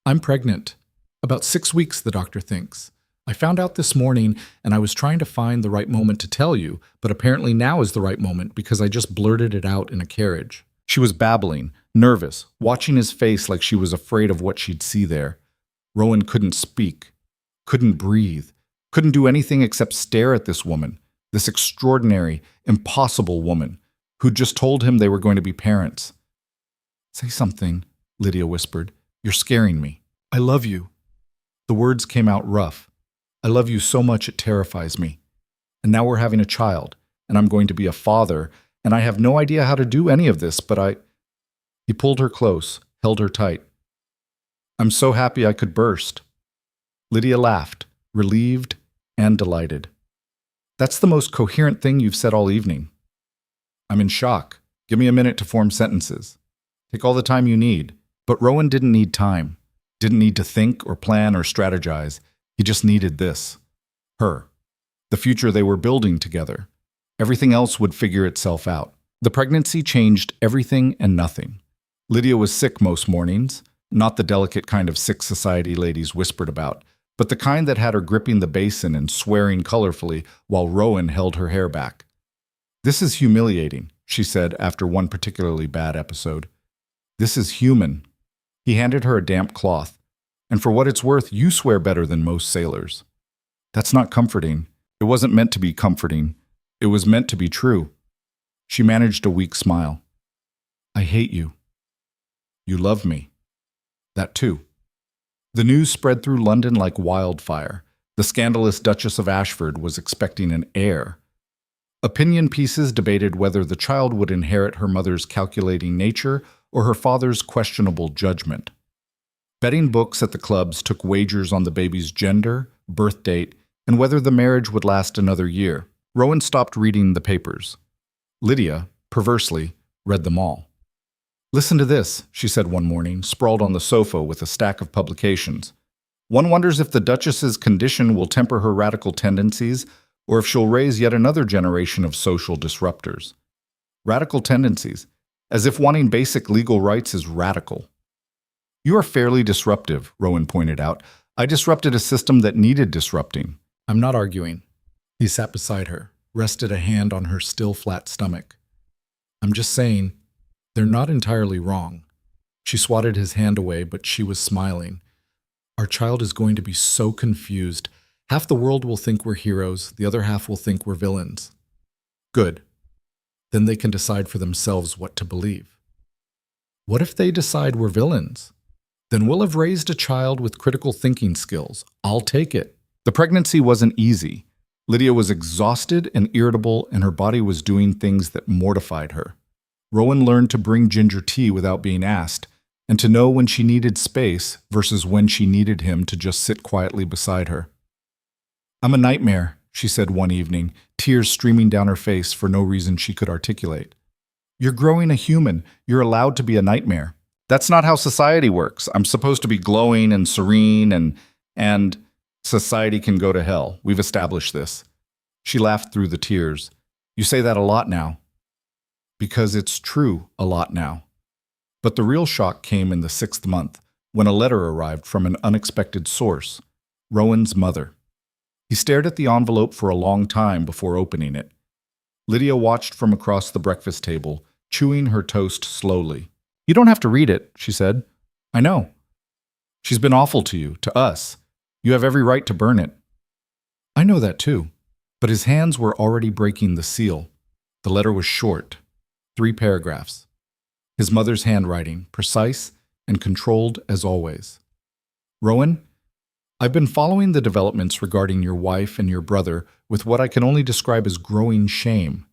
I'm pregnant. About 6 weeks, the doctor thinks. I found out this morning, and I was trying to find the right moment to tell you, but apparently now is the right moment because I just blurted it out in a carriage. She was babbling, nervous, watching his face like she was afraid of what she'd see there. Rowan couldn't speak, couldn't breathe, couldn't do anything except stare at this woman, this extraordinary, impossible woman, who'd just told him they were going to be parents. Say something, Lydia whispered. You're scaring me. I love you. The words came out rough. I love you so much it terrifies me. And now we're having a child, and I'm going to be a father, and I have no idea how to do any of this, but He pulled her close, held her tight. I'm so happy I could burst. Lydia laughed, relieved and delighted. That's the most coherent thing you've said all evening. I'm in shock. Give me a minute to form sentences. Take all the time you need. But Rowan didn't need time. Didn't need to think or plan or strategize. He just needed this. Her. The future they were building together. Everything else would figure itself out. The pregnancy changed everything and nothing. Lydia was sick most mornings, not the delicate kind of sick society ladies whispered about, but the kind that had her gripping the basin and swearing colorfully while Rowan held her hair back. This is humiliating, she said after one particularly bad episode. This is human. He handed her a damp cloth. And for what it's worth, you swear better than most sailors. That's not comforting. It wasn't meant to be comforting. It was meant to be true. She managed a weak smile. I hate you. You love me. That too. The news spread through London like wildfire. The scandalous Duchess of Ashford was expecting an heir. Opinion pieces debated whether the child would inherit her mother's calculating nature or her father's questionable judgment. Betting books at the clubs took wagers on the baby's gender, birth date, and whether the marriage would last another year. Rowan stopped reading the papers. Lydia, perversely, read them all. Listen to this, she said one morning, sprawled on the sofa with a stack of publications. One wonders if the Duchess's condition will temper her radical tendencies, or if she'll raise yet another generation of social disruptors. Radical tendencies, as if wanting basic legal rights is radical. You are fairly disruptive, Rowan pointed out. I disrupted a system that needed disrupting. I'm not arguing. He sat beside her, rested a hand on her still flat stomach. I'm just saying, they're not entirely wrong. She swatted his hand away, but she was smiling. Our child is going to be so confused. Half the world will think we're heroes, the other half will think we're villains. Good. Then they can decide for themselves what to believe. What if they decide we're villains? Then we'll have raised a child with critical thinking skills. I'll take it. The pregnancy wasn't easy. Lydia was exhausted and irritable, and her body was doing things that mortified her. Rowan learned to bring ginger tea without being asked, and to know when she needed space versus when she needed him to just sit quietly beside her. I'm a nightmare, she said one evening, tears streaming down her face for no reason she could articulate. You're growing a human. You're allowed to be a nightmare. That's not how society works. I'm supposed to be glowing and serene and society can go to hell. We've established this. She laughed through the tears. You say that a lot now. Because it's true a lot now. But the real shock came in the 6th month, when a letter arrived from an unexpected source, Rowan's mother. He stared at the envelope for a long time before opening it. Lydia watched from across the breakfast table, chewing her toast slowly. You don't have to read it, she said. I know. She's been awful to you, to us. You have every right to burn it. I know that too. But his hands were already breaking the seal. The letter was short. 3 paragraphs. His mother's handwriting, precise and controlled as always. Rowan, I've been following the developments regarding your wife and your brother with what I can only describe as growing shame.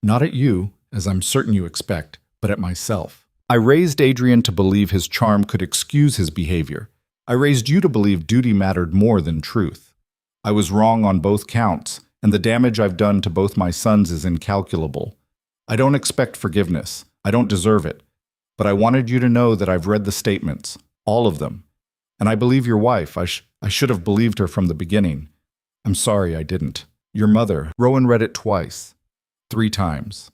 Not at you, as I'm certain you expect, but at myself. I raised Adrian to believe his charm could excuse his behavior. I raised you to believe duty mattered more than truth. I was wrong on both counts, and the damage I've done to both my sons is incalculable. I don't expect forgiveness. I don't deserve it. But I wanted you to know that I've read the statements, all of them. And I believe your wife. I should have believed her from the beginning. I'm sorry I didn't. Your mother. Rowan read it twice. 3 times.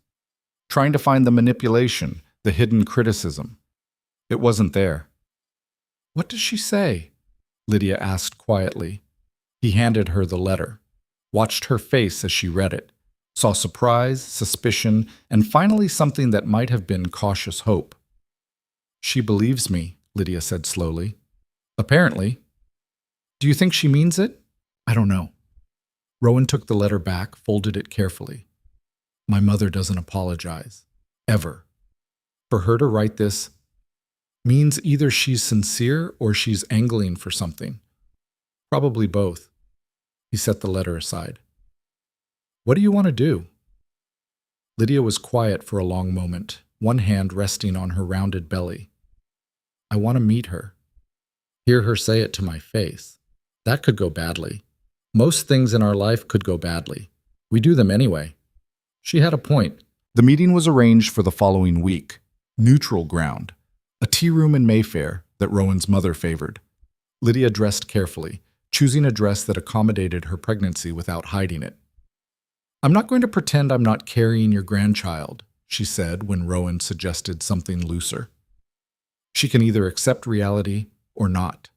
Trying to find the manipulation, the hidden criticism. It wasn't there. What does she say? Lydia asked quietly. He handed her the letter, watched her face as she read it, saw surprise, suspicion, and finally something that might have been cautious hope. She believes me, Lydia said slowly. Apparently. Do you think she means it? I don't know. Rowan took the letter back, folded it carefully. My mother doesn't apologize. Ever. For her to write this means either she's sincere or she's angling for something. Probably both. He set the letter aside. What do you want to do? Lydia was quiet for a long moment, one hand resting on her rounded belly. I want to meet her. Hear her say it to my face. That could go badly. Most things in our life could go badly. We do them anyway. She had a point. The meeting was arranged for the following week. Neutral ground. A tea room in Mayfair that Rowan's mother favored. Lydia dressed carefully, choosing a dress that accommodated her pregnancy without hiding it. I'm not going to pretend I'm not carrying your grandchild, she said when Rowan suggested something looser. She can either accept reality or not.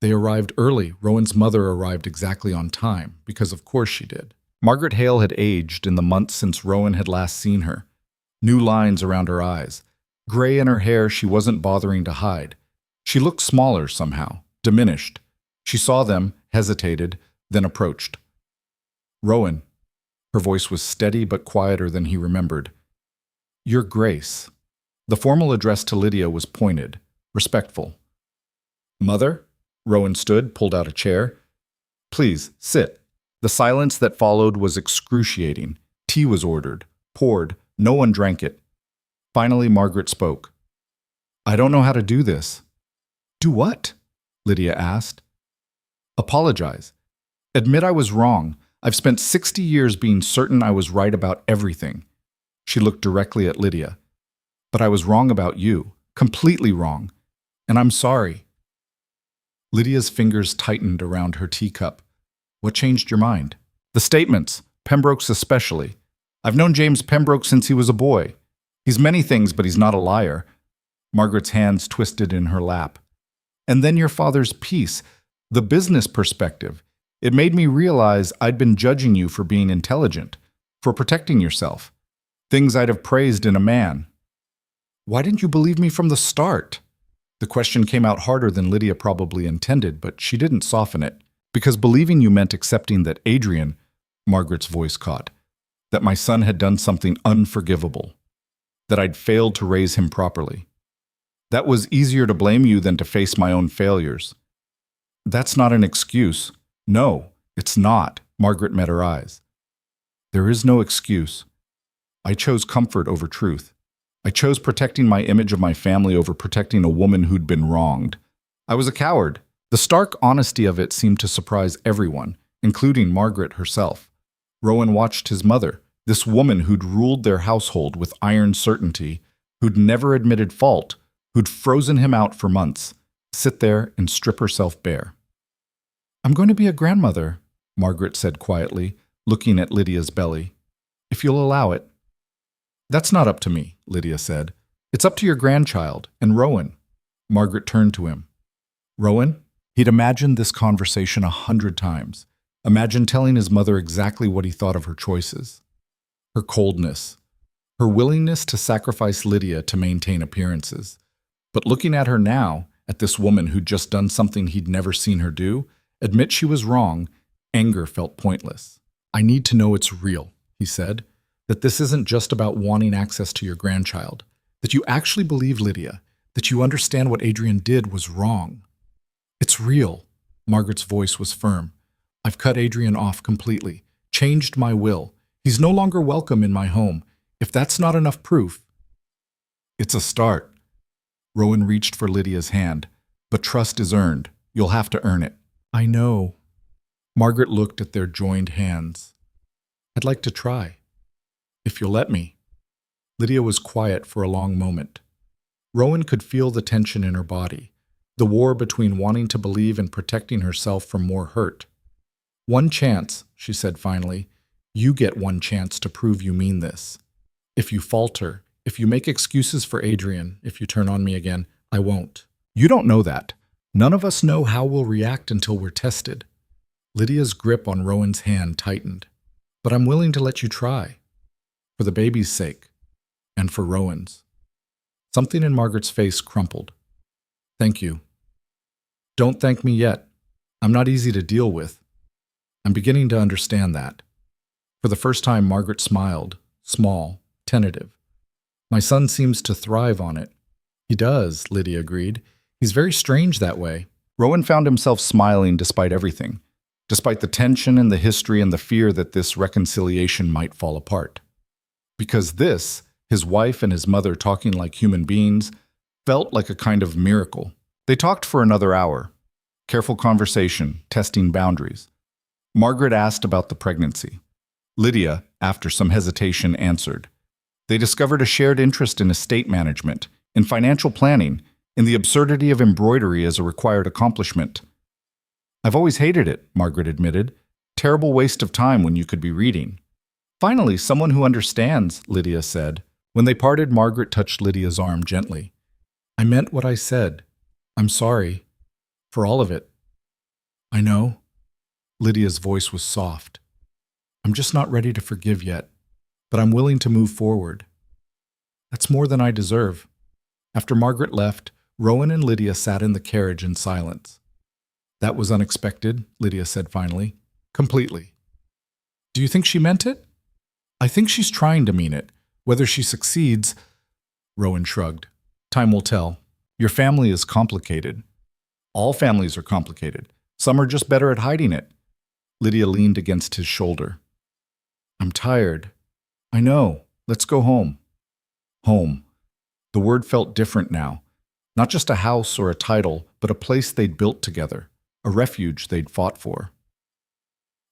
They arrived early. Rowan's mother arrived exactly on time, because of course she did. Margaret Hale had aged in the months since Rowan had last seen her. New lines around her eyes. Gray in her hair she wasn't bothering to hide. She looked smaller somehow, diminished. She saw them, hesitated, then approached. Rowan. Her voice was steady but quieter than he remembered. Your Grace. The formal address to Lydia was pointed, respectful. Mother? Rowan stood, pulled out a chair. Please, sit. The silence that followed was excruciating. Tea was ordered, poured. No one drank it. Finally, Margaret spoke. I don't know how to do this. Do what? Lydia asked. Apologize. Admit I was wrong. I've spent 60 years being certain I was right about everything. She looked directly at Lydia. But I was wrong about you. Completely wrong. And I'm sorry. Lydia's fingers tightened around her teacup. What changed your mind? The statements, Pembroke's especially. I've known James Pembroke since he was a boy. He's many things, but he's not a liar. Margaret's hands twisted in her lap. And then your father's piece, the business perspective. It made me realize I'd been judging you for being intelligent, for protecting yourself. Things I'd have praised in a man. Why didn't you believe me from the start? The question came out harder than Lydia probably intended, but she didn't soften it. Because believing you meant accepting that Adrian, Margaret's voice caught, that my son had done something unforgivable, that I'd failed to raise him properly. That was easier to blame you than to face my own failures. That's not an excuse. No, it's not. Margaret met her eyes. There is no excuse. I chose comfort over truth. I chose protecting my image of my family over protecting a woman who'd been wronged. I was a coward. The stark honesty of it seemed to surprise everyone, including Margaret herself. Rowan watched his mother, this woman who'd ruled their household with iron certainty, who'd never admitted fault, who'd frozen him out for months, sit there and strip herself bare. I'm going to be a grandmother, Margaret said quietly, looking at Lydia's belly. If you'll allow it. That's not up to me, Lydia said. It's up to your grandchild, and Rowan. Margaret turned to him. Rowan? He'd imagined this conversation 100 times. Imagined telling his mother exactly what he thought of her choices. Her coldness. Her willingness to sacrifice Lydia to maintain appearances. But looking at her now, at this woman who'd just done something he'd never seen her do, admit she was wrong, anger felt pointless. I need to know it's real, he said. That this isn't just about wanting access to your grandchild. That you actually believe Lydia. That you understand what Adrian did was wrong. It's real. Margaret's voice was firm. I've cut Adrian off completely. Changed my will. He's no longer welcome in my home. If that's not enough proof. It's a start. Rowan reached for Lydia's hand. But trust is earned. You'll have to earn it. I know. Margaret looked at their joined hands. I'd like to try. If you'll let me. Lydia was quiet for a long moment. Rowan could feel the tension in her body, the war between wanting to believe and protecting herself from more hurt. One chance, she said finally. You get one chance to prove you mean this. If you falter, if you make excuses for Adrian, if you turn on me again, I won't. You don't know that. None of us know how we'll react until we're tested. Lydia's grip on Rowan's hand tightened. But I'm willing to let you try. For the baby's sake. And for Rowan's. Something in Margaret's face crumpled. Thank you. Don't thank me yet. I'm not easy to deal with. I'm beginning to understand that. For the first time, Margaret smiled, small, tentative. My son seems to thrive on it. He does, Lydia agreed. He's very strange that way. Rowan found himself smiling despite everything, despite the tension and the history and the fear that this reconciliation might fall apart. Because this, his wife and his mother talking like human beings, felt like a kind of miracle. They talked for another hour. Careful conversation, testing boundaries. Margaret asked about the pregnancy. Lydia, after some hesitation, answered. They discovered a shared interest in estate management, in financial planning, in the absurdity of embroidery as a required accomplishment. I've always hated it, Margaret admitted. Terrible waste of time when you could be reading. Finally, someone who understands, Lydia said. When they parted, Margaret touched Lydia's arm gently. I meant what I said. I'm sorry. For all of it. I know. Lydia's voice was soft. I'm just not ready to forgive yet, but I'm willing to move forward. That's more than I deserve. After Margaret left, Rowan and Lydia sat in the carriage in silence. That was unexpected, Lydia said finally. Completely. Do you think she meant it? I think she's trying to mean it. Whether she succeeds, Rowan shrugged. Time will tell. Your family is complicated. All families are complicated. Some are just better at hiding it. Lydia leaned against his shoulder. I'm tired. I know. Let's go home. Home. The word felt different now. Not just a house or a title, but a place they'd built together, a refuge they'd fought for.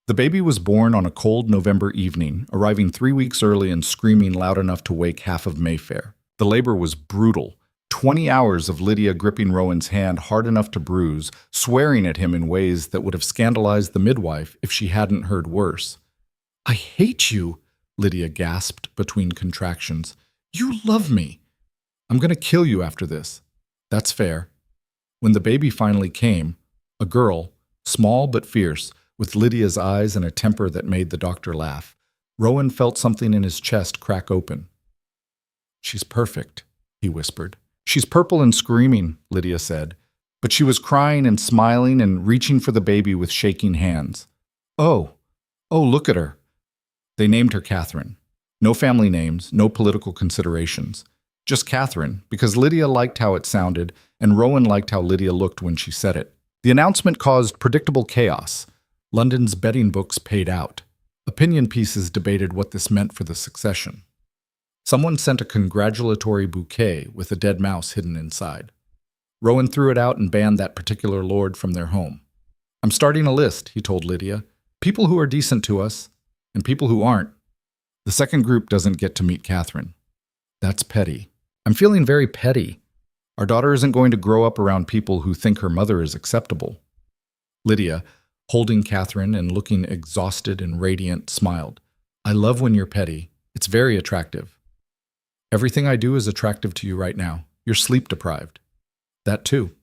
The baby was born on a cold November evening, arriving 3 weeks early and screaming loud enough to wake half of Mayfair. The labor was brutal. 20 hours of Lydia gripping Rowan's hand hard enough to bruise, swearing at him in ways that would have scandalized the midwife if she hadn't heard worse. I hate you, Lydia gasped between contractions. You love me. I'm going to kill you after this. That's fair. When the baby finally came, a girl, small but fierce, with Lydia's eyes and a temper that made the doctor laugh, Rowan felt something in his chest crack open. She's perfect, he whispered. She's purple and screaming, Lydia said, but she was crying and smiling and reaching for the baby with shaking hands. Oh, look at her. They named her Catherine. No family names, no political considerations. Just Catherine, because Lydia liked how it sounded, and Rowan liked how Lydia looked when she said it. The announcement caused predictable chaos. London's betting books paid out. Opinion pieces debated what this meant for the succession. Someone sent a congratulatory bouquet with a dead mouse hidden inside. Rowan threw it out and banned that particular lord from their home. I'm starting a list, he told Lydia. People who are decent to us, and people who aren't. The second group doesn't get to meet Catherine. That's petty. I'm feeling very petty. Our daughter isn't going to grow up around people who think her mother is acceptable. Lydia, holding Catherine and looking exhausted and radiant, smiled. I love when you're petty. It's very attractive. Everything I do is attractive to you right now. You're sleep deprived. That too.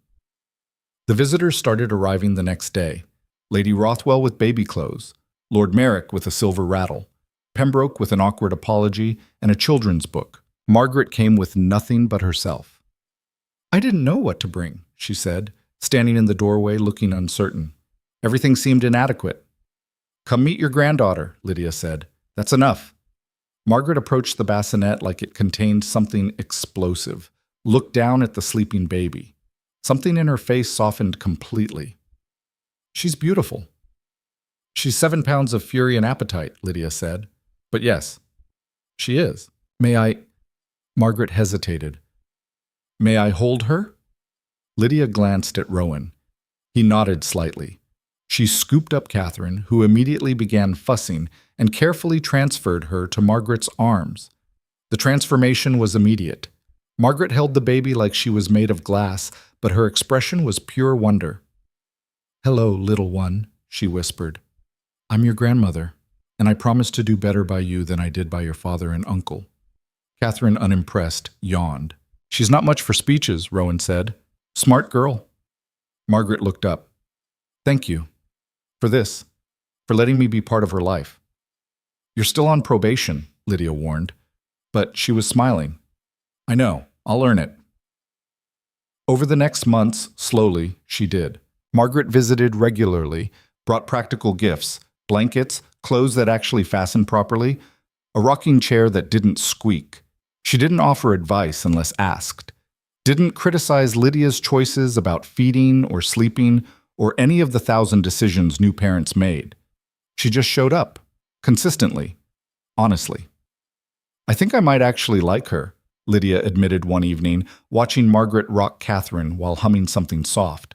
The visitors started arriving the next day. Lady Rothwell with baby clothes, Lord Merrick with a silver rattle, Pembroke with an awkward apology and a children's book. Margaret came with nothing but herself. I didn't know what to bring, she said, standing in the doorway looking uncertain. Everything seemed inadequate. Come meet your granddaughter, Lydia said. That's enough. Margaret approached the bassinet like it contained something explosive, looked down at the sleeping baby. Something in her face softened completely. She's beautiful. She's 7 pounds of fury and appetite, Lydia said. But yes, she is. May I? Margaret hesitated. May I hold her? Lydia glanced at Rowan. He nodded slightly. She scooped up Catherine, who immediately began fussing, and carefully transferred her to Margaret's arms. The transformation was immediate. Margaret held the baby like she was made of glass, but her expression was pure wonder. Hello, little one, she whispered. I'm your grandmother, and I promise to do better by you than I did by your father and uncle. Catherine, unimpressed, yawned. She's not much for speeches, Rowan said. Smart girl. Margaret looked up. Thank you. For this. For letting me be part of her life. You're still on probation, Lydia warned. But she was smiling. I know. I'll earn it. Over the next months, slowly, she did. Margaret visited regularly, brought practical gifts, blankets, clothes that actually fastened properly, a rocking chair that didn't squeak. She didn't offer advice unless asked, didn't criticize Lydia's choices about feeding or sleeping or any of the 1,000 decisions new parents made. She just showed up, consistently, honestly. I think I might actually like her, Lydia admitted one evening, watching Margaret rock Catherine while humming something soft.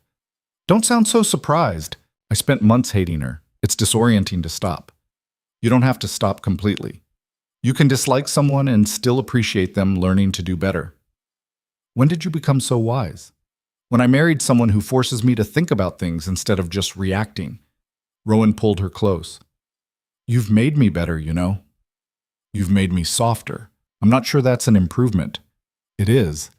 Don't sound so surprised. I spent months hating her. It's disorienting to stop. You don't have to stop completely. You can dislike someone and still appreciate them learning to do better. When did you become so wise? When I married someone who forces me to think about things instead of just reacting. Rowan pulled her close. You've made me better, you know. You've made me softer. I'm not sure that's an improvement. It is.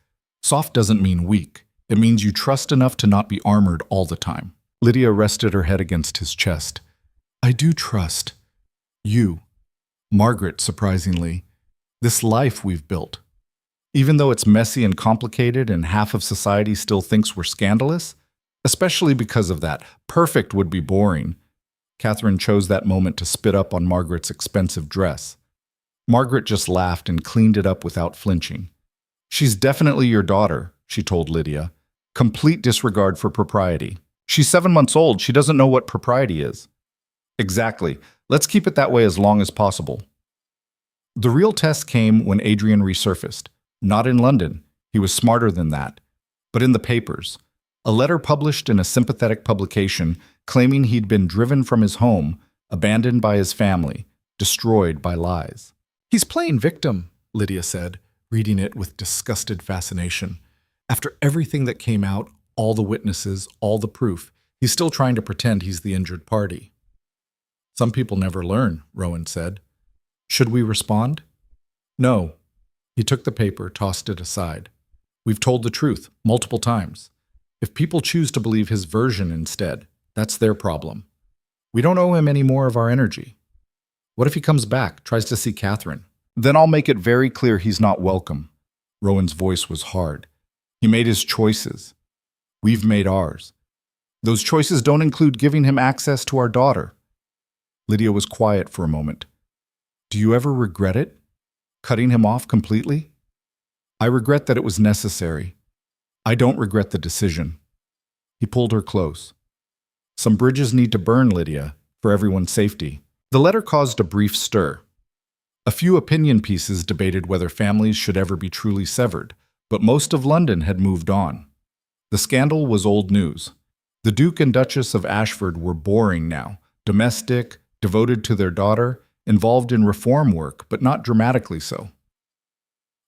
Soft doesn't mean weak. It means you trust enough to not be armored all the time. Lydia rested her head against his chest. I do trust. You. Margaret, surprisingly. This life we've built. Even though it's messy and complicated and half of society still thinks we're scandalous, especially because of that, perfect would be boring. Catherine chose that moment to spit up on Margaret's expensive dress. Margaret just laughed and cleaned it up without flinching. She's definitely your daughter, she told Lydia. Complete disregard for propriety. She's 7 months old. She doesn't know what propriety is. Exactly. Let's keep it that way as long as possible. The real test came when Adrian resurfaced. Not in London. He was smarter than that. But in the papers. A letter published in a sympathetic publication claiming he'd been driven from his home, abandoned by his family, destroyed by lies. He's playing victim, Lydia said, reading it with disgusted fascination. After everything that came out, all the witnesses, all the proof, he's still trying to pretend he's the injured party. Some people never learn, Rowan said. Should we respond? No. He took the paper, tossed it aside. We've told the truth, multiple times. If people choose to believe his version instead, that's their problem. We don't owe him any more of our energy. What if he comes back, tries to see Catherine? Then I'll make it very clear he's not welcome. Rowan's voice was hard. He made his choices. We've made ours. Those choices don't include giving him access to our daughter. Lydia was quiet for a moment. Do you ever regret it? Cutting him off completely? I regret that it was necessary. I don't regret the decision. He pulled her close. Some bridges need to burn, Lydia, for everyone's safety. The letter caused a brief stir. A few opinion pieces debated whether families should ever be truly severed, but most of London had moved on. The scandal was old news. The Duke and Duchess of Ashford were boring now, domestic, devoted to their daughter, involved in reform work, but not dramatically so.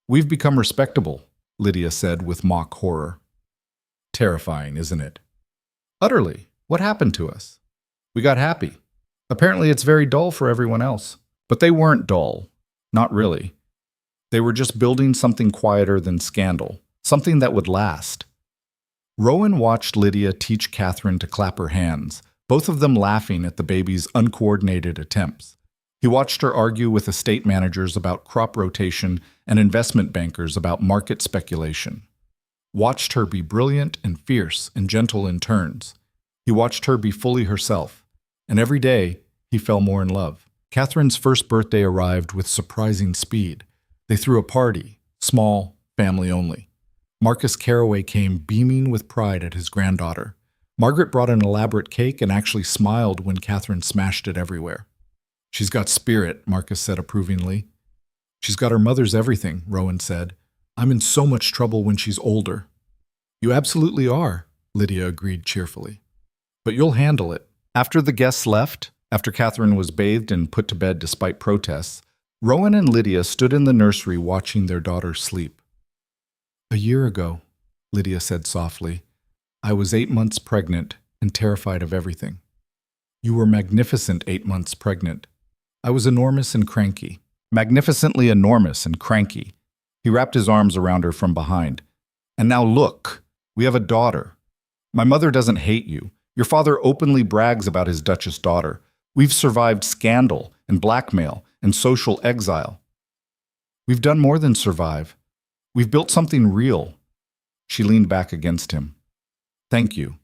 We've become respectable, Lydia said with mock horror. Terrifying, isn't it? Utterly. What happened to us? We got happy. Apparently it's very dull for everyone else. But they weren't dull. Not really. They were just building something quieter than scandal, something that would last. Rowan watched Lydia teach Catherine to clap her hands, both of them laughing at the baby's uncoordinated attempts. He watched her argue with estate managers about crop rotation and investment bankers about market speculation. Watched her be brilliant and fierce and gentle in turns. He watched her be fully herself, and every day he fell more in love. Catherine's first birthday arrived with surprising speed. They threw a party, small, family only. Marcus Carraway came beaming with pride at his granddaughter. Margaret brought an elaborate cake and actually smiled when Catherine smashed it everywhere. She's got spirit, Marcus said approvingly. She's got her mother's everything, Rowan said. I'm in so much trouble when she's older. You absolutely are, Lydia agreed cheerfully. But you'll handle it. After the guests left, after Catherine was bathed and put to bed despite protests, Rowan and Lydia stood in the nursery watching their daughter sleep. A year ago, Lydia said softly, I was 8 months pregnant and terrified of everything. You were magnificent 8 months pregnant. I was enormous and cranky. Magnificently enormous and cranky. He wrapped his arms around her from behind. And now look, we have a daughter. My mother doesn't hate you. Your father openly brags about his Duchess daughter. We've survived scandal and blackmail and social exile. We've done more than survive. We've built something real. She leaned back against him. Thank you.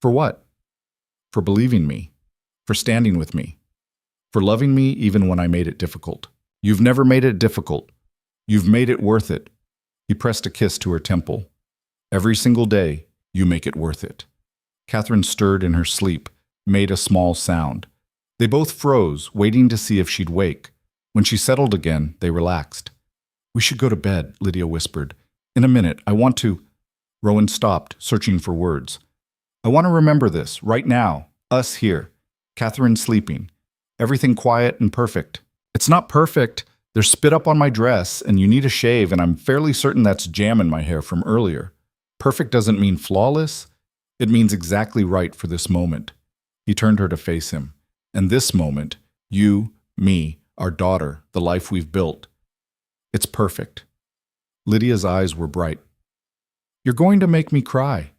For what? For believing me. For standing with me. For loving me even when I made it difficult. You've never made it difficult. You've made it worth it. He pressed a kiss to her temple. Every single day, you make it worth it. Catherine stirred in her sleep, made a small sound. They both froze, waiting to see if she'd wake. When she settled again, they relaxed. We should go to bed, Lydia whispered. In a minute, I want to... Rowan stopped, searching for words. I want to remember this, right now. Us here. Catherine sleeping. Everything quiet and perfect. It's not perfect. There's spit up on my dress, and you need a shave, and I'm fairly certain that's jam in my hair from earlier. Perfect doesn't mean flawless. It means exactly right for this moment. He turned her to face him. And this moment, you, me, our daughter, the life we've built. It's perfect. Lydia's eyes were bright. You're going to make me cry.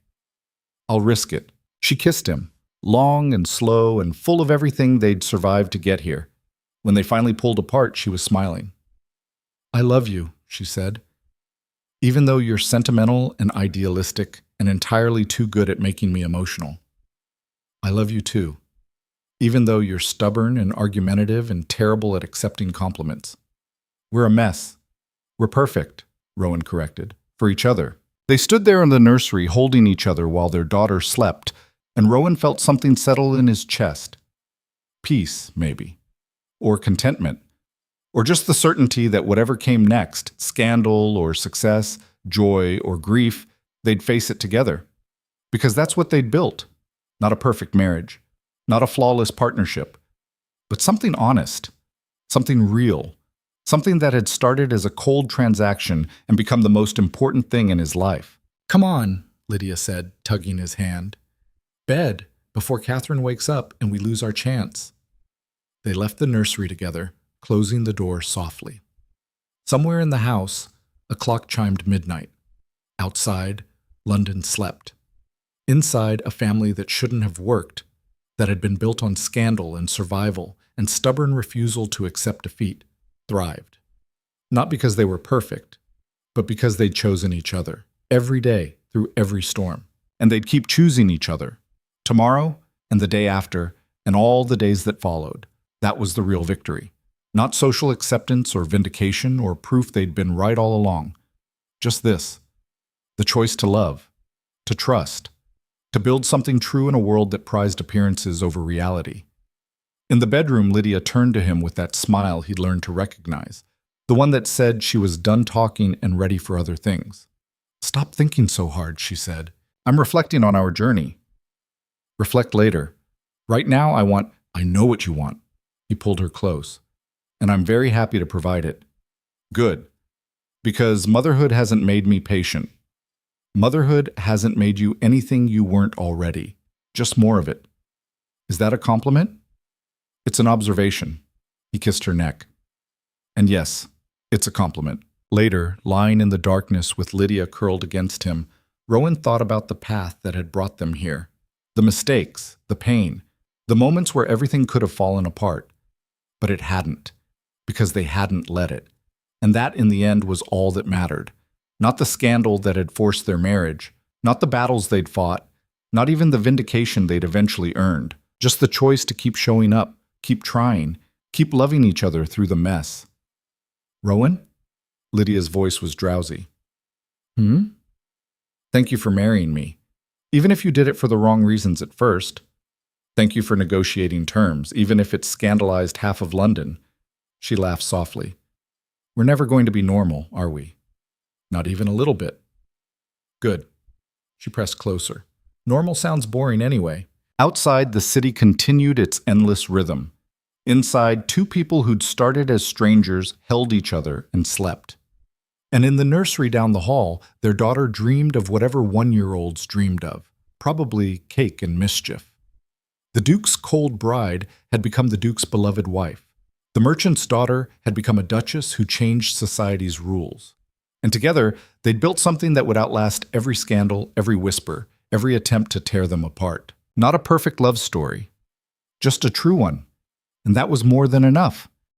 I'll risk it. She kissed him, long and slow and full of everything they'd survived to get here. When they finally pulled apart, she was smiling. I love you, she said. Even though you're sentimental and idealistic and entirely too good at making me emotional. I love you too. Even though you're stubborn and argumentative and terrible at accepting compliments. We're a mess. We're perfect, Rowan corrected, for each other. They stood there in the nursery holding each other while their daughter slept, and Rowan felt something settle in his chest. Peace, maybe. Or contentment. Or just the certainty that whatever came next, scandal or success, joy or grief, they'd face it together. Because that's what they'd built. Not a perfect marriage, not a flawless partnership, but something honest, something real, something that had started as a cold transaction and become the most important thing in his life. "Come on," Lydia said, tugging his hand. "Bed, before Catherine wakes up and we lose our chance." They left the nursery together, closing the door softly. Somewhere in the house, a clock chimed midnight. Outside, London slept. Inside, a family that shouldn't have worked, that had been built on scandal and survival and stubborn refusal to accept defeat, thrived. Not because they were perfect, but because they'd chosen each other, every day, through every storm. And they'd keep choosing each other, tomorrow and the day after, and all the days that followed. That was the real victory. Not social acceptance or vindication or proof they'd been right all along. Just this: the choice to love, to trust, to build something true in a world that prized appearances over reality. In the bedroom, Lydia turned to him with that smile he'd learned to recognize, the one that said she was done talking and ready for other things. "Stop thinking so hard," she said. "I'm reflecting on our journey." "Reflect later. Right now, I know what you want." He pulled her close. "And I'm very happy to provide it." "Good. Because motherhood hasn't made me patient. Motherhood hasn't made you anything you weren't already. Just more of it." "Is that a compliment?" "It's an observation." He kissed her neck. "And yes, it's a compliment." Later, lying in the darkness with Lydia curled against him, Rowan thought about the path that had brought them here. The mistakes, the pain, the moments where everything could have fallen apart. But it hadn't, because they hadn't let it. And that, in the end, was all that mattered. Not the scandal that had forced their marriage, not the battles they'd fought, not even the vindication they'd eventually earned. Just the choice to keep showing up, keep trying, keep loving each other through the mess. "Rowan?" Lydia's voice was drowsy. "Thank you for marrying me. Even if you did it for the wrong reasons at first. Thank you for negotiating terms, even if it scandalized half of London." She laughed softly. "We're never going to be normal, are we? Not even a little bit." "Good." She pressed closer. "Normal sounds boring anyway." Outside, the city continued its endless rhythm. Inside, two people who'd started as strangers held each other and slept. And in the nursery down the hall, their daughter dreamed of whatever one-year-olds dreamed of, probably cake and mischief. The Duke's cold bride had become the Duke's beloved wife. The merchant's daughter had become a duchess who changed society's rules. And together, they'd built something that would outlast every scandal, every whisper, every attempt to tear them apart. Not a perfect love story, just a true one. And that was more than enough.